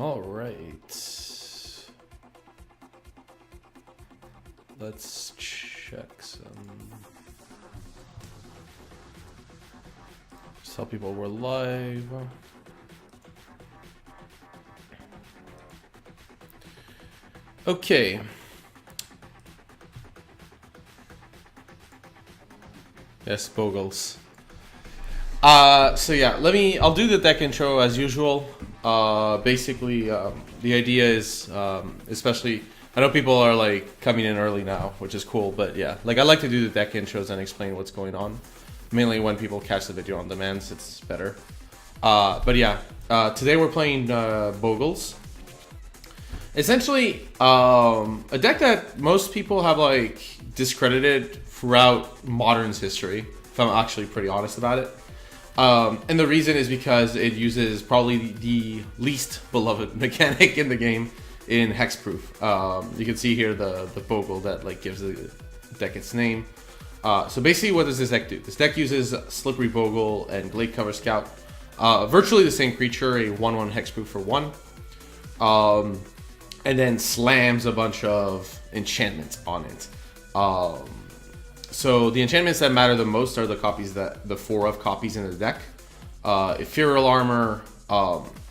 All right. Let's check some. Just tell people we're live. Okay. Yes, Bogles. So yeah, I'll do the deck intro as usual. Basically, the idea is, especially, I know people are like coming in early now, which is cool, but yeah, like I like to do the deck intros and explain what's going on. Mainly when people catch the video on demand, it's better. But yeah, today we're playing Bogles. Essentially, a deck that most people have like discredited throughout modern's history, if I'm actually pretty honest about it. And the reason is because it uses probably the least beloved mechanic in the game in hexproof. You can see here the Bogle that like gives the deck its name. So basically, what does this deck do? This deck uses Slippery Bogle and Glade Cover Scout. Virtually the same creature, a 1/1 hexproof for 1. And then slams a bunch of enchantments on it. So the enchantments that matter the most are the copies the 4 of copies in the deck. Ethereal Armor,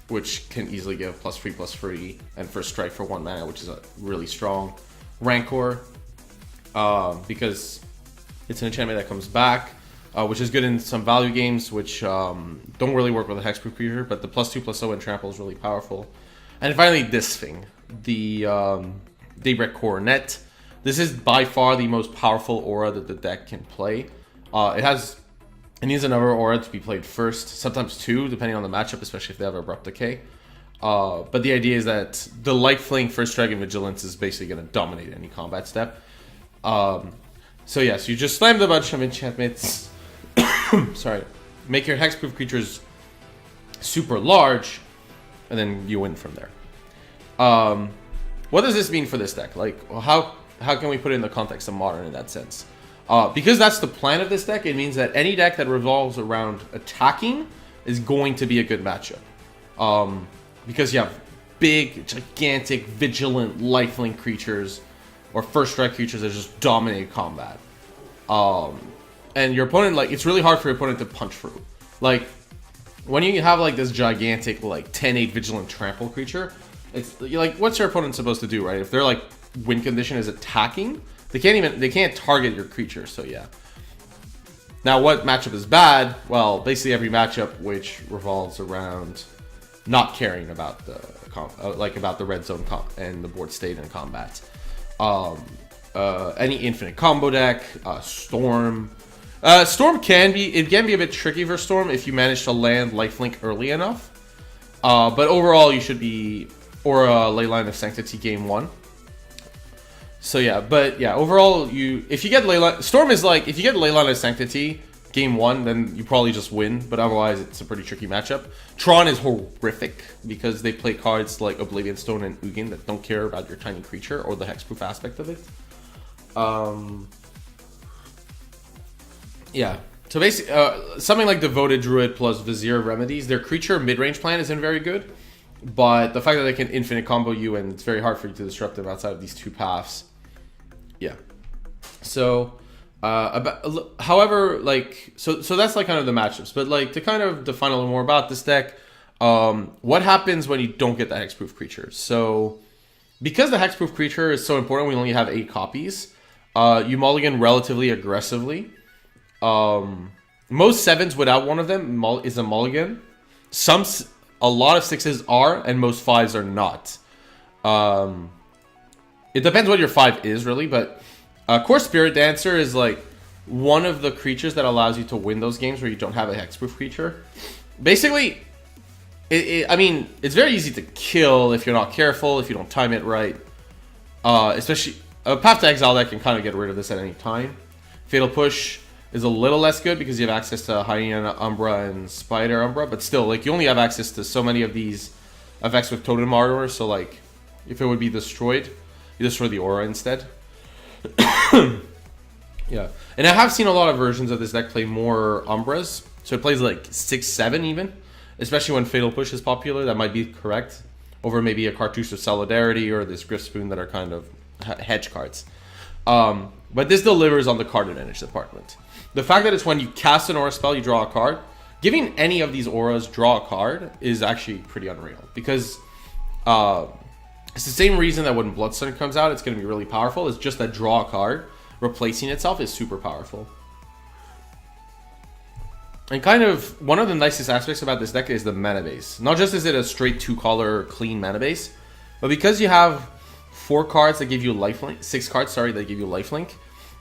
which can easily give +3/+3, and First Strike for 1 mana, which is a really strong. Rancor, because it's an enchantment that comes back, which is good in some value games, which don't really work with a hexproof creature, but the +2/+0 and trample is really powerful. And finally, this thing, the Daybreak Coronet. This is by far the most powerful aura that the deck can play. It needs another aura to be played first, sometimes 2, depending on the matchup, especially if they have Abrupt Decay. But the idea is that the Lifelink, First Strike, and Vigilance is basically going to dominate any combat step. So yes, you just slammed a bunch of enchantments. Sorry. Make your hexproof creatures super large, and then you win from there. What does this mean for this deck? Like, how can we put it in the context of modern in that sense? Because that's the plan of this deck, it means that any deck that revolves around attacking is going to be a good matchup. Because you have big, gigantic, vigilant, lifelink creatures or first strike creatures that just dominate combat. And your opponent, like, it's really hard for your opponent to punch through. Like, when you have like this gigantic, like 10/8 vigilant trample creature, it's like, what's your opponent supposed to do, right? If they're like win condition is attacking, they can't target your creature. So yeah. Now, what matchup is bad? Well, basically every matchup which revolves around not caring about about the red zone and the board state and combat. Any infinite combo deck, Storm. Storm can be a bit tricky for Storm if you manage to land lifelink early enough. But overall, you should be Leyline of Sanctity game 1. So yeah, but yeah, overall, if you get Leyline, Storm is like, if you get Leyline of Sanctity game 1, then you probably just win, but otherwise it's a pretty tricky matchup. Tron is horrific because they play cards like Oblivion Stone and Ugin that don't care about your tiny creature or the hexproof aspect of it. Yeah, so basically, something like Devoted Druid plus Vizier Remedies, their creature mid-range plan isn't very good, but the fact that they can infinite combo you and it's very hard for you to disrupt them outside of these 2 paths. Yeah. So, however, like, so that's like kind of the matchups, but like to kind of define a little more about this deck, what happens when you don't get the hexproof creature? So, because the hexproof creature is so important, we only have 8 copies. You mulligan relatively aggressively. Most 7s without one of them is a mulligan. A lot of 6s are, and most 5s are not. It depends what your 5 is, really, but Core Spirit Dancer is like one of the creatures that allows you to win those games where you don't have a hexproof creature. Basically, I mean, it's very easy to kill if you're not careful, if you don't time it right. Especially, Path to Exile deck can kind of get rid of this at any time. Fatal Push is a little less good because you have access to Hyena Umbra and Spider Umbra, but still, like, you only have access to so many of these effects with Totem Armor, so like, if it would be destroyed, you destroy the aura instead. Yeah, and I have seen a lot of versions of this deck play more Umbras, so it plays like 6-7 even, especially when Fatal Push is popular. That might be correct. over maybe a Cartouche of Solidarity or this Griff Spoon that are kind of hedge cards. But this delivers on the card advantage department. The fact that it's when you cast an aura spell, you draw a card, giving any of these auras draw a card is actually pretty unreal. Because it's the same reason that when Bloodstone comes out, it's going to be really powerful. It's just that draw a card replacing itself is super powerful. And kind of one of the nicest aspects about this deck is the mana base. Not just is it a straight 2-color clean mana base, but because you have 4 cards that give you lifelink, 6 cards, sorry, that give you lifelink,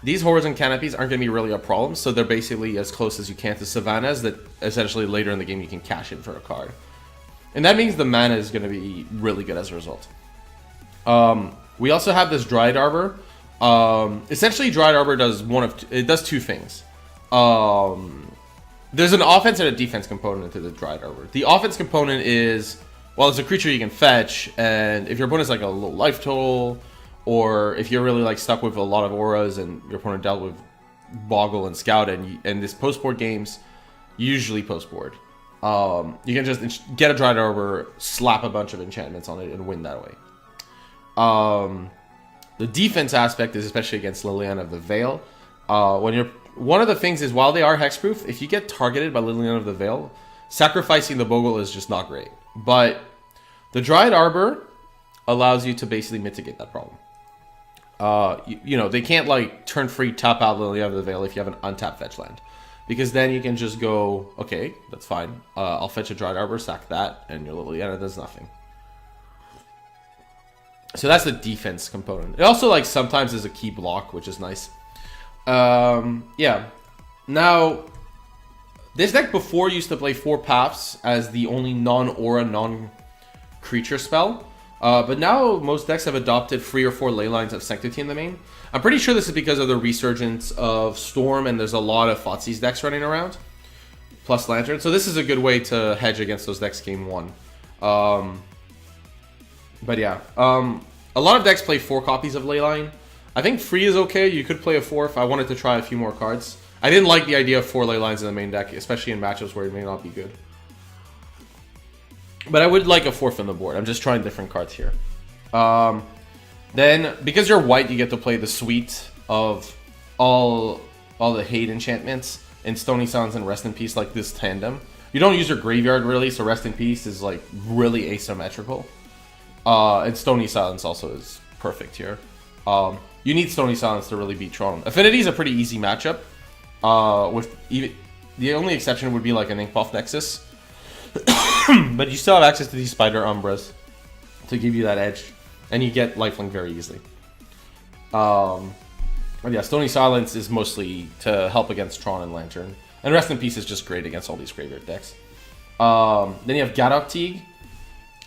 these horrors and canopies aren't going to be really a problem. So they're basically as close as you can to Savannahs that essentially later in the game you can cash in for a card. And that means the mana is going to be really good as a result. We also have this Dryad Arbor. Essentially, Dryad Arbor does does 2 things. There's an offense and a defense component to the Dryad Arbor. The offense component is, well, it's a creature you can fetch, and if your opponent's like a low life total, or if you're really like stuck with a lot of auras and your opponent dealt with Boggle and Scout, and this post-board games, usually post-board, you can just get a Dryad Arbor, slap a bunch of enchantments on it, and win that way. The defense aspect is especially against Liliana of the Veil. One of the things is, while they are hexproof, if you get targeted by Liliana of the Veil, sacrificing the Bogle is just not great. But the Dryad Arbor allows you to basically mitigate that problem. You know, they can't like turn free, tap out Liliana of the Veil if you have an untapped fetch land. Because then you can just go, okay, that's fine. I'll fetch a Dryad Arbor, sack that, and your Liliana does nothing. So that's the defense component. It also like sometimes is a key block, which is nice. Yeah. Now, this deck before used to play 4 Paths as the only non-aura, non-creature spell. But now most decks have adopted 3 or 4 ley lines of Sanctity in the main. I'm pretty sure this is because of the resurgence of Storm, and there's a lot of Thoughtseize decks running around. Plus Lantern. So this is a good way to hedge against those decks game 1. But yeah. A lot of decks play 4 copies of Leyline. I think 3 is okay. You could play a 4 if I wanted to try a few more cards. I didn't like the idea of 4 ley lines in the main deck, especially in matchups where it may not be good. But I would like a 4th on the board. I'm just trying different cards here. Then, because you're white, you get to play the suite of all the hate enchantments in Stony Silence and Rest in Peace, like this tandem. You don't use your graveyard really, so Rest in Peace is like really asymmetrical. And Stony Silence also is perfect here. You need Stony Silence to really beat Tron. Affinity is a pretty easy matchup. The only exception would be like an Inkpuff Nexus. But you still have access to these Spider Umbras to give you that edge. And you get lifelink very easily. But yeah, Stony Silence is mostly to help against Tron and Lantern. And Rest in Peace is just great against all these graveyard decks. Then you have Gadok Teague.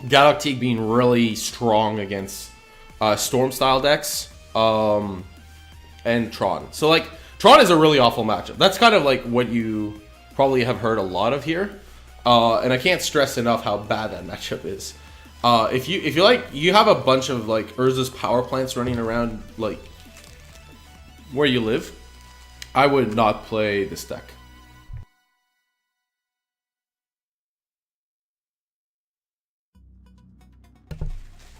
Gadok Teague being really strong against Storm style decks. And Tron. So like, Tron is a really awful matchup. That's kind of like what you probably have heard a lot of here. And I can't stress enough how bad that matchup is. If you like, you have a bunch of like Urza's power plants running around like where you live, I would not play this deck.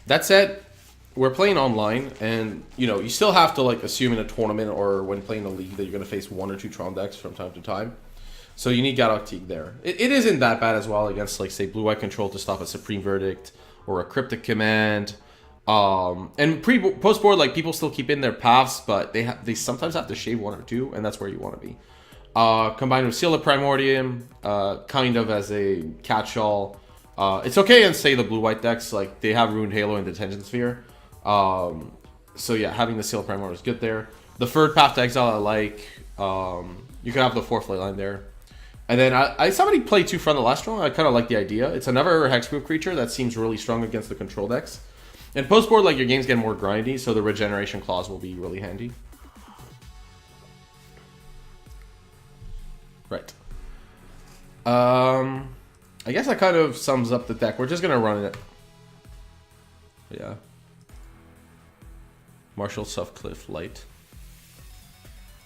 That said, we're playing online, and you know, you still have to like assume in a tournament or when playing a league that you're going to face 1 or 2 Tron decks from time to time. So you need Gadok Teague there. It isn't that bad as well against like say Blue-White Control to stop a Supreme Verdict or a Cryptic Command. And post board, like people still keep in their paths, but they sometimes have to shave 1 or 2, and that's where you want to be. Combined with Seal of Primordium, kind of as a catch-all. It's okay in say the Blue-White decks, like they have Ruined Halo and Detention Sphere. So yeah, having the Seal of Primordium is good there. The third Path to Exile I like. You can have the 4th Leyline there. And then somebody played 2 Front the last round. I kind of like the idea. It's another hexproof creature that seems really strong against the control decks. And post board, like your games get more grindy, so the Regeneration Clause will be really handy. Right. I guess that kind of sums up the deck. We're just gonna run it. Yeah. Marshall Sutcliffe Light.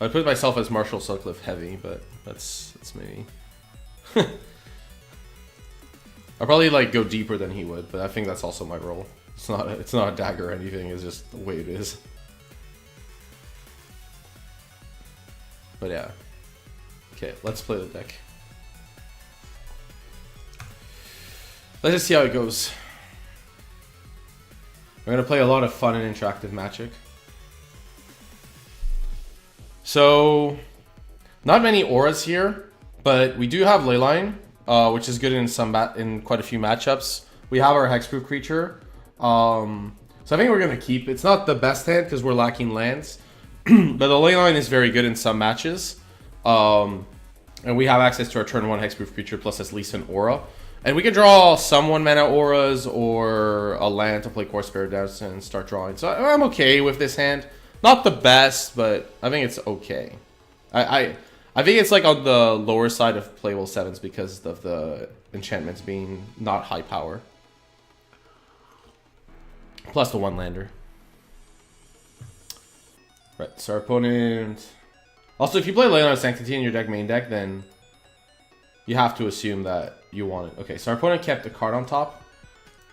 I'd put myself as Marshall Sutcliffe Heavy, but that's maybe. I'll probably like go deeper than he would, but I think that's also my role. It's not a dagger or anything, it's just the way it is. But yeah. Okay, let's play the deck. Let's just see how it goes. We're gonna play a lot of fun and interactive Magic. So, not many auras here, but we do have Leyline, which is good in quite a few matchups. We have our hexproof creature, so I think we're gonna keep. It's not the best hand because we're lacking lands, but the Leyline is very good in some matches, and we have access to our turn 1 hexproof creature plus at least an aura. And we can draw some 1-mana auras or a land to play Core Spirit Dance and start drawing. So I'm okay with this hand. Not the best, but I think it's okay. I think it's like on the lower side of playable 7s because of the enchantments being not high power. Plus the 1-lander. Right, so our opponent... Also, if you play Leyline of Sanctity in your main deck, then you have to assume that you want it. Okay, so our opponent kept a card on top.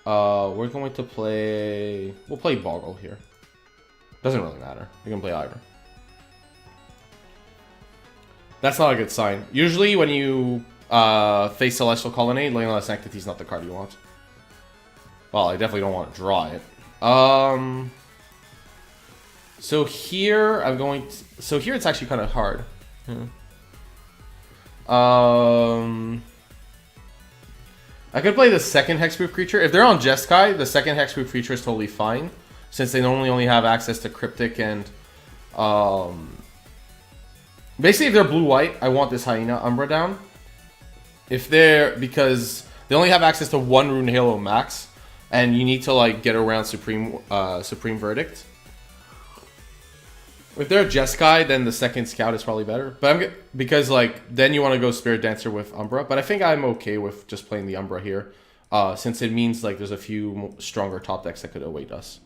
We're going to play... We'll play Boggle here. Doesn't really matter. We can play either. That's not a good sign. Usually when you face Celestial Colonnade, Leyline of Sanctity is not the card you want. Well, I definitely don't want to draw it. So here I'm going to... So here it's actually kind of hard. I could play the second hexproof creature. If they're on Jeskai, the second hexproof creature is totally fine, since they normally only have access to Cryptic and... Basically, if they're blue-white, I want this Hyena Umbra down. If they're... Because they only have access to 1 Rune Halo max, and you need to like get around Supreme Verdict. If they're a Jeskai, then the second Scout is probably better. But because like then you want to go Spirit Dancer with Umbra. But I think I'm okay with just playing the Umbra here, since it means like there's a few stronger top decks that could await us.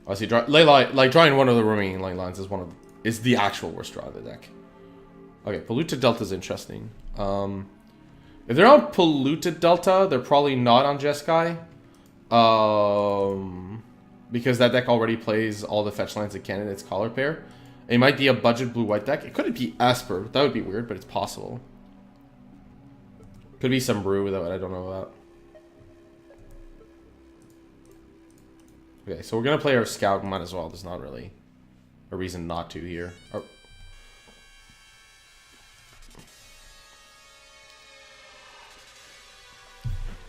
Obviously, drawing one of the remaining lines is the actual worst draw of the deck. Okay, Polluted Delta is interesting. If they're on Polluted Delta, they're probably not on Jeskai. Because that deck already plays all the fetch lands it can in its color pair. It might be a budget blue-white deck. It couldn't be Esper. That would be weird, but it's possible. Could be some brew that I don't know about. Okay, so we're going to play our Scout. Might as well. There's not really a reason not to here.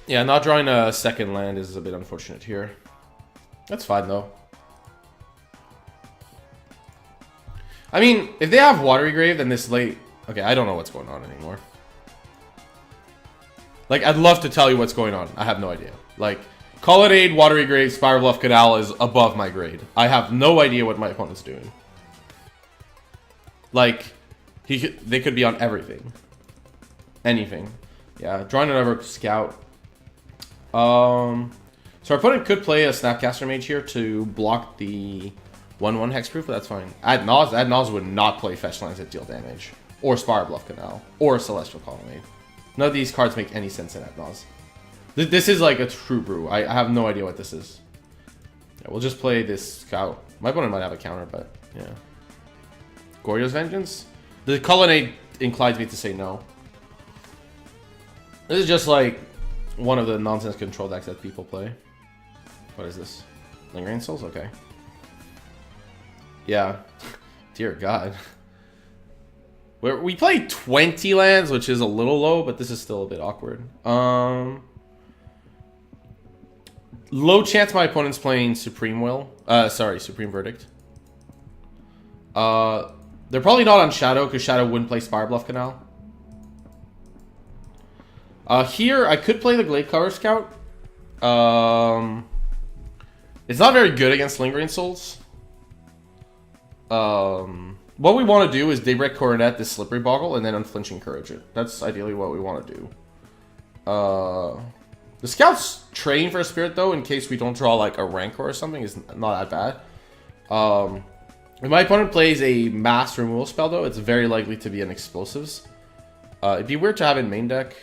Yeah, not drawing a second land is a bit unfortunate here. That's fine, though. I mean, if they have Watery Grave, then this late... Okay, I don't know what's going on anymore. Like, I'd love to tell you what's going on. I have no idea. Like, Colonnade, Watery Grave, Spire Bluff Canal is above my grade. I have no idea what my opponent's doing. Like, they could be on everything. Anything. Yeah, drawing another Scout. So our opponent could play a Snapcaster Mage here to block the 1/1 hexproof, but that's fine. Ad Naus would not play fetch lands that deal damage. Or Spire Bluff Canal. Or Celestial Colonnade. None of these cards make any sense in Ad Naus. This is like a true brew. I have no idea what this is. Yeah, we'll just play this Scout. My opponent might have a counter, but yeah. Goryo's Vengeance? The Colonnade inclines me to say no. This is just like one of the nonsense control decks that people play. What is this? Lingering Souls? Okay. Yeah. Dear God. We play 20 lands, which is a little low, but this is still a bit awkward. Low chance my opponent's playing Supreme Will. Supreme Verdict. They're probably not on Shadow, because Shadow wouldn't play Spire Bluff Canal. Here, I could play the Glade Cover Scout. It's not very good against Lingering Souls. What we want to do is Daybreak Coronet this Slippery Boggle and then Unflinching Courage it. That's ideally what we want to do. The Scout's train for a Spirit, though, in case we don't draw like a Rancor or something, is not that bad. If my opponent plays a Mass Removal spell, though, it's very likely to be an Explosives. It'd be weird to have in main deck.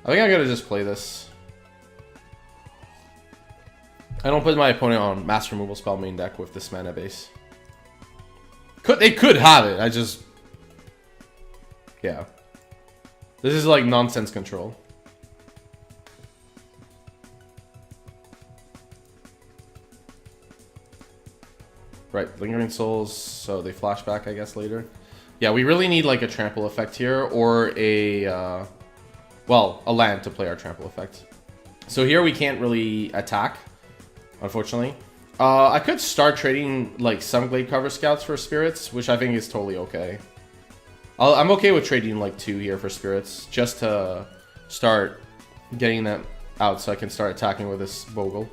I think I gotta just play this. I don't put my opponent on mass removal spell main deck with this mana base. They could have it, I just... Yeah. This is like nonsense control. Right, Lingering Souls, so they flash back, I guess, later. Yeah, we really need like a trample effect here, or a, well, a land to play our trample effect. So here we can't really attack, unfortunately. I could start trading like some Glade Cover Scouts for Spirits, which I think is totally okay. I'm okay with trading like 2 here for Spirits, just to start getting them out so I can start attacking with this Bogle.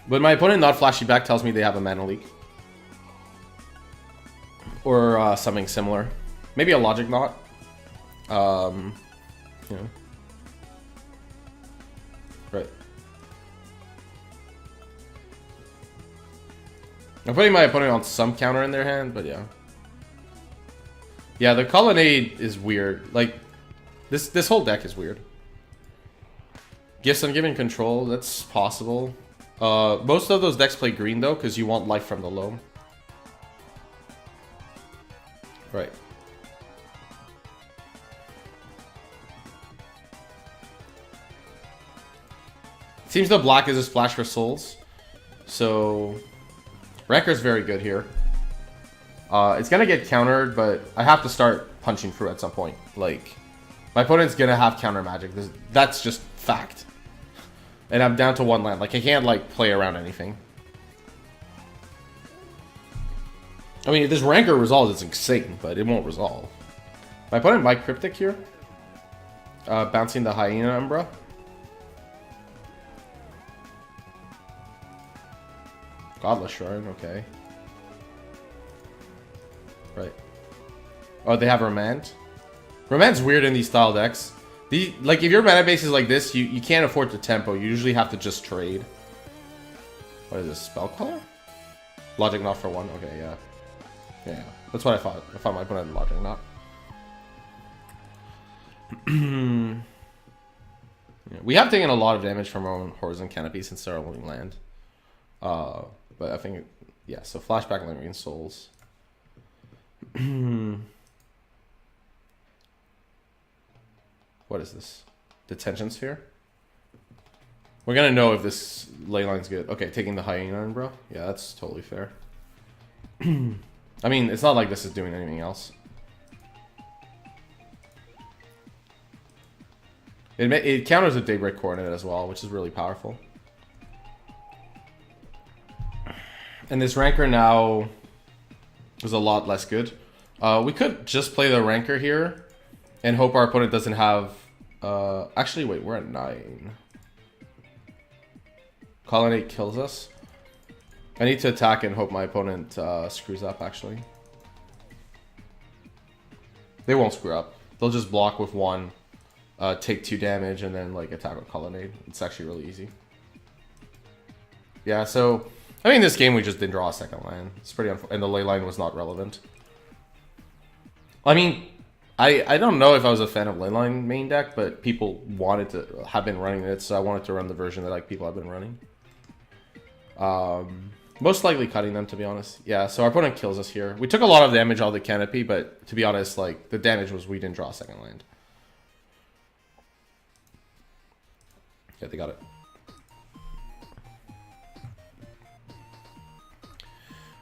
But my opponent not flashing back tells me they have a mana leak. Or something similar. Maybe a Logic Knot. You know. Right. I'm putting my opponent on some counter in their hand, but yeah. Yeah, the Colonnade is weird. Like, this whole deck is weird. Gifts Ungiven Control, that's possible. Most of those decks play green though, because you want life from the loam. Right. Seems the black is a splash for souls. So Wrecker's very good here. It's gonna get countered, but I have to start punching through at some point. Like, my opponent's gonna have counter magic. That's just fact. And I'm down to 1 land. Like, I can't, like, play around anything. I mean, if this Rancor resolves, it's insane, but it won't resolve. My opponent might Cryptic here. Bouncing the Hyena Umbra. Godless Shrine, okay. Right. Oh, they have Remand? Remand's weird in these style decks. Like, if your mana base is like this, you can't afford to tempo. You usually have to just trade. What is this? Spell Color? Logic Knot for 1? Okay, yeah. Yeah, that's what I thought. I thought my opponent had Logic Knot. Yeah, we have taken a lot of damage from our own Horizon Canopy since they're only land. But I think, yeah, so Flashback Lingering Souls. What is this? Detention Sphere? We're gonna know if this ley line's good. Okay, taking the Hyena, bro. Yeah, that's totally fair. I mean, it's not like this is doing anything else. It counters a Daybreak Coordinate as well, which is really powerful. And this Rancor now is a lot less good. We could just play the Rancor here and hope our opponent doesn't have... actually, wait, we're at 9. Colonnade kills us. I need to attack and hope my opponent screws up, actually. They won't screw up. They'll just block with 1, take 2 damage, and then like attack with Colonnade. It's actually really easy. Yeah, so... I mean, this game we just didn't draw a second land. It's pretty and the ley line was not relevant. I mean... I don't know if I was a fan of Leyline main deck, but people wanted to have been running it, so I wanted to run the version that like people have been running. Most likely cutting them, to be honest. Yeah, so our opponent kills us here. We took a lot of damage out of the canopy, but to be honest, like the damage was we didn't draw a second land. Yeah, they got it.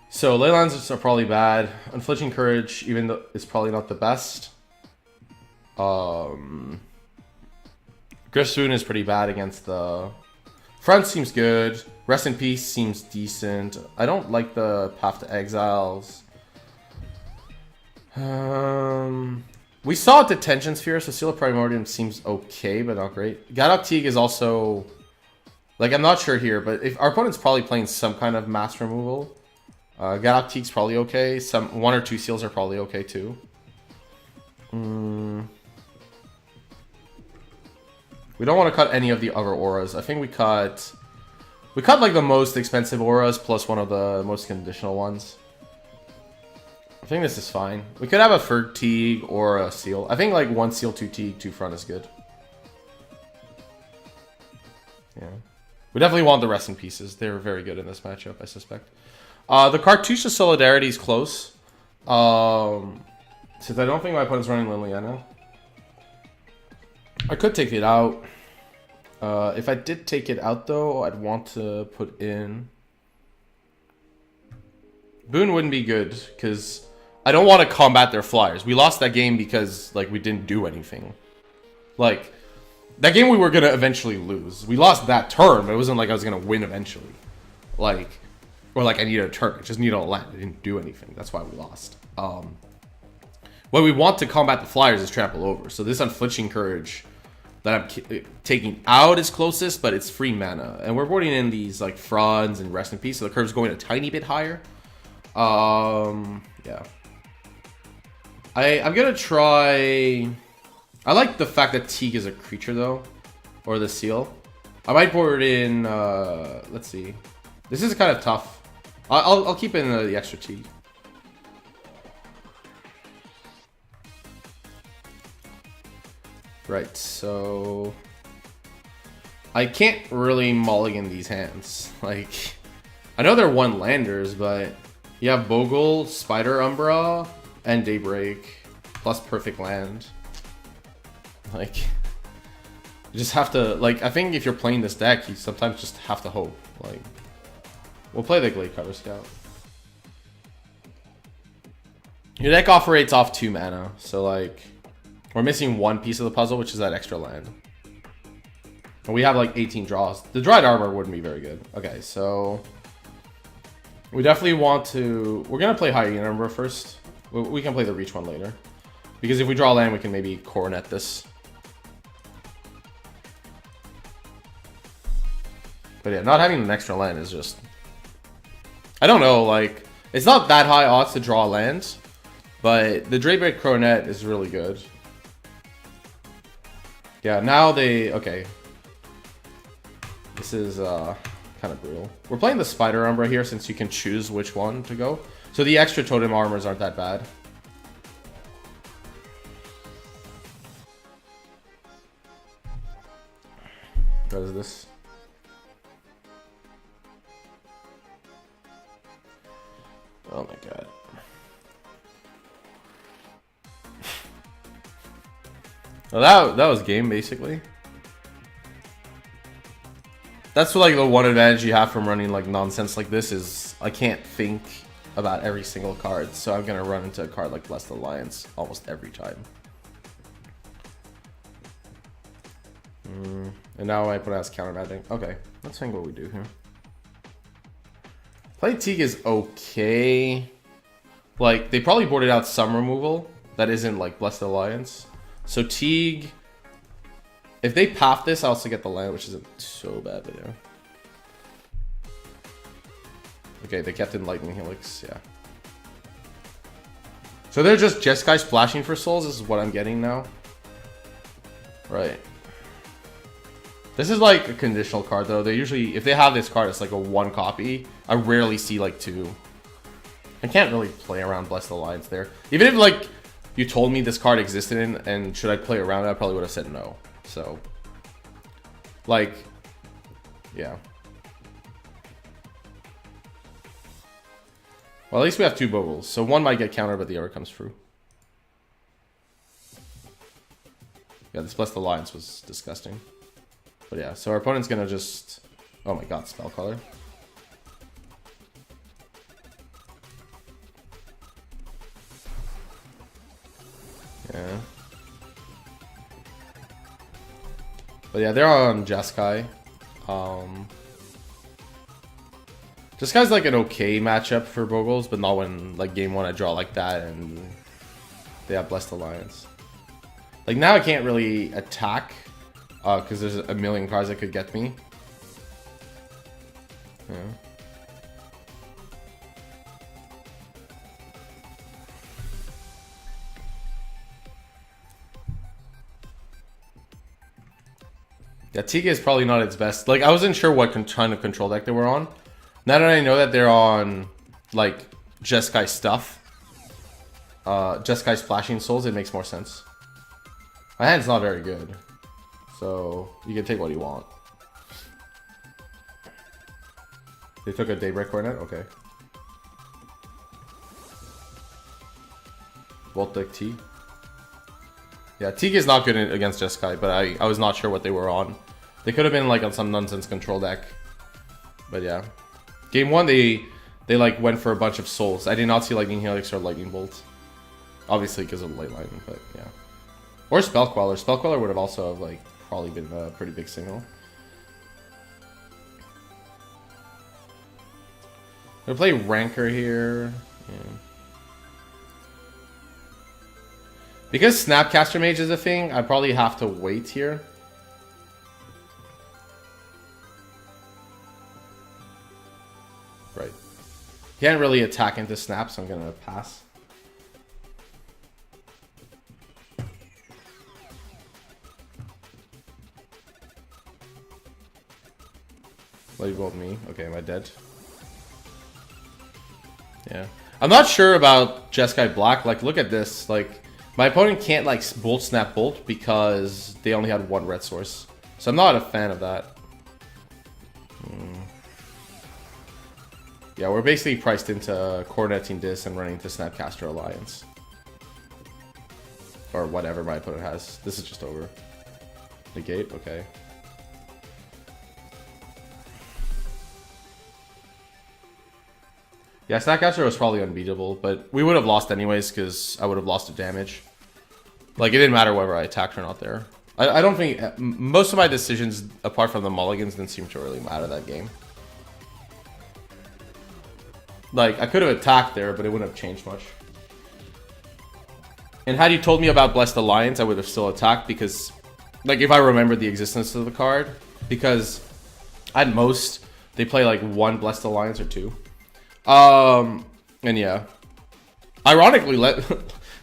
So Leylines are probably bad. Unflinching Courage, even though it's probably not the best. Griffspoon is pretty bad against the... Front seems good. Rest in Peace seems decent. I don't like the Path to Exiles. We saw Detention Sphere, so Seal of Primordium seems okay, but not great. Gadok Teague is also... Like, I'm not sure here, but if our opponent's probably playing some kind of mass removal. Gadok Teague's probably okay. 1 or 2 seals are probably okay, too. We don't want to cut any of the other auras. I think we cut like the most expensive auras plus one of the most conditional ones. I think this is fine. We could have a Ferg Teague or a Seal. I think like 1 Seal, 2 Teague, 2 front is good. Yeah. We definitely want the rest in pieces. They were very good in this matchup, I suspect. The Cartouche of Solidarity is close. Since I don't think my opponent's running Liliana. I could take it out. If I did take it out, though, I'd want to put in... Boone wouldn't be good, because I don't want to combat their flyers. We lost that game because, like, we didn't do anything. Like, that game we were going to eventually lose. We lost that turn, but it wasn't like I was going to win eventually. Like, or like I needed a turn. I just needed a land. I didn't do anything. That's why we lost. What we want to combat the flyers is trample over. So this Unflinching Courage that I'm taking out is closest, but it's free mana. And we're boarding in these, like, Fronds and Rest in Peace, so the curve's going a tiny bit higher. Yeah. I'm gonna try... I like the fact that Teague is a creature, though. Or the Seal. I might board in, let's see. This is kind of tough. I'll keep in the extra Teague. Right, so... I can't really mulligan these hands. Like, I know they're one landers, but you have Bogle, Spider Umbra, and Daybreak, plus Perfect Land. Like, you just have to, like, I think if you're playing this deck, you sometimes just have to hope. Like, we'll play the Glade Cutter Scout. Your deck operates off 2 mana, so, like, we're missing 1 piece of the puzzle, which is that extra land. And we have, like, 18 draws. The Dried Armor wouldn't be very good. Okay, so... we definitely want to... we're going to play Hyena Umbra first. We can play the Reach one later. Because if we draw land, we can maybe Coronet this. But yeah, not having an extra land is just... I don't know, like... it's not that high odds to draw lands. But the Daybreak Coronet is really good. Yeah, now they... okay. This is kind of brutal. We're playing the Spider Umbra here since you can choose which one to go. So the extra totem armors aren't that bad. What is this? Oh my god. Well, that was game, basically. That's what, like, the one advantage you have from running, like, nonsense like this is I can't think about every single card, so I'm gonna run into a card like Blessed Alliance almost every time. And now my opponent has countermatching. Okay, let's think what we do here. Play Teague is okay. Like, they probably boarded out some removal that isn't, like, Blessed Alliance. So Teague, if they path this, I also get the land, which isn't so bad, but yeah. Okay, they kept in Lightning Helix, yeah. So they're just Jeskai splashing for souls, this is what I'm getting now. Right. This is like a conditional card, though. They usually, if they have this card, it's like a 1 copy. I rarely see like 2. I can't really play around Blessed Alliance there. Even if, like, you told me this card existed and should I play around it, I probably would have said no. So, like, yeah. Well, at least we have 2 Bogles. So one might get countered, but the other comes through. Yeah, this Blessed Alliance was disgusting. But yeah, so our opponent's gonna just... oh my god, Spell Color. Yeah. But yeah, they're on Jeskai. Jeskai's like an okay matchup for Bogles, but not when, like, game 1 I draw like that and they have Blessed Alliance. Like, now I can't really attack because there's a million cards that could get me. Yeah. Yeah, Teague is probably not its best. Like, I wasn't sure what kind of control deck they were on. Now that I know that they're on, like, Jeskai stuff, Jeskai Splashing Souls, it makes more sense. My hand's not very good, so you can take what you want. They took a Daybreak Coronet? Okay. Volt Deck T. Yeah, Teak is not good against Jeskai, but I was not sure what they were on. They could have been like on some nonsense control deck. But yeah. Game 1, they like went for a bunch of souls. I did not see Lightning Helix or Lightning Bolt. Obviously because of Ley Line, but yeah. Or Spell Queller. Spell Queller would have also like probably been a pretty big signal. Gonna play Rancor here. Yeah. Because Snapcaster Mage is a thing, I probably have to wait here. Right. Can't really attack into Snap, so I'm gonna pass. Light Bolt me. Okay, am I dead? Yeah. I'm not sure about Jeskai Black. Like, look at this. Like, my opponent can't, like, Bolt Snap Bolt because they only had one red source. So I'm not a fan of that. Yeah, we're basically priced into Coroneting this and running to Snapcaster Alliance. Or whatever my opponent has. This is just over. Negate? Okay. Yeah, Snapcaster was probably unbeatable, but we would have lost anyways because I would have lost to damage. Like, it didn't matter whether I attacked or not there. I don't think... Most of my decisions, apart from the mulligans, didn't seem to really matter that game. Like, I could have attacked there, but it wouldn't have changed much. And had you told me about Blessed Alliance, I would have still attacked because... Like, if I remembered the existence of the card. Because, at most, they play, like, one Blessed Alliance or two. And yeah. Ironically,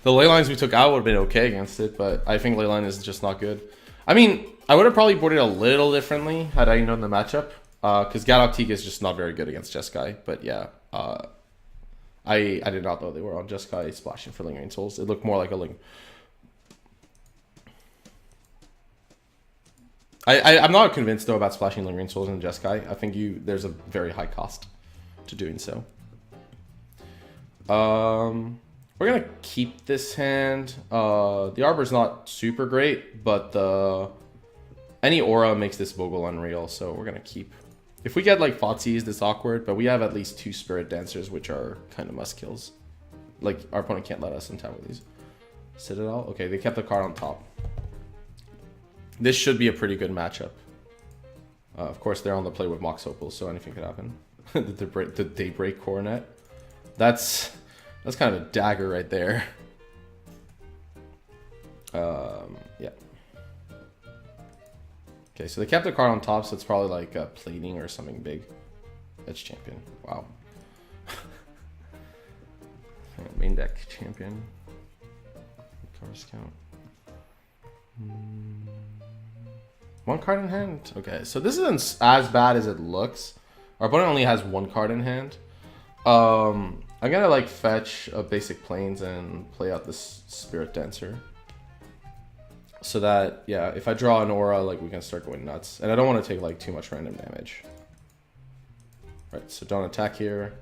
the ley lines we took out would have been okay against it, but I think ley line is just not good. I mean, I would have probably boarded a little differently had I known the matchup. Because Gadok Teak is just not very good against Jeskai. But yeah, I did not know they were on Jeskai splashing for Lingering Souls. It looked more like a Ling. I'm not convinced though about splashing Lingering Souls in Jeskai. I think there's a very high cost to doing so. We're gonna keep this hand. The Arbor's not super great, but any aura makes this Bogle unreal, so we're gonna keep. If we get like Thoughtseize, it's awkward, but we have at least 2 Spirit Dancers, which are kind of must kills. Like, our opponent can't let us in town with these. Citadel? Okay, they kept the card on top. This should be a pretty good matchup. Of course, they're on the play with Mox Opal, so anything could happen. the Daybreak Coronet. That's kind of a dagger right there. Yeah. Okay, so they kept the card on top, so it's probably like plating or something big. Edge champion. Wow. Main deck champion. Cards count. 1 card in hand? Okay, so this isn't as bad as it looks. Our opponent only has 1 card in hand. I'm gonna like fetch a basic planes and play out this Spirit Dancer. So that, yeah, if I draw an aura, like, we can start going nuts. And I don't want to take, like, too much random damage. Right, so don't attack here.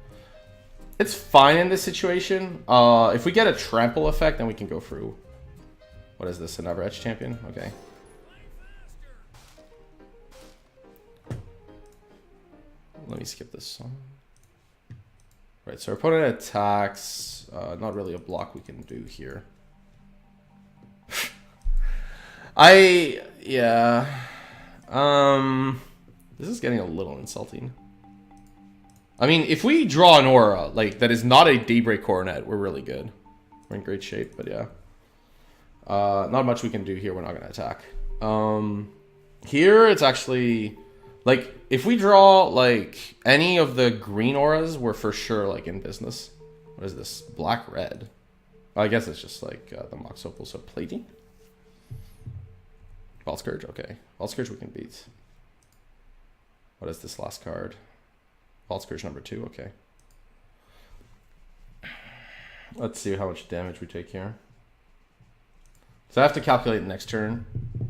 It's fine in this situation. If we get a trample effect, then we can go through. What is this, another Edge champion? Okay. Let me skip this song. Right, so our opponent attacks. Not really a block we can do here. Yeah. This is getting a little insulting. I mean, if we draw an aura, like, that is not a Daybreak Coronet, we're really good. We're in great shape, but yeah. Not much we can do here, we're not going to attack. Here, it's actually... Like, if we draw, like, any of the green auras, we're for sure, like, in business. What is this? Black-red. Oh, I guess it's just, like, the Mox Opal, so plating? Ball Scourge, okay. Ball Scourge we can beat. What is this last card? Ball Scourge number 2, okay. Let's see how much damage we take here. So I have to calculate next turn.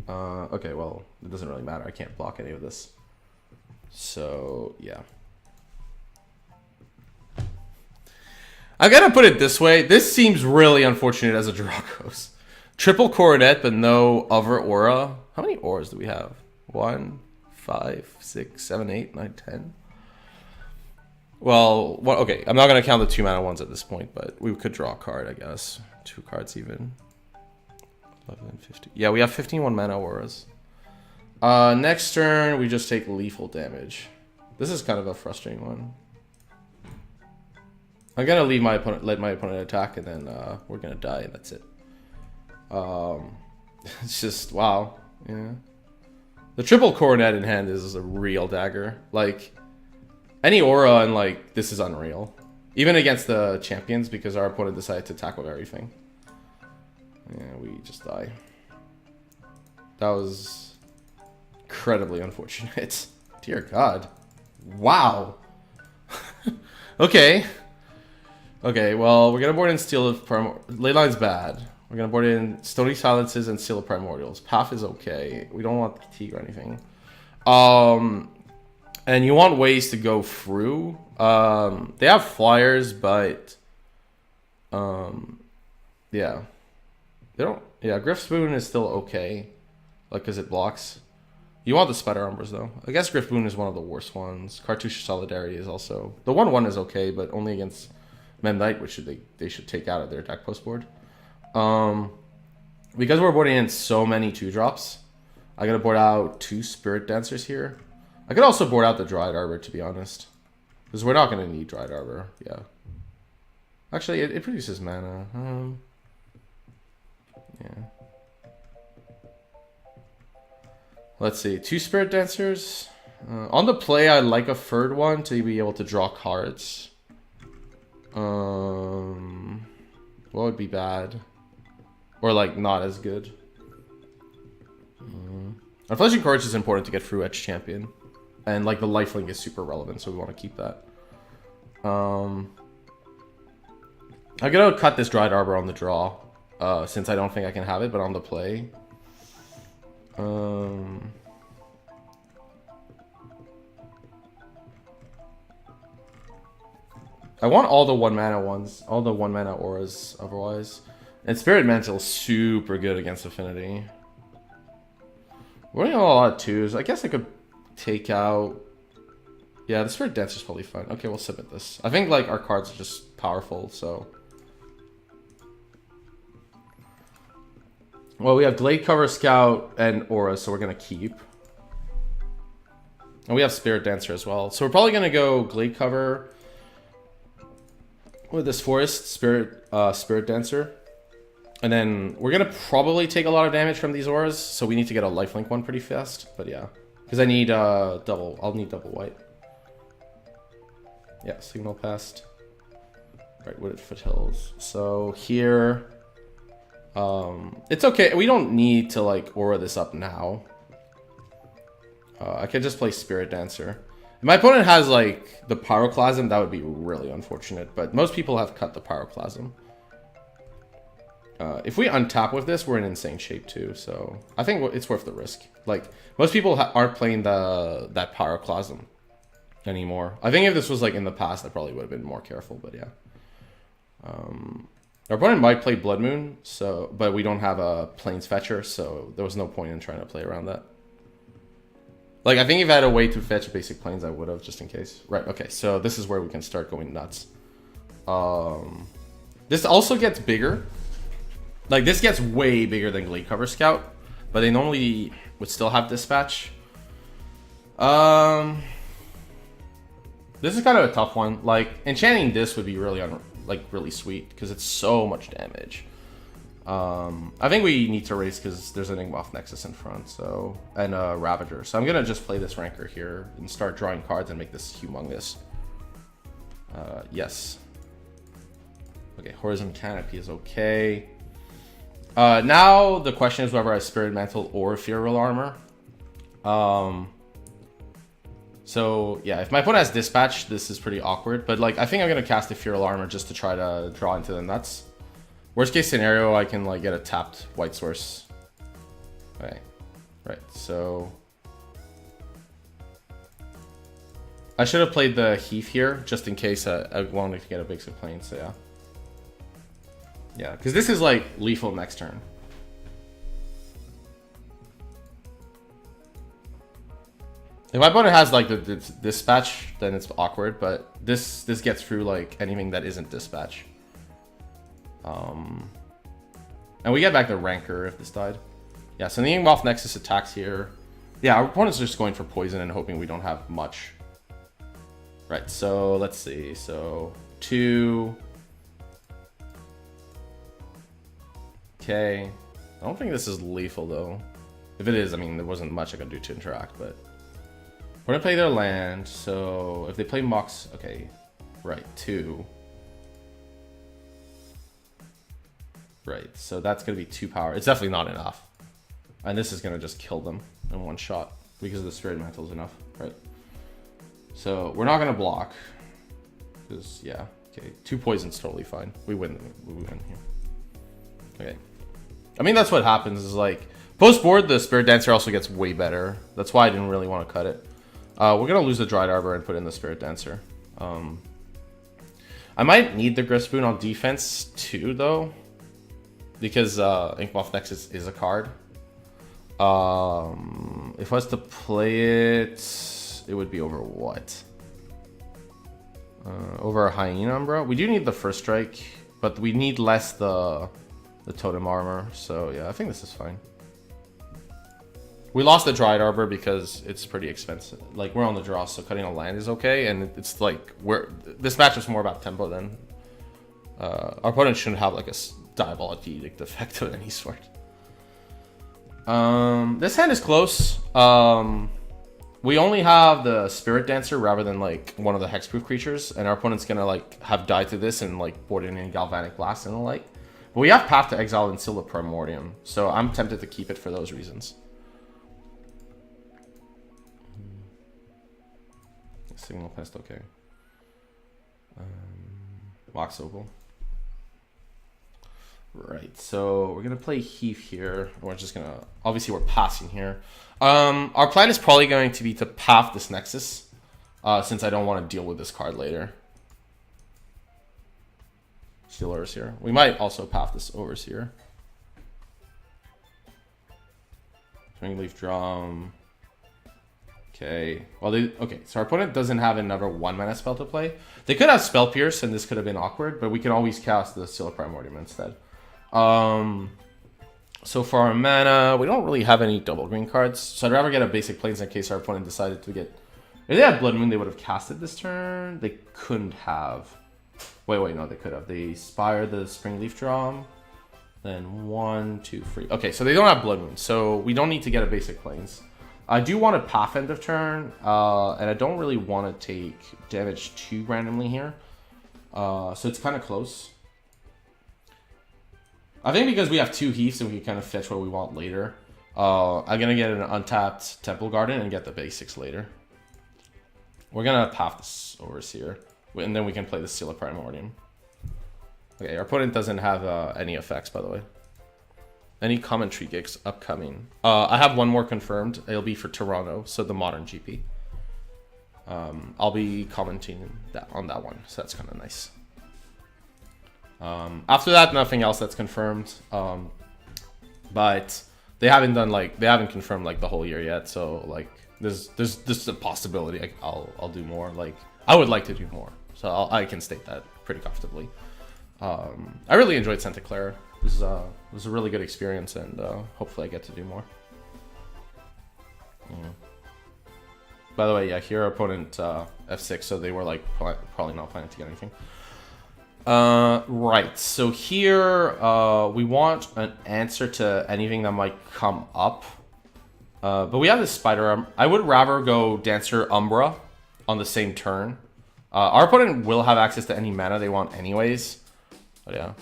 Okay, well, it doesn't really matter. I can't block any of this. So, yeah. I gotta put it this way. This seems really unfortunate as a draw goes. Triple coronet, but no other aura. How many auras do we have? 1, 5, 6, 7, 8, 9, 10. Well, okay. I'm not gonna count the 2 mana ones at this point, but we could draw a card, I guess. 2 cards even. 11, 15. Yeah, we have 15 1-mana auras. Next turn, we just take lethal damage. This is kind of a frustrating one. I'm gonna leave my opponent, let my opponent attack, and then we're gonna die, and that's it. It's just wow. Yeah. The triple coronet in hand is a real dagger. Like any aura, and like this is unreal. Even against the champions, because our opponent decided to attack with everything. Yeah, we just die. That was incredibly unfortunate. Dear God. Wow. Okay. Okay, well, we're gonna board in Steel of Leyline's bad. We're gonna board in Stony Silences and Seal of Primordials. Path is okay. We don't want fatigue or anything. And you want ways to go through. They have flyers, but yeah. They don't. Yeah, Griff Spoon is still okay, like because it blocks. You want the Spider Umbers though. I guess Griff Boon is one of the worst ones. Cartouche Solidarity is also the 1/1 is okay, but only against Mem Knight, which they should take out of their deck post board. Because we're boarding in so many 2-drops, I gotta board out 2 Spirit Dancers here. I could also board out the Dried Arbor, to be honest, because we're not gonna need Dried Arbor. Yeah. Actually, it produces mana. Yeah. Let's see. 2 Spirit Dancers. On the play, I'd like a third one to be able to draw cards. What would be bad? Or like not as good? Unfledging Courage is important to get through Edge Champion. And like the lifelink is super relevant, so we want to keep that. I'm gonna cut this Dried Arbor on the draw. Since I don't think I can have it, but on the play. I want all the 1-mana ones, all the 1-mana auras otherwise. And Spirit Mantle is super good against Affinity. We're running a lot of 2s. I guess I could take out... Yeah, the Spirit Dancer is probably fine. Okay, we'll submit this. I think like our cards are just powerful, so... Well, we have Glade Cover, Scout, and Aura, so we're going to keep. And we have Spirit Dancer as well. So we're probably going to go Glade Cover with this Forest, Spirit Dancer. And then we're going to probably take a lot of damage from these auras, so we need to get a lifelink one pretty fast. But yeah, because I need I'll need double white. Yeah, Signal passed. Right, Wooded Foothills. So here... it's okay. We don't need to like aura this up now. I could just play Spirit Dancer. If my opponent has like the Pyroclasm, that would be really unfortunate. But most people have cut the Pyroclasm. If we untap with this, we're in insane shape too. So I think it's worth the risk. Like most people aren't playing that Pyroclasm anymore. I think if this was like in the past, I probably would have been more careful. But yeah. Our opponent might play Blood Moon, but we don't have a Plains Fetcher, so there was no point in trying to play around that. Like, I think if I had a way to fetch basic Plains, I would have, just in case. Right, okay, so this is where we can start going nuts. This also gets bigger. Like, this gets way bigger than Glade Cover Scout, but they normally would still have Dispatch. This is kind of a tough one. Like, enchanting this would be really really sweet because it's so much damage. I think we need to race because there's an Igmoth Nexus in front, so and a Ravager. So I'm gonna just play this Rancor here and start drawing cards and make this humongous. Yes. Okay, Horizon Canopy is okay. Now the question is whether I Spirit Mantle or Ethereal Armor. So yeah, if my opponent has Dispatch, this is pretty awkward. But like, I think I'm gonna cast Ethereal Armor just to try to draw into the nuts. Worst case scenario, I can like get a tapped white source. Okay, right. So I should have played the Heath here just in case I wanted to get a basic plane. So yeah, yeah, because this is like lethal next turn. If my opponent has like the Dispatch, then it's awkward. But this gets through like anything that isn't Dispatch. And we get back the Rancor if this died. Yeah, so the Ingmoth Nexus attacks here. Yeah, our opponent's just going for poison and hoping we don't have much. Right, so let's see. So 2. Okay. I don't think this is lethal though. If it is, I mean, there wasn't much I could do to interact, but we're gonna play their land. So if they play Mox, okay, right, 2. Right, so that's gonna be 2 power. It's definitely not enough. And this is gonna just kill them in one shot because the Spirit Mantle is enough, right? So we're not gonna block. Because yeah, okay, 2 poison's totally fine. We win here. Okay. I mean, that's what happens is like post board the Spirit Dancer also gets way better. That's why I didn't really want to cut it. We're gonna lose the Dried Arbor and put in the Spirit Dancer. I might need the Grist Spoon on defense too though, because Inkmoth Nexus is a card. If I was to play it, it would be over what? Over a Hyena Umbra. We do need the first strike, but we need less the Totem Armor. So yeah, I think this is fine. We lost the Dried Arbor because it's pretty expensive. Like we're on the draw, so cutting a land is okay, and it's like this match is more about tempo than our opponent shouldn't have like a Diabolic Edict effect of any sort. This hand is close. We only have the Spirit Dancer rather than like one of the hexproof creatures, and our opponent's gonna like have died to this and like board in Galvanic Blast and the like. But we have Path to Exile and Seal of Primordium, so I'm tempted to keep it for those reasons. Signal Pest, okay. Wax Opal. Right, so we're gonna play Heath here. We're just gonna, obviously we're passing here. Our plan is probably going to be to path this Nexus, since I don't want to deal with this card later. Steel Overseer. We might also path this Overseer. Swing Leaf Drum. Okay, well, okay, so our opponent doesn't have another 1-mana spell to play. They could have Spell Pierce, and this could have been awkward, but we can always cast the Seal of Primordium instead. So for our mana, we don't really have any double green cards, so I'd rather get a basic Plains in case our opponent decided to get... If they had Blood Moon, they would have casted this turn. They couldn't have. Wait, no, they could have. They Spire the Spring Leaf Drum, then 1, 2, 3. Okay, so they don't have Blood Moon, so we don't need to get a basic Plains. I do want to path end of turn, and I don't really want to take damage too randomly here. So it's kind of close. I think because we have 2 Heaths and we can kind of fetch what we want later, I'm going to get an untapped Temple Garden and get the basics later. We're going to path this Overseer, and then we can play the Seal of Primordium. Okay, our opponent doesn't have any effects, by the way. Any commentary gigs upcoming? I have one more confirmed. It'll be for Toronto, so the Modern GP. I'll be commenting on that one, so that's kind of nice. After that, nothing else that's confirmed. But they haven't done they haven't confirmed like the whole year yet. So like there's a possibility I'll do more. Like I would like to do more, so I can state that pretty comfortably. I really enjoyed Santa Clara. This was a really good experience, and hopefully I get to do more. By the way, yeah, here our opponent F6, so they were like probably not planning to get anything. Right, so here we want an answer to anything that might come up. But we have this Spider. I would rather go Dancer Umbra on the same turn. Our opponent will have access to any mana they want anyways. But yeah.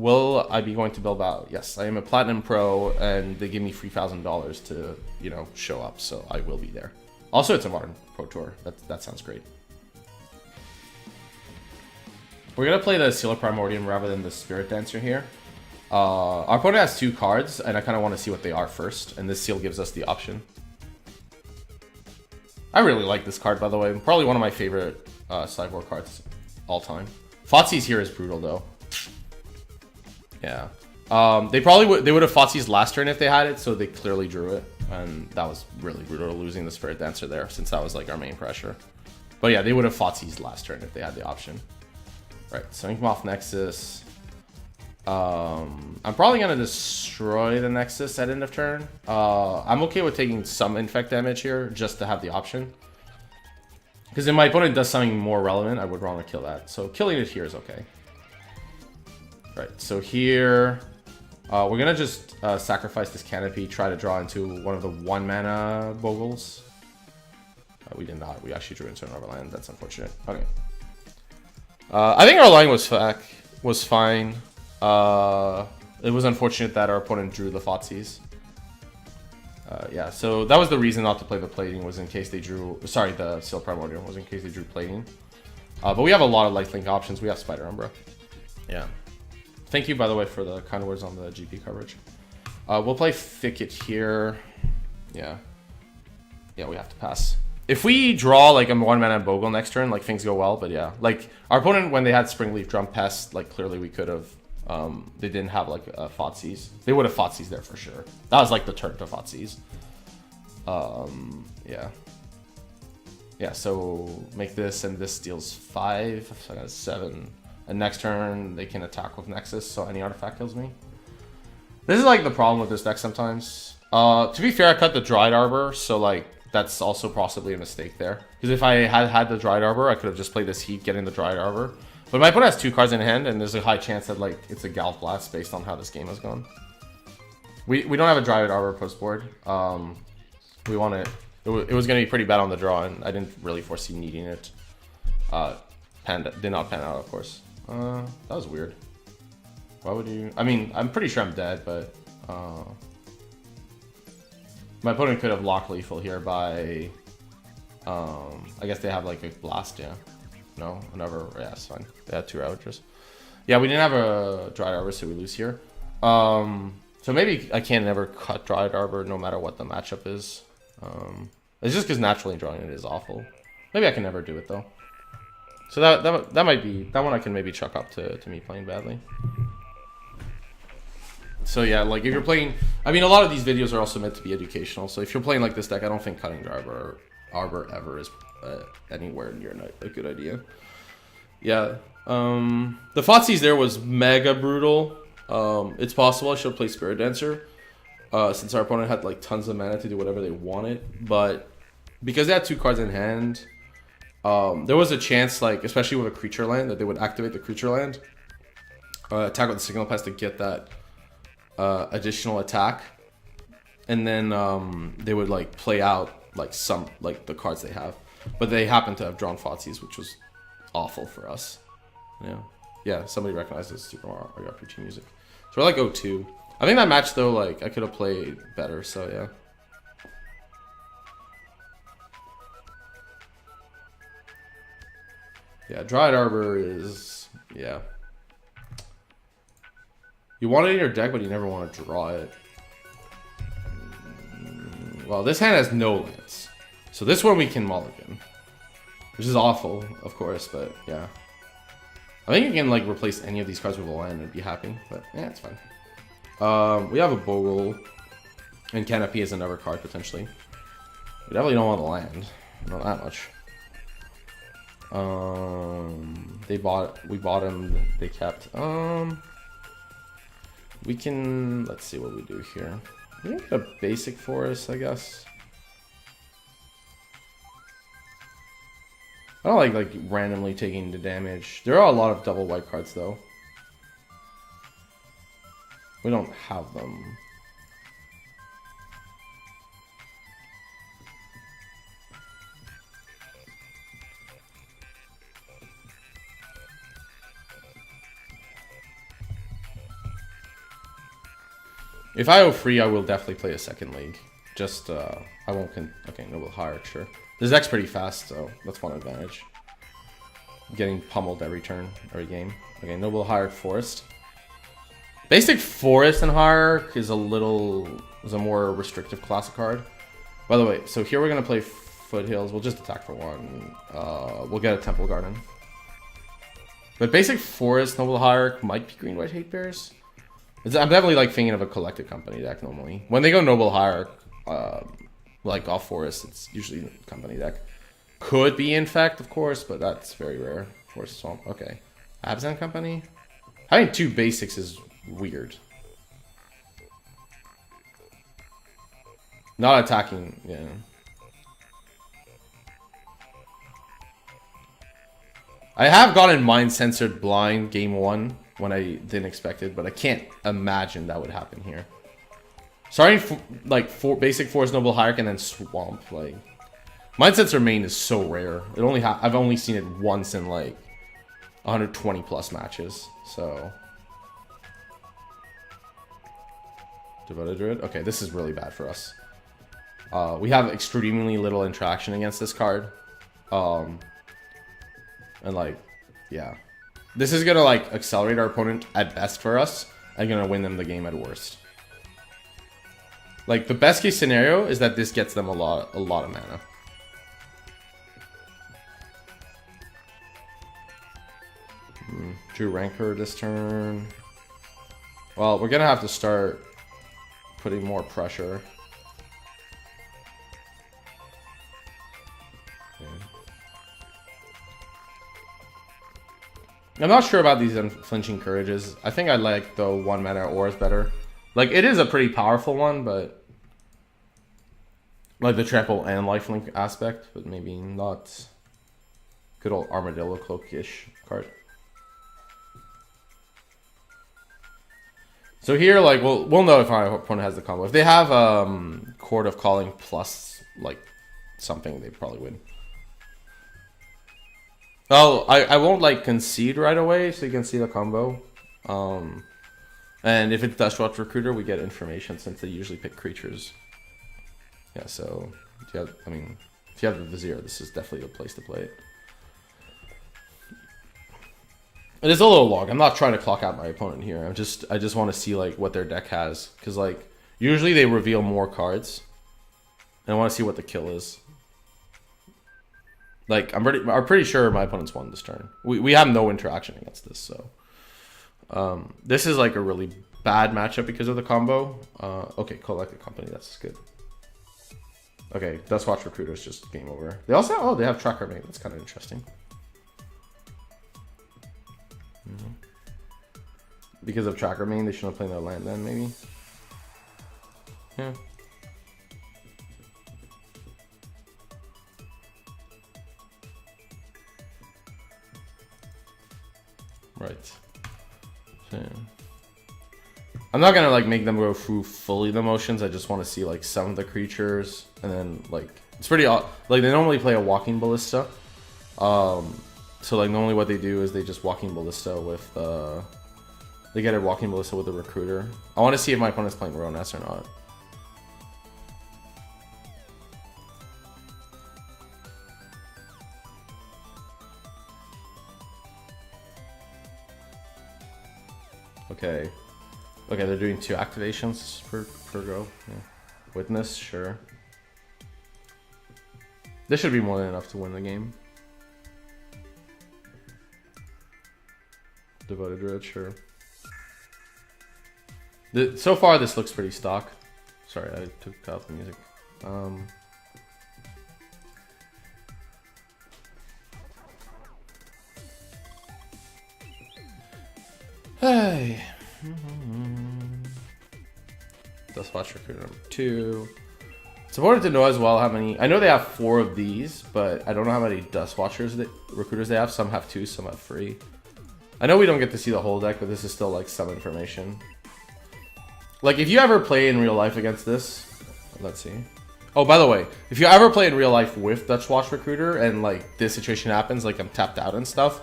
will I be going to Bilbao? Yes, I am a Platinum Pro, and they give me $3,000 to, you know, show up, so I will be there. Also, it's a Modern Pro Tour. That sounds great. We're gonna play the Sealer Primordium rather than the Spirit Dancer here. Our opponent has 2 cards, and I kind of want to see what they are first, and this seal gives us the option. I really like this card, by the way. Probably one of my favorite sideboard cards all time. Fozzie's here is brutal, though. Yeah. They would have Fozzie's last turn if they had it, so they clearly drew it, and that was really brutal losing the Spirit Dancer there, since that was like our main pressure. But yeah, they would have Fozzie's last turn if they had the option. Right, so Inkmoth Nexus. I'm probably gonna destroy the Nexus at end of turn. I'm okay with taking some infect damage here just to have the option. Because if my opponent does something more relevant, I would want to kill that. So killing it here is okay. Right, so here we're gonna just sacrifice this Canopy, try to draw into one of the 1-mana Bogles. We did not. We actually drew into another land. That's unfortunate. Okay. I think our line was fine. It was unfortunate that our opponent drew the Fozzie's. Yeah, so that was the reason not to play the plating, was in case they drew... Sorry, the Seal Primordial was in case they drew plating. But we have a lot of lifelink options. We have Spider Umbra. Yeah. Thank you, by the way, for the kind words on the GP coverage. We'll play Thicket here. Yeah. Yeah, we have to pass. If we draw like a 1-mana Bogle next turn, like things go well, but yeah. Like our opponent, when they had Springleaf Drum Pest, like clearly we could have... they didn't have like Fozzie's. They would have Fozzie's there for sure. That was like the turn to Fozzie's. Yeah. Yeah, so make this, and this deals 5, so I got 7. And next turn, they can attack with Nexus, so any artifact kills me. This is like the problem with this deck sometimes. To be fair, I cut the Dried Arbor, so like that's also possibly a mistake there. Because if I had the Dried Arbor, I could have just played this Heat, getting the Dried Arbor. But my opponent has 2 cards in hand, and there's a high chance that like it's a Galv Blast based on how this game has gone. We don't have a Dried Arbor post board. We want it. It was gonna be pretty bad on the draw, and I didn't really foresee needing it. Did not pan out, of course. That was weird. Why would you? I mean, I'm pretty sure I'm dead, but my opponent could have locked lethal here by. I guess they have like a blast, yeah. No, another. Yeah, it's fine. They had 2 Ravagers. Yeah, we didn't have a Dried Arbor, so we lose here. So maybe I can't never cut Dried Arbor no matter what the matchup is. It's just because naturally drawing it is awful. Maybe I can never do it though. So that might be that one I can maybe chuck up to me playing badly. So yeah, like if you're playing, I mean, a lot of these videos are also meant to be educational. So if you're playing like this deck, I don't think cutting Dried Arbor ever is anywhere near a good idea. Yeah, the Fozzie's there was mega brutal. It's possible I should play Spirit Dancer, since our opponent had like tons of mana to do whatever they wanted, but because they had 2 cards in hand, there was a chance, like especially with a creature land, that they would activate the creature land, attack with the Signal Pest to get that additional attack, and then they would like play out like the cards they have, but they happen to have drawn Fozzie's, which was awful for us. Yeah, somebody recognizes Super Mario RPG music. So we're like 0-2. I think that match though, like I could have played better. So yeah. Yeah, Dried Arbor is, yeah. You want it in your deck, but you never want to draw it. Well, this hand has no lands. So this one we can mulligan. Which is awful, of course, but yeah. I think you can like replace any of these cards with a land and be happy, but yeah, it's fine. We have a Bogle, and Canopy is another card potentially. We definitely don't want the land, not that much. We bought him, they kept. We can, let's see what we do here. We can get a basic forest, I guess. I don't like randomly taking the damage. There are a lot of double white cards though. We don't have them. If I owe free, I will definitely play a second league. Just, I won't okay, Noble Hierarch, sure. This deck's pretty fast, so that's one advantage. Getting pummeled every turn, every game. Okay, Noble Hierarch Forest. Basic Forest and Hierarch is a more restrictive classic card. By the way, so here we're gonna play Foothills. We'll just attack for one. We'll get a Temple Garden. But Basic Forest, Noble Hierarch might be Green-White Hate Bears. I'm definitely like thinking of a Collected Company deck normally. When they go Noble Hierarch, like off Forest, it's usually Company deck. Could be Infect, of course, but that's very rare. Forest Swamp, okay. Absent Company? Having 2 basics is weird. Not attacking, yeah. I have gotten Mind Censored blind game 1 when I didn't expect it, but I can't imagine that would happen here. Starting basic Forest Noble Hierarch and then Swamp, like Mind Censor main is so rare. I've only seen it once in like 120 plus matches, so. Devoted Druid. Okay, this is really bad for us. We have extremely little interaction against this card. And like, yeah. This is gonna like accelerate our opponent at best for us and gonna win them the game at worst. Like the best case scenario is that this gets them a lot of mana. Drew Rancor this turn. Well, we're gonna have to start putting more pressure. I'm not sure about these Unflinching Courages. I think I like the 1 mana Auras better. Like, it is a pretty powerful one, but like the trample and lifelink aspect, but maybe not. Good old Armadillo Cloak-ish card. So here, like, we'll know if our opponent has the combo. If they have Chord of Calling plus like something, they probably win. Oh, I won't like concede right away, so you can see the combo. And if it's Dustwatch Recruiter, we get information since they usually pick creatures. Yeah, so if you have the Vizier, this is definitely the place to play it. It is a little long. I'm not trying to clock out my opponent here. I just want to see like what their deck has, because like usually they reveal more cards, and I want to see what the kill is. Like I'm pretty sure my opponent's won this turn. We have no interaction against this, so this is like a really bad matchup because of the combo. Okay, Collected Company, that's good. Okay, Dustwatch Recruiter is just game over. They also they have Tracker Mate. That's kind of interesting. Because of Tracker Main, they shouldn't have played their land then, maybe. Yeah. Right. So, I'm not gonna like make them go through fully the motions. I just want to see like some of the creatures, and then like it's pretty odd. Like they normally play a Walking Ballista. So like normally what they do is they just Walking Ballista with they get a Walking Ballista with a Recruiter. I want to see if my opponent's playing Roness or not. Okay. Okay, they're doing 2 activations per go. Yeah. Witness, sure. This should be more than enough to win the game. Devoted Druid, sure. So far, this looks pretty stock. Sorry, I took out the music. Hey. Dustwatch Recruiter number 2. It's important to know as well how many. I know they have 4 of these, but I don't know how many Dustwatchers recruiters they have. Some have 2, some have 3. I know we don't get to see the whole deck, but this is still like some information. Like if you ever play in real life against this, let's see. Oh, by the way, if you ever play in real life with Dustwatch Recruiter and like this situation happens, like I'm tapped out and stuff,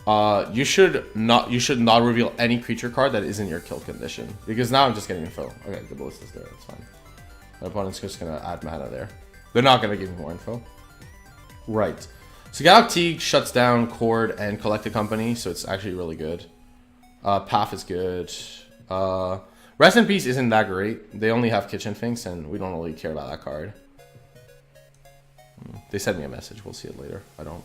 You should not reveal any creature card that isn't your kill condition. Because now I'm just getting info. Okay, the ballista's there, that's fine. My opponent's just gonna add mana there. They're not gonna give me more info. Right. So Galactique shuts down Cord and Collected Company, so it's actually really good. Path is good. Rest in Peace isn't that great. They only have Kitchen Finks, and we don't really care about that card. They sent me a message. We'll see it later. I don't.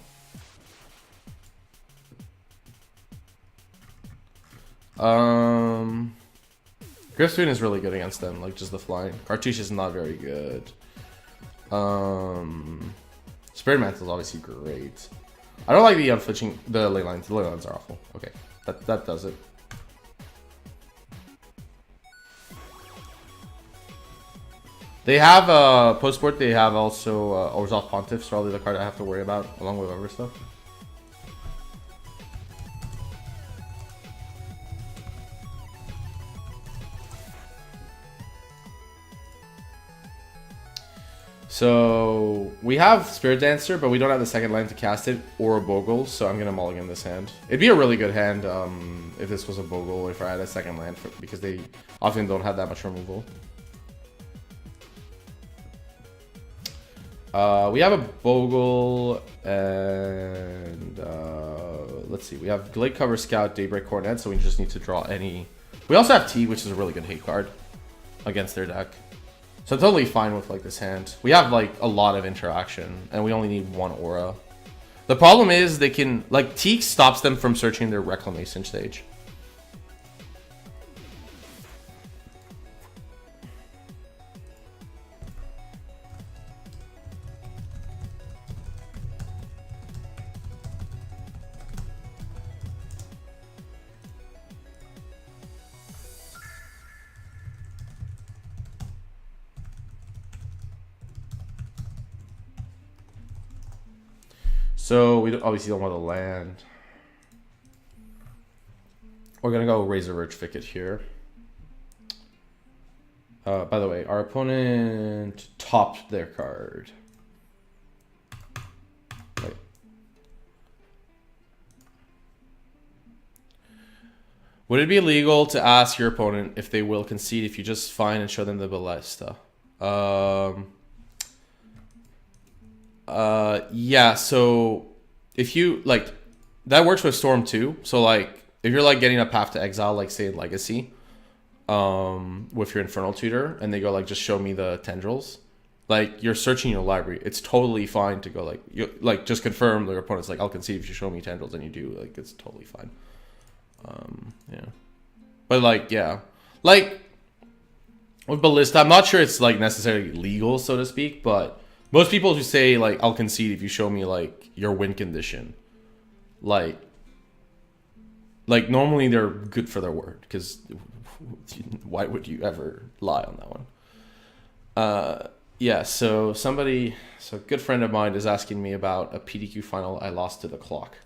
Griffin is really good against them, like just the flying. Cartouche is not very good. Spirit Mantle is obviously great. I don't like the unflinching, the ley lines. The ley lines are awful. Okay, that does it. They have post-sport. They have also Orzhov Pontiff's probably the card I have to worry about along with other stuff. So we have Spirit Dancer, but we don't have the second land to cast it or a Bogles, so I'm gonna mulligan this hand. It'd be a really good hand if this was a Bogle or if I had a second land because they often don't have that much removal. We have a Bogle and let's see. We have Glade Cover Scout, Daybreak Coronet, so we just need to draw any. We also have T, which is a really good hate card against their deck. So I'm totally fine with like this hand. We have like a lot of interaction and we only need one aura. The problem is they can like Teak stops them from searching their Reclamation stage. So we obviously don't want to land. We're gonna go Razor Ridge Thicket here. By the way, our opponent topped their card. Wait. Would it be illegal to ask your opponent if they will concede if you just find and show them the ballista? Yeah, so if you like that works with Storm too. So like if you're like getting a path to exile, like say in Legacy, with your Infernal Tutor, and they go like just show me the tendrils, like you're searching your library, it's totally fine to go like you like just confirm your opponent's like I'll concede if you show me tendrils, and you do, like it's totally fine. Yeah, but like yeah, like with Ballista, I'm not sure it's like necessarily legal, so to speak, but most people who say like I'll concede if you show me like your win condition, like normally they're good for their word, because why would you ever lie on that one? Yeah, so a good friend of mine is asking me about a PDQ final I lost to the clock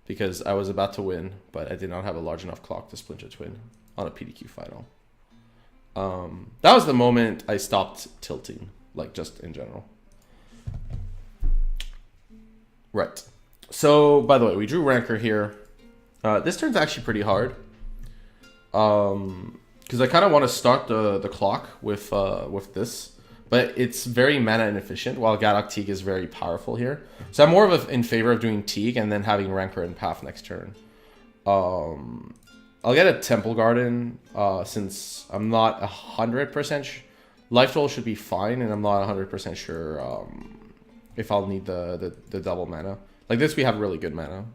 because I was about to win, but I did not have a large enough clock to Splinter Twin on a PDQ final. That was the moment I stopped tilting, like just in general. Right. So, by the way, we drew Rancor here. This turn's actually pretty hard. Because I kind of want to start the clock with this. But it's very mana inefficient, while Galactique is very powerful here. So I'm more of in favor of doing Teague and then having Rancor and Path next turn. I'll get a Temple Garden, since I'm not 100% sure. Life Toll should be fine, and I'm not 100% sure if I'll need the double mana. Like this, we have really good mana.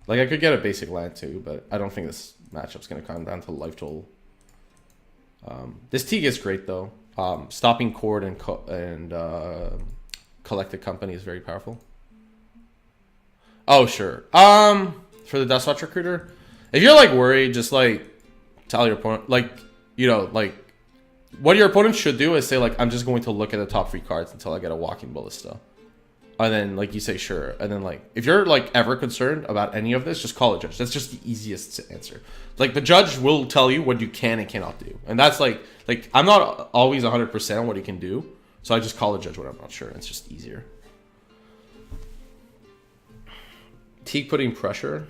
Like I could get a basic land too, but I don't think this matchup's gonna come down to Life Toll. This Teague is great though. Stopping Cord and Collected Company is very powerful. Oh sure. For the Dustwatch Recruiter, if you're like worried, just like tell your opponent, like you know, like what your opponent should do is say like I'm just going to look at the top 3 cards until I get a Walking Ballista, and then like you say sure, and then like if you're like ever concerned about any of this, just call a judge. That's just the easiest to answer. Like the judge will tell you what you can and cannot do, and that's like I'm not always 100% on what he can do, so I just call a judge when I'm not sure. It's just easier. Teague putting pressure.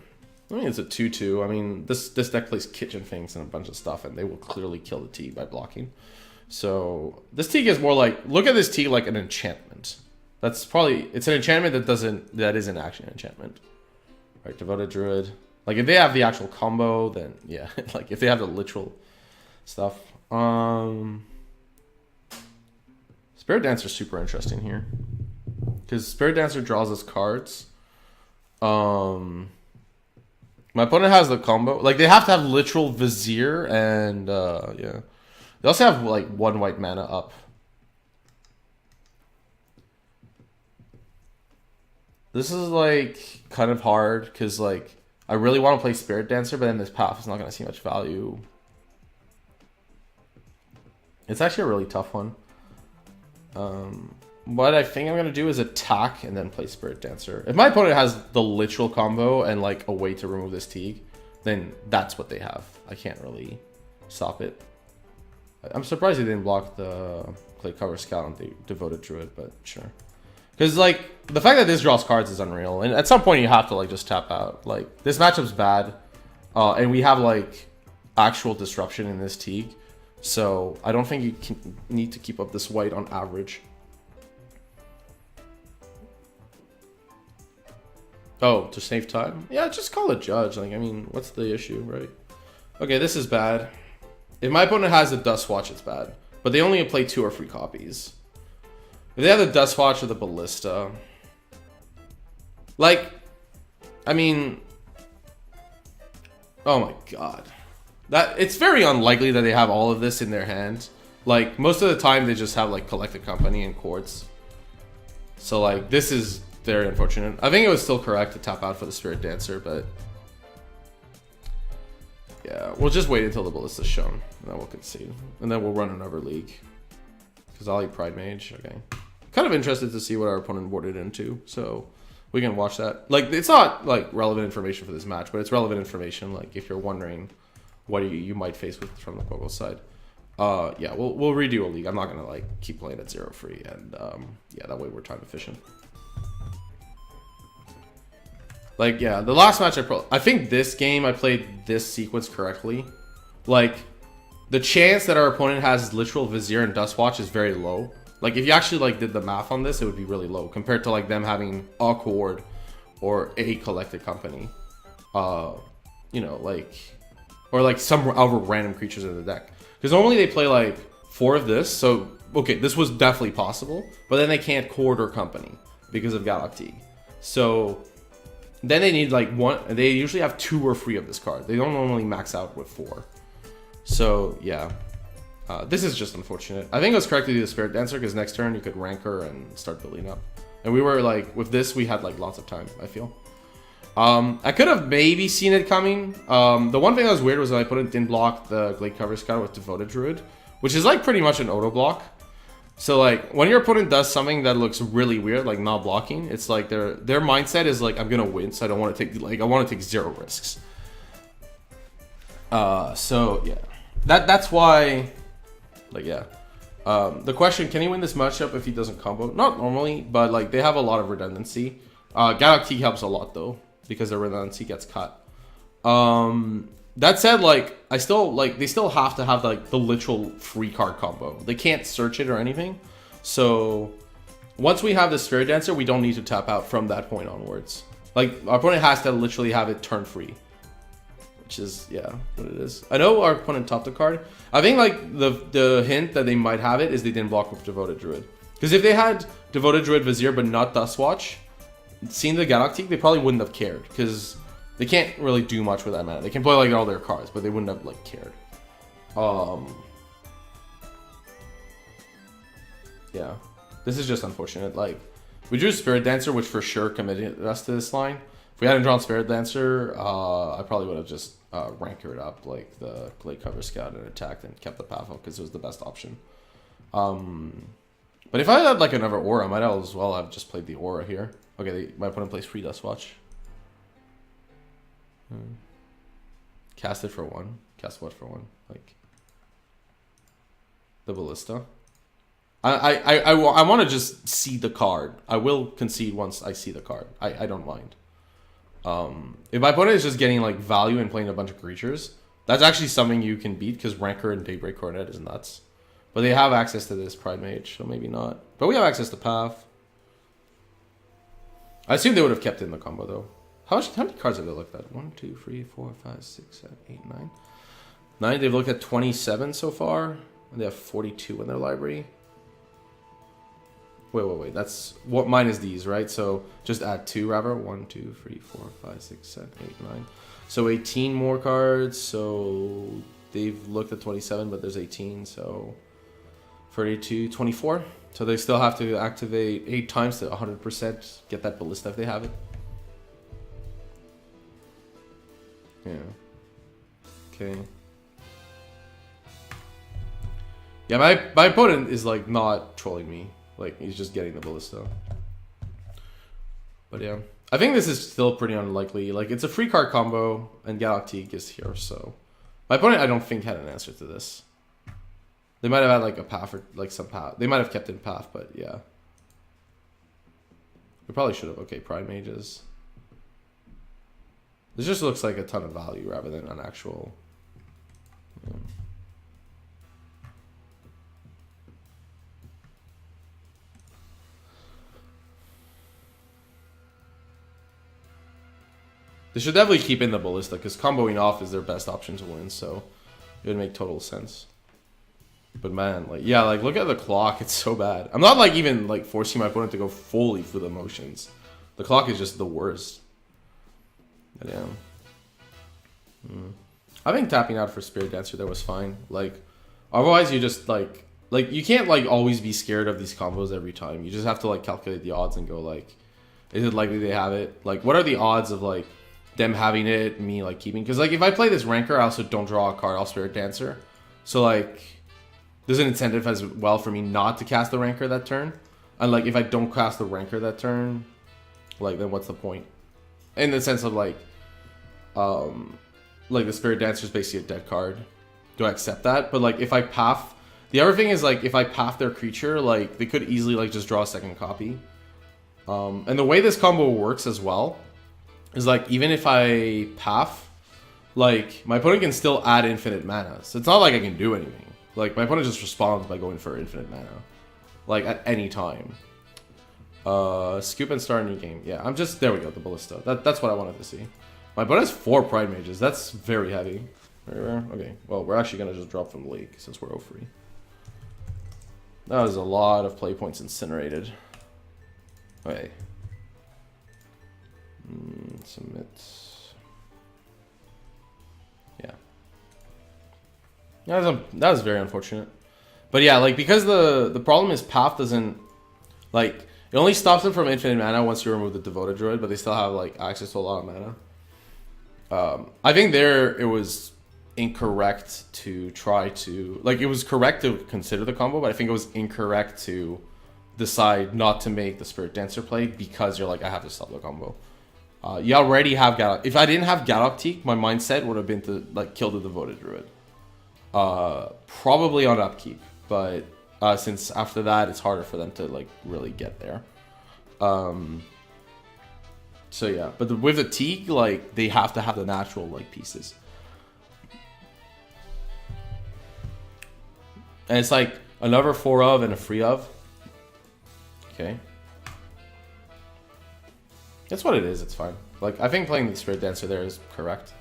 I mean, it's a 2/2. I mean, this deck plays Kitchen Finks and a bunch of stuff, and they will clearly kill the Teague by blocking. So this Teague is more like, look at this Teague like an enchantment. That's probably, it's an enchantment that isn't actually an enchantment. Right, Devoted Druid. Like if they have the actual combo, then yeah. Like if they have the literal stuff. Spirit Dancer is super interesting here. Because Spirit Dancer draws us cards. My opponent has the combo. Like they have to have literal Vizier and yeah. They also have like 1 white mana up. This is like kind of hard because like I really want to play Spirit Dancer, but then this path is not going to see much value. It's actually a really tough one. What I think I'm going to do is attack and then play Spirit Dancer. If my opponent has the literal combo and like a way to remove this Teague, then that's what they have. I can't really stop it. I'm surprised they didn't block the Clay Cover Scout on the Devoted Druid, but sure. Because like the fact that this draws cards is unreal, and at some point you have to like just tap out. Like this matchup's bad, and we have like actual disruption in this Teague, so I don't think you need to keep up this white on average. Oh, to save time? Yeah, just call a judge. Like I mean, what's the issue, right? Okay, this is bad. If my opponent has a Dust Watch, it's bad. But they only play 2 or 3 copies. If they have the Dust Watch or the Ballista... Like... I mean... Oh my god. It's very unlikely that they have all of this in their hand. Like, most of the time they just have, like, Collected Company and Quartz. So, like, this is very unfortunate. I think it was still correct to tap out for the Spirit Dancer, but... Yeah, we'll just wait until the Ballista's shown, and then we'll concede. And then we'll run another league. Because I'll eat Pride Mage, okay. Kind of interested to see what our opponent boarded into, so we can watch that. Like, it's not, like, relevant information for this match, but it's relevant information, like, if you're wondering what you might face with from the Bogles side. Yeah, we'll redo a league. I'm not going to, like, keep playing at 0 free, and, yeah, that way we're time efficient. Like, yeah, the last match I think this game I played this sequence correctly. Like, the chance that our opponent has literal Vizier and Dust Watch is very low. Like, if you actually, like, did the math on this, it would be really low compared to, like, them having a Chord or a Collected Company. You know, like, or, like, some other random creatures in the deck. Because normally they play, like, 4 of this, so, okay, this was definitely possible, but then they can't Chord or Company because of Galactique. So... Then they need like 1. They usually have 2 or 3 of this card. They don't normally max out with 4. So yeah, this is just unfortunate. I think it was correct to do the Spirit Dancer because next turn you could Rancor and start building up. And we were like, with this we had like lots of time, I feel. I could have maybe seen it coming. The one thing that was weird was that I didn't block the Glade Cover Scout with Devoted Druid, which is like pretty much an auto block. So like when your opponent does something that looks really weird, like not blocking, it's like their mindset is like, I'm gonna win, so I don't want to take, like, I want to take 0 risks. So yeah, that's why, like, yeah. The question, can he win this matchup if he doesn't combo? Not normally, but like they have a lot of redundancy. Galactique helps a lot though because the redundancy gets cut. That said, like, I still, like, they still have to have, like, the literal free card combo. They can't search it or anything. So, once we have the Spirit Dancer, we don't need to tap out from that point onwards. Like, our opponent has to literally have it turn free. Which is, yeah, what it is. I know our opponent topped the card. I think, like, the hint that they might have it is they didn't block with Devoted Druid. Because if they had Devoted Druid Vizier but not Dust Watch, seeing the Galactique, they probably wouldn't have cared. Because... they can't really do much with that mana. They can play like all their cards, but they wouldn't have like cared. Yeah, this is just unfortunate. Like, we drew Spirit Dancer, which for sure committed us to this line. If we hadn't drawn Spirit Dancer, I probably would have just Rankered up like the Glade Cover Scout and attacked and kept the path up because it was the best option. But if I had like another aura, I might as well have just played the aura here. Okay, my opponent plays free Dust Watch. Cast it for 1. Cast what for 1? Like the Ballista. I want to just see the card. I will concede once I see the card. I don't mind. If my opponent is just getting like value and playing a bunch of creatures, that's actually something you can beat because Rancor and Daybreak Coronet is nuts. But they have access to this Pride Mage, so maybe not. But we have access to Path. I assume they would have kept in the combo though. How many cards have they looked at? 1, 2, 3, 4, 5, 6, 7, 8, 9. 9. They've looked at 27 so far, and they have 42 in their library. Wait. That's what mine is these, right? So just add 2, rather. 1, 2, 3, 4, 5, 6, 7, 8, 9. So 18 more cards. So they've looked at 27, but there's 18. So 32, 24. So they still have to activate 8 times to 100%. Get that ballista if they have it. Yeah. Okay. Yeah, my opponent is like not trolling me. Like he's just getting the ballista. But yeah, I think this is still pretty unlikely. Like it's a free card combo and Galactique is here, so my opponent I don't think had an answer to this. They might have had like a path or like some path. They might have kept in path, but yeah. We probably should have. Okay, Pride Mages. This just looks like a ton of value rather than an actual. They should definitely keep in the ballista because comboing off is their best option to win, so it would make total sense. But man, like yeah, like look at the clock, it's so bad. I'm not like even like forcing my opponent to go fully through the motions. The clock is just the worst. But yeah. I think tapping out for Spirit Dancer there was fine. Like otherwise you just like you can't like always be scared of these combos every time. You just have to like calculate the odds and go like, is it likely they have it? Like what are the odds of like them having it, me like keeping? Because like if I play this Rancor, I also don't draw a card, I'll Spirit Dancer. So like there's an incentive as well for me not to cast the Rancor that turn. And like if I don't cast the Rancor that turn, like then what's the point? In the sense of like the Spirit Dancer is basically a dead card. Do I accept that? But like if I path, the other thing is like if I path their creature, like they could easily like just draw a second copy. And the way this combo works as well is like even if I path, like my opponent can still add infinite mana. So it's not like I can do anything. Like my opponent just responds by going for infinite mana, like at any time. Scoop and start a new game. Yeah, I'm just there. We go. The ballista. That's what I wanted to see. My opponent has 4 Pride Mages. That's very heavy. Very rare. Okay. Well, we're actually gonna just drop from the league since we're 0-3. That is a lot of play points incinerated. Okay. Submit. Yeah. That was very unfortunate. But yeah, like because the problem is Path doesn't like it only stops them from infinite mana once you remove the Devoted Druid, but they still have like access to a lot of mana. I think there it was incorrect to try to like it was correct to consider the combo, but I think it was incorrect to decide not to make the Spirit Dancer play because you're like I have to stop the combo. You already have Galactique. If I didn't have Galactique, my mindset would have been to like kill the Devoted Druid. Probably on upkeep, but since after that it's harder for them to like really get there. So yeah, but with the Teague, like they have to have the natural like pieces, and it's like another 4 of and a 3 of. Okay, that's what it is. It's fine. Like I think playing the Spirit Dancer there is correct.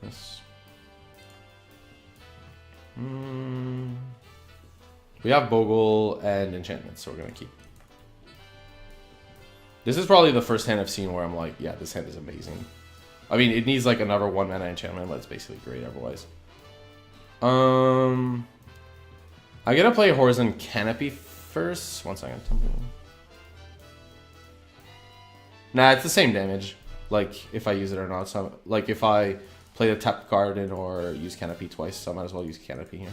Yes. We have Bogle and enchantment, so we're gonna keep. This is probably the first hand I've seen where I'm like, yeah, this hand is amazing. I mean, it needs like another 1 mana enchantment, but it's basically great otherwise. I'm gonna play Horizon Canopy first. 1 second. Nah, it's the same damage. Like if I use it or not. So like if I play the Tap Garden or use Canopy twice, so I might as well use Canopy here.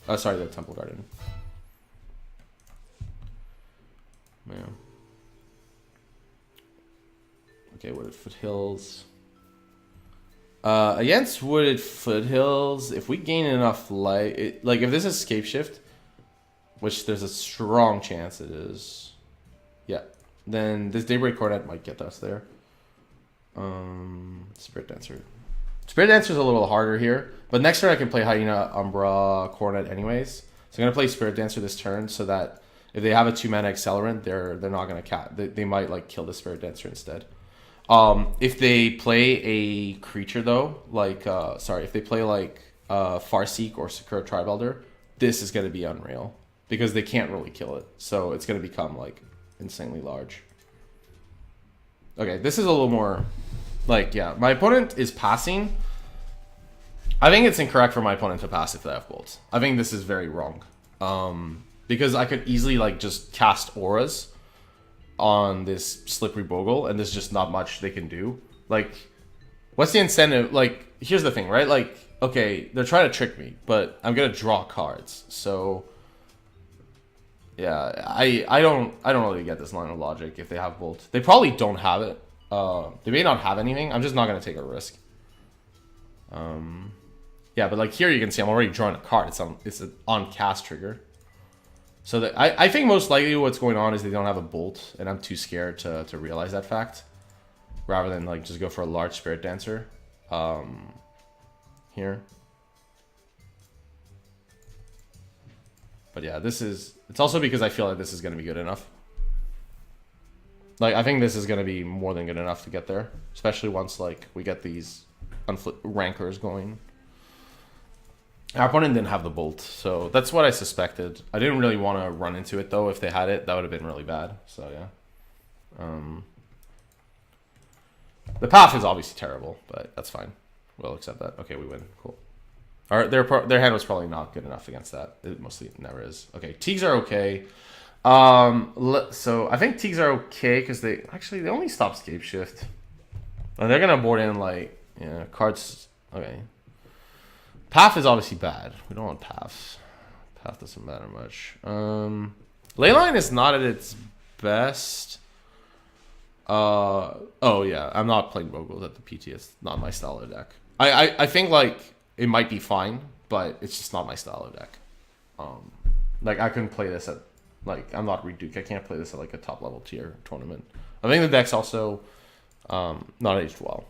Oh, sorry, the Temple Garden. Yeah. Okay, Wooded Foothills. Against Wooded Foothills, if we gain enough light, like if this is Scape Shift, which there's a strong chance it is. Yeah. Then this Daybreak Coronet might get us there. Spirit Dancer. Spirit Dancer is a little harder here, but next turn I can play Hyena, Umbra, Coronet anyways. So I'm gonna play Spirit Dancer this turn so that if they have a 2-mana Accelerant, they're not gonna they might like kill the Spirit Dancer instead. If they play a creature though, like if they play like Farseek or Sakura Tribe Elder, this is gonna be unreal because they can't really kill it, so it's gonna become like insanely large. Okay, this is a little more like, yeah, my opponent is passing. I think it's incorrect for my opponent to pass if they have bolts. I think this is very wrong. Because I could easily like just cast auras on this Slippery Bogle and there's just not much they can do. Like, what's the incentive? Like, here's the thing, right? Like, okay, they're trying to trick me, but I'm gonna draw cards. So yeah, I don't really get this line of logic if they have bolt. They probably don't have it. They may not have anything. I'm just not gonna take a risk. Yeah, but like here you can see I'm already drawing a card. It's an on cast trigger. So I think most likely what's going on is they don't have a bolt, and I'm too scared to realize that fact, rather than like just go for a large Spirit Dancer. Here. But yeah, it's also because I feel like this is going to be good enough. Like, I think this is going to be more than good enough to get there. Especially once, like, we get these Rancors going. Our opponent didn't have the bolt, so that's what I suspected. I didn't really want to run into it, though. If they had it, that would have been really bad. So, yeah. The path is obviously terrible, but that's fine. We'll accept that. Okay, we win. Cool. Their hand was probably not good enough against that. It mostly never is. Okay, Teagues are okay. So I think Teagues are okay because they only stop Scape Shift. And they're gonna board in like cards. Okay, Path is obviously bad. We don't want Paths. Path doesn't matter much. Leyline is not at its best. Oh yeah, I'm not playing Bogles at the PT. It's not my style of deck. I think like it might be fine, but it's just not my style of deck. Like I couldn't play this at like I'm not Reduke. I can't play this at like a top level tier tournament. I think the deck's also not aged well.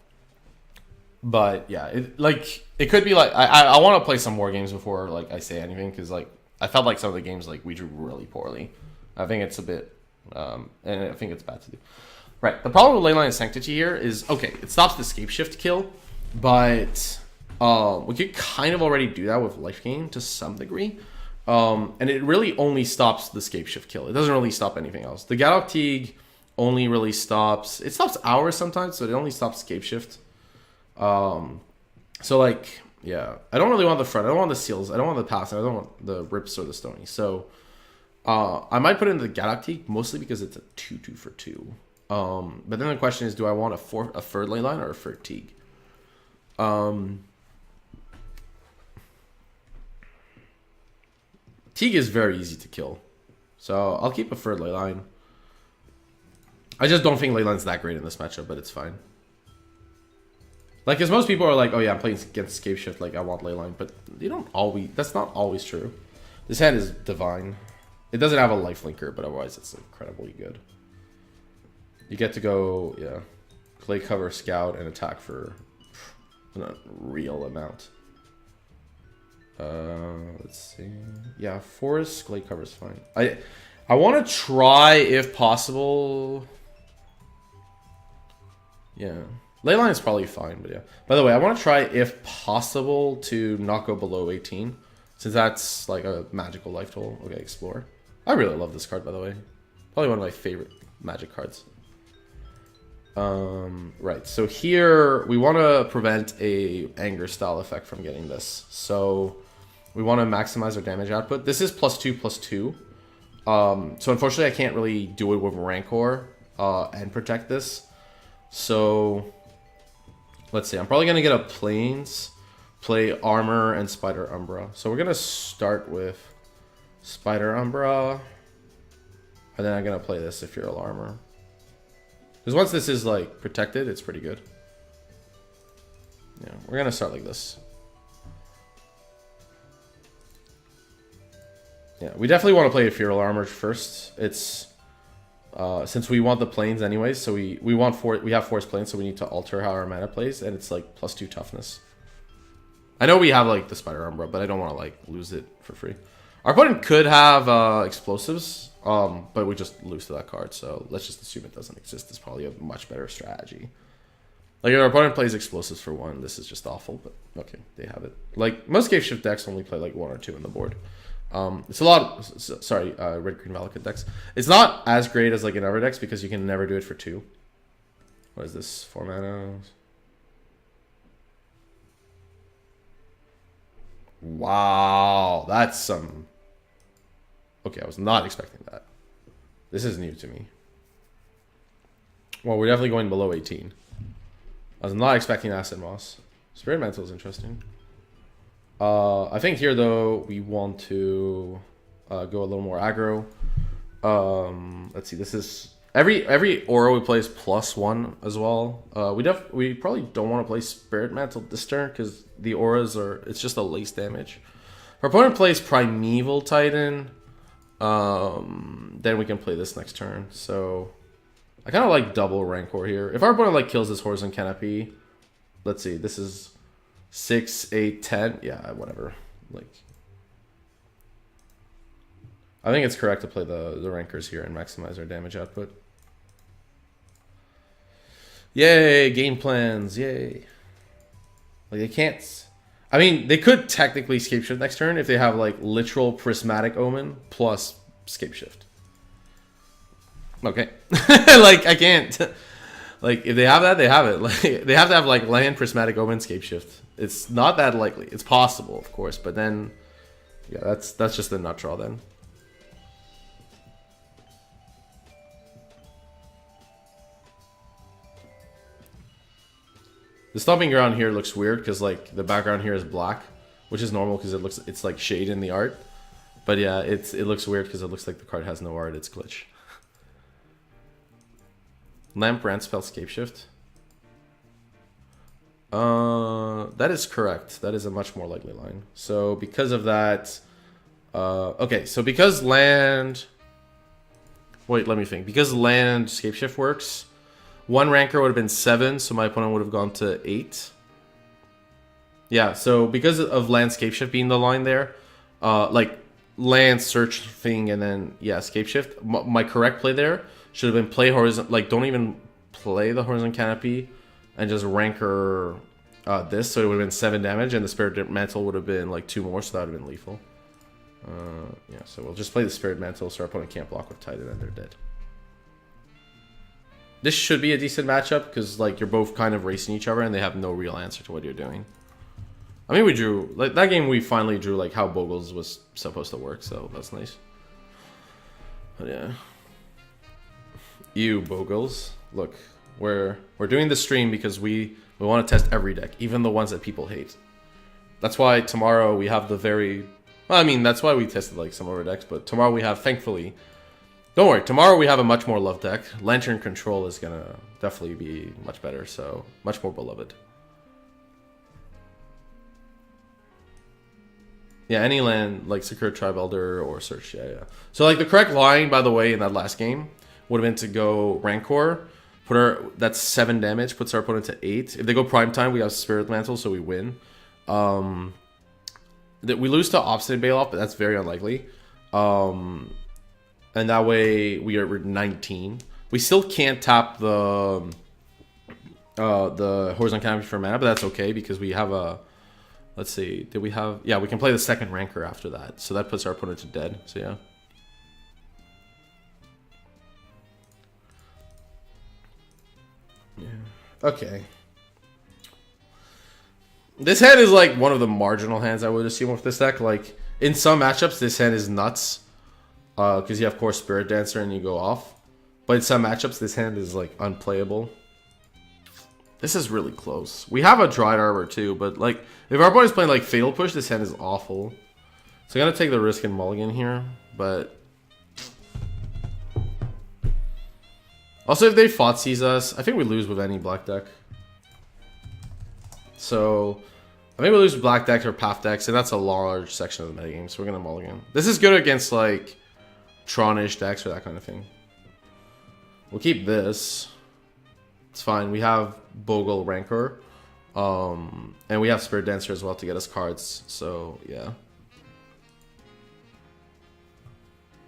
But yeah, it could be like I want to play some more games before like I say anything because like I felt like some of the games like we drew really poorly. I think it's a bit and I think it's bad to do. Right. The problem with Leyline Sanctity here is okay, it stops the Scape Shift kill, but we could kind of already do that with life gain to some degree. And it really only stops the Scape Shift kill. It doesn't really stop anything else. The Gadok Teague only really stops hours sometimes, so it only stops Scape Shift. So like, yeah, I don't really want the front. I don't want the seals. I don't want the pass. I don't want the rips or the stony. So I might put in the Gadok Teague mostly because it's a 2/2 for 2. But then the question is, do I want a third Leyline or a third Teague? Teague is very easy to kill, so I'll keep a third Leyline. I just don't think Leyline's that great in this matchup, but it's fine. Like, because most people are like, oh yeah, I'm playing against Scape Shift, like I want Leyline, but you don't always. That's not always true. This hand is divine. It doesn't have a life linker, but otherwise it's incredibly good. You get to go, yeah, play cover, scout, and attack for an unreal amount. Let's see. Yeah, Forest, Glade cover is fine. I want to try, if possible. Yeah, Leyline is probably fine, but yeah. By the way, I want to try, if possible, to not go below 18, since that's like a magical life total. Okay, Explore. I really love this card, by the way. Probably one of my favorite Magic cards. Right, so here we want to prevent a anger style effect from getting this. So we want to maximize our damage output. This is +2/+2. So unfortunately I can't really do it with Rancor and protect this. So let's see, I'm probably gonna get a Plains, play Armor and Spider Umbra. So we're gonna start with Spider Umbra, and then I'm gonna play this Ethereal Armor. Because once this is like protected, it's pretty good. Yeah, we're gonna start like this. Yeah, we definitely want to play Ethereal Armor first. It's since we want the planes anyways, so we have force planes, so we need to alter how our mana plays, and it's like +2 toughness. I know we have like the Spider Umbra, but I don't want to like lose it for free. Our opponent could have explosives, but we just lose to that card, so let's just assume it doesn't exist. It's probably a much better strategy. Like if our opponent plays explosives for 1, this is just awful, but okay, they have it. Like most Game Shift decks only play like 1 or 2 on the board. It's a lot. Sorry, red green Valakut decks. It's not as great as like in other decks because you can never do it for 2. What is this? 4 mana. Wow, that's some. Okay, I was not expecting that. This is new to me. Well, we're definitely going below 18. I was not expecting Acid Moss. Spirit Mantle is interesting. I think here though we want to go a little more aggro. Let's see. This is every aura we play is +1 as well. We probably don't want to play Spirit Mantle this turn because the auras it's just a lace damage. If our opponent plays Primeval Titan, then we can play this next turn. So I kind of like double Rancor here. If our opponent like kills this Horizon Canopy, let's see. This is 6, 8, 10. Yeah, whatever. Like, I think it's correct to play the Rancors here and maximize our damage output. Yay, game plans, yay. Like, they can't. I mean, they could technically Scape Shift next turn if they have, like, literal Prismatic Omen plus Scape Shift. Okay. Like, I can't. Like, if they have that, they have it. Like, they have to have, like, land, Prismatic Omen, Scape Shift. It's not that likely. It's possible, of course, but then, yeah, that's just a nut draw then. The stomping ground here looks weird because like the background here is black, which is normal because it's like shade in the art. But yeah, it looks weird because it looks like the card has no art. It's glitch. Lamp, Rant Spell, Scape Shift. That is correct. That is a much more likely line. So because of that, okay. So because land, wait, let me think. Because land Scape Shift works, one Rancor would have been 7, so my opponent would have gone to 8. Yeah. So because of land Scape Shift being the line there, like land search thing and then yeah Scape Shift. My correct play there should have been play Horizon. Like don't even play the Horizon Canopy. And just Rancor this, so it would have been 7 damage, and the Spirit Mantle would have been like 2 more, so that would have been lethal. Yeah, so we'll just play the Spirit Mantle, so our opponent can't block with Titan, and they're dead. This should be a decent matchup, because like you're both kind of racing each other, and they have no real answer to what you're doing. I mean, we drew, like that game we finally drew like how Bogles was supposed to work, so that's nice. But yeah. You, Bogles. Look. We're doing the stream because we want to test every deck, even the ones that people hate. That's why tomorrow we have the very... Well, I mean, that's why we tested like some of our decks, but tomorrow we have, thankfully... Don't worry, tomorrow we have a much more loved deck. Lantern Control is going to definitely be much better, so much more beloved. Yeah, any land, like Secure Tribe Elder or Search, yeah. So like the correct line, by the way, in that last game would have been to go Rancor. That's 7 damage, puts our opponent to 8. If they go Prime Time, we have Spirit Mantle, so we win. We lose to Obstinate Bailoff, but that's very unlikely. And that way we're 19. We still can't tap the Horizon Canopy for mana, but that's okay because we have a... Let's see, did we have... Yeah, we can play the second Rancor after that, so that puts our opponent to dead, so yeah. Okay. This hand is like one of the marginal hands I would assume with this deck. Like in some matchups, this hand is nuts because you have Core Spirit Dancer and you go off. But in some matchups, this hand is like unplayable. This is really close. We have a Dried Arbor too, but like if our opponent's playing like Fatal Push, this hand is awful. So I'm gonna take the risk and mulligan here, but. Also, if they Thoughtseize us, I think we lose with any black deck. So, I think we lose black decks or path decks, and that's a large section of the metagame, so we're gonna mulligan. This is good against like Tron-ish decks or that kind of thing. We'll keep this. It's fine. We have Bogle Rancor. And we have Spirit Dancer as well to get us cards, so yeah.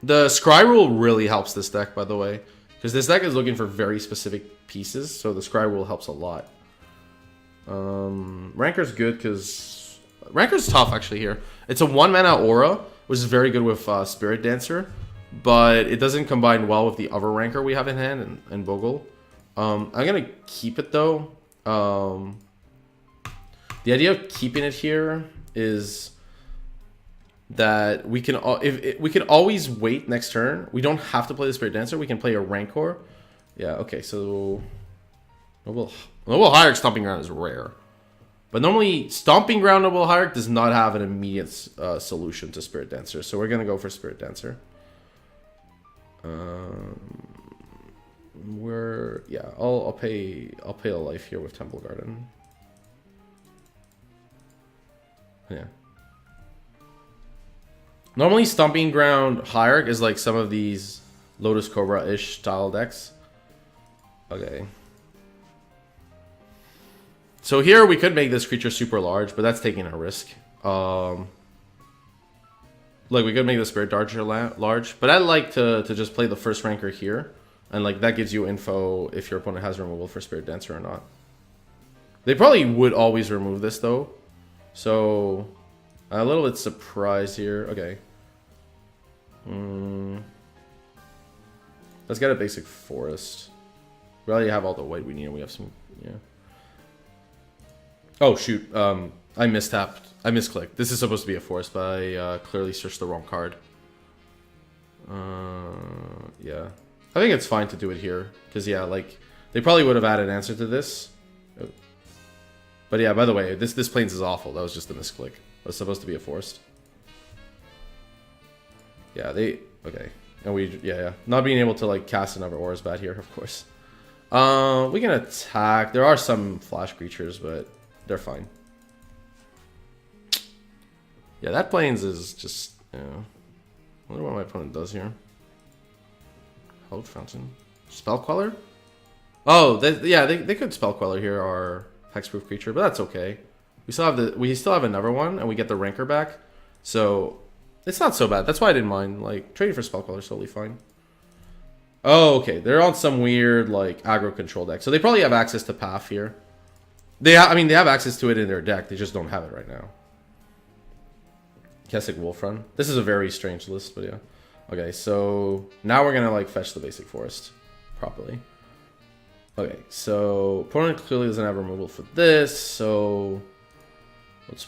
The Scry Rule really helps this deck, by the way, because this deck is looking for very specific pieces, so the Scry Rule helps a lot. Rancor's good because Rancor's tough actually here. It's a 1-mana aura, which is very good with Spirit Dancer, but it doesn't combine well with the other Rancor we have in hand and Bogle. I'm gonna keep it though. The idea of keeping it here is that we can we can always wait next turn. We don't have to play the Spirit Dancer. We can play a Rancor. Yeah, okay, so Noble Hierarch Stomping Ground is rare. But normally Stomping Ground Noble Hierarch does not have an immediate solution to Spirit Dancer. So we're gonna go for Spirit Dancer. I'll pay a life here with Temple Garden. Yeah. Normally, Stomping Ground Hierarch is like some of these Lotus Cobra-ish style decks. Okay. So here we could make this creature super large, but that's taking a risk. Like we could make the Spirit Dancer large, but I like to just play the first Rancor here, and like that gives you info if your opponent has removal for Spirit Dancer or not. They probably would always remove this though. So, a little bit surprised here. Okay. Let's get a basic forest. We already have all the white we need. We have some, yeah. Oh, shoot. I mistapped. I misclicked. This is supposed to be a forest, but I clearly searched the wrong card. Yeah. I think it's fine to do it here. Because, yeah, like, they probably would have had an answer to this. But yeah, by the way, this Plains is awful. That was just a misclick. It was supposed to be a forest. Yeah, okay. And yeah. Not being able to like cast another aura is bad here, of course. We can attack. There are some flash creatures, but they're fine. Yeah, that Plains is just, I wonder what my opponent does here. Hold Fountain. Spell Queller? Oh, they could Spell Queller here or Hexproof creature, but that's okay. We still have another one, and we get the Rancor back, so it's not so bad. That's why I didn't mind. Like trading for Spell Queller is totally fine. Oh, okay. They're on some weird like aggro control deck, so they probably have access to Path here. They have access to it in their deck. They just don't have it right now. Kessig Wolf Run. This is a very strange list, but yeah. Okay, so now we're gonna like fetch the basic forest properly. Okay, so opponent clearly doesn't have removal for this, so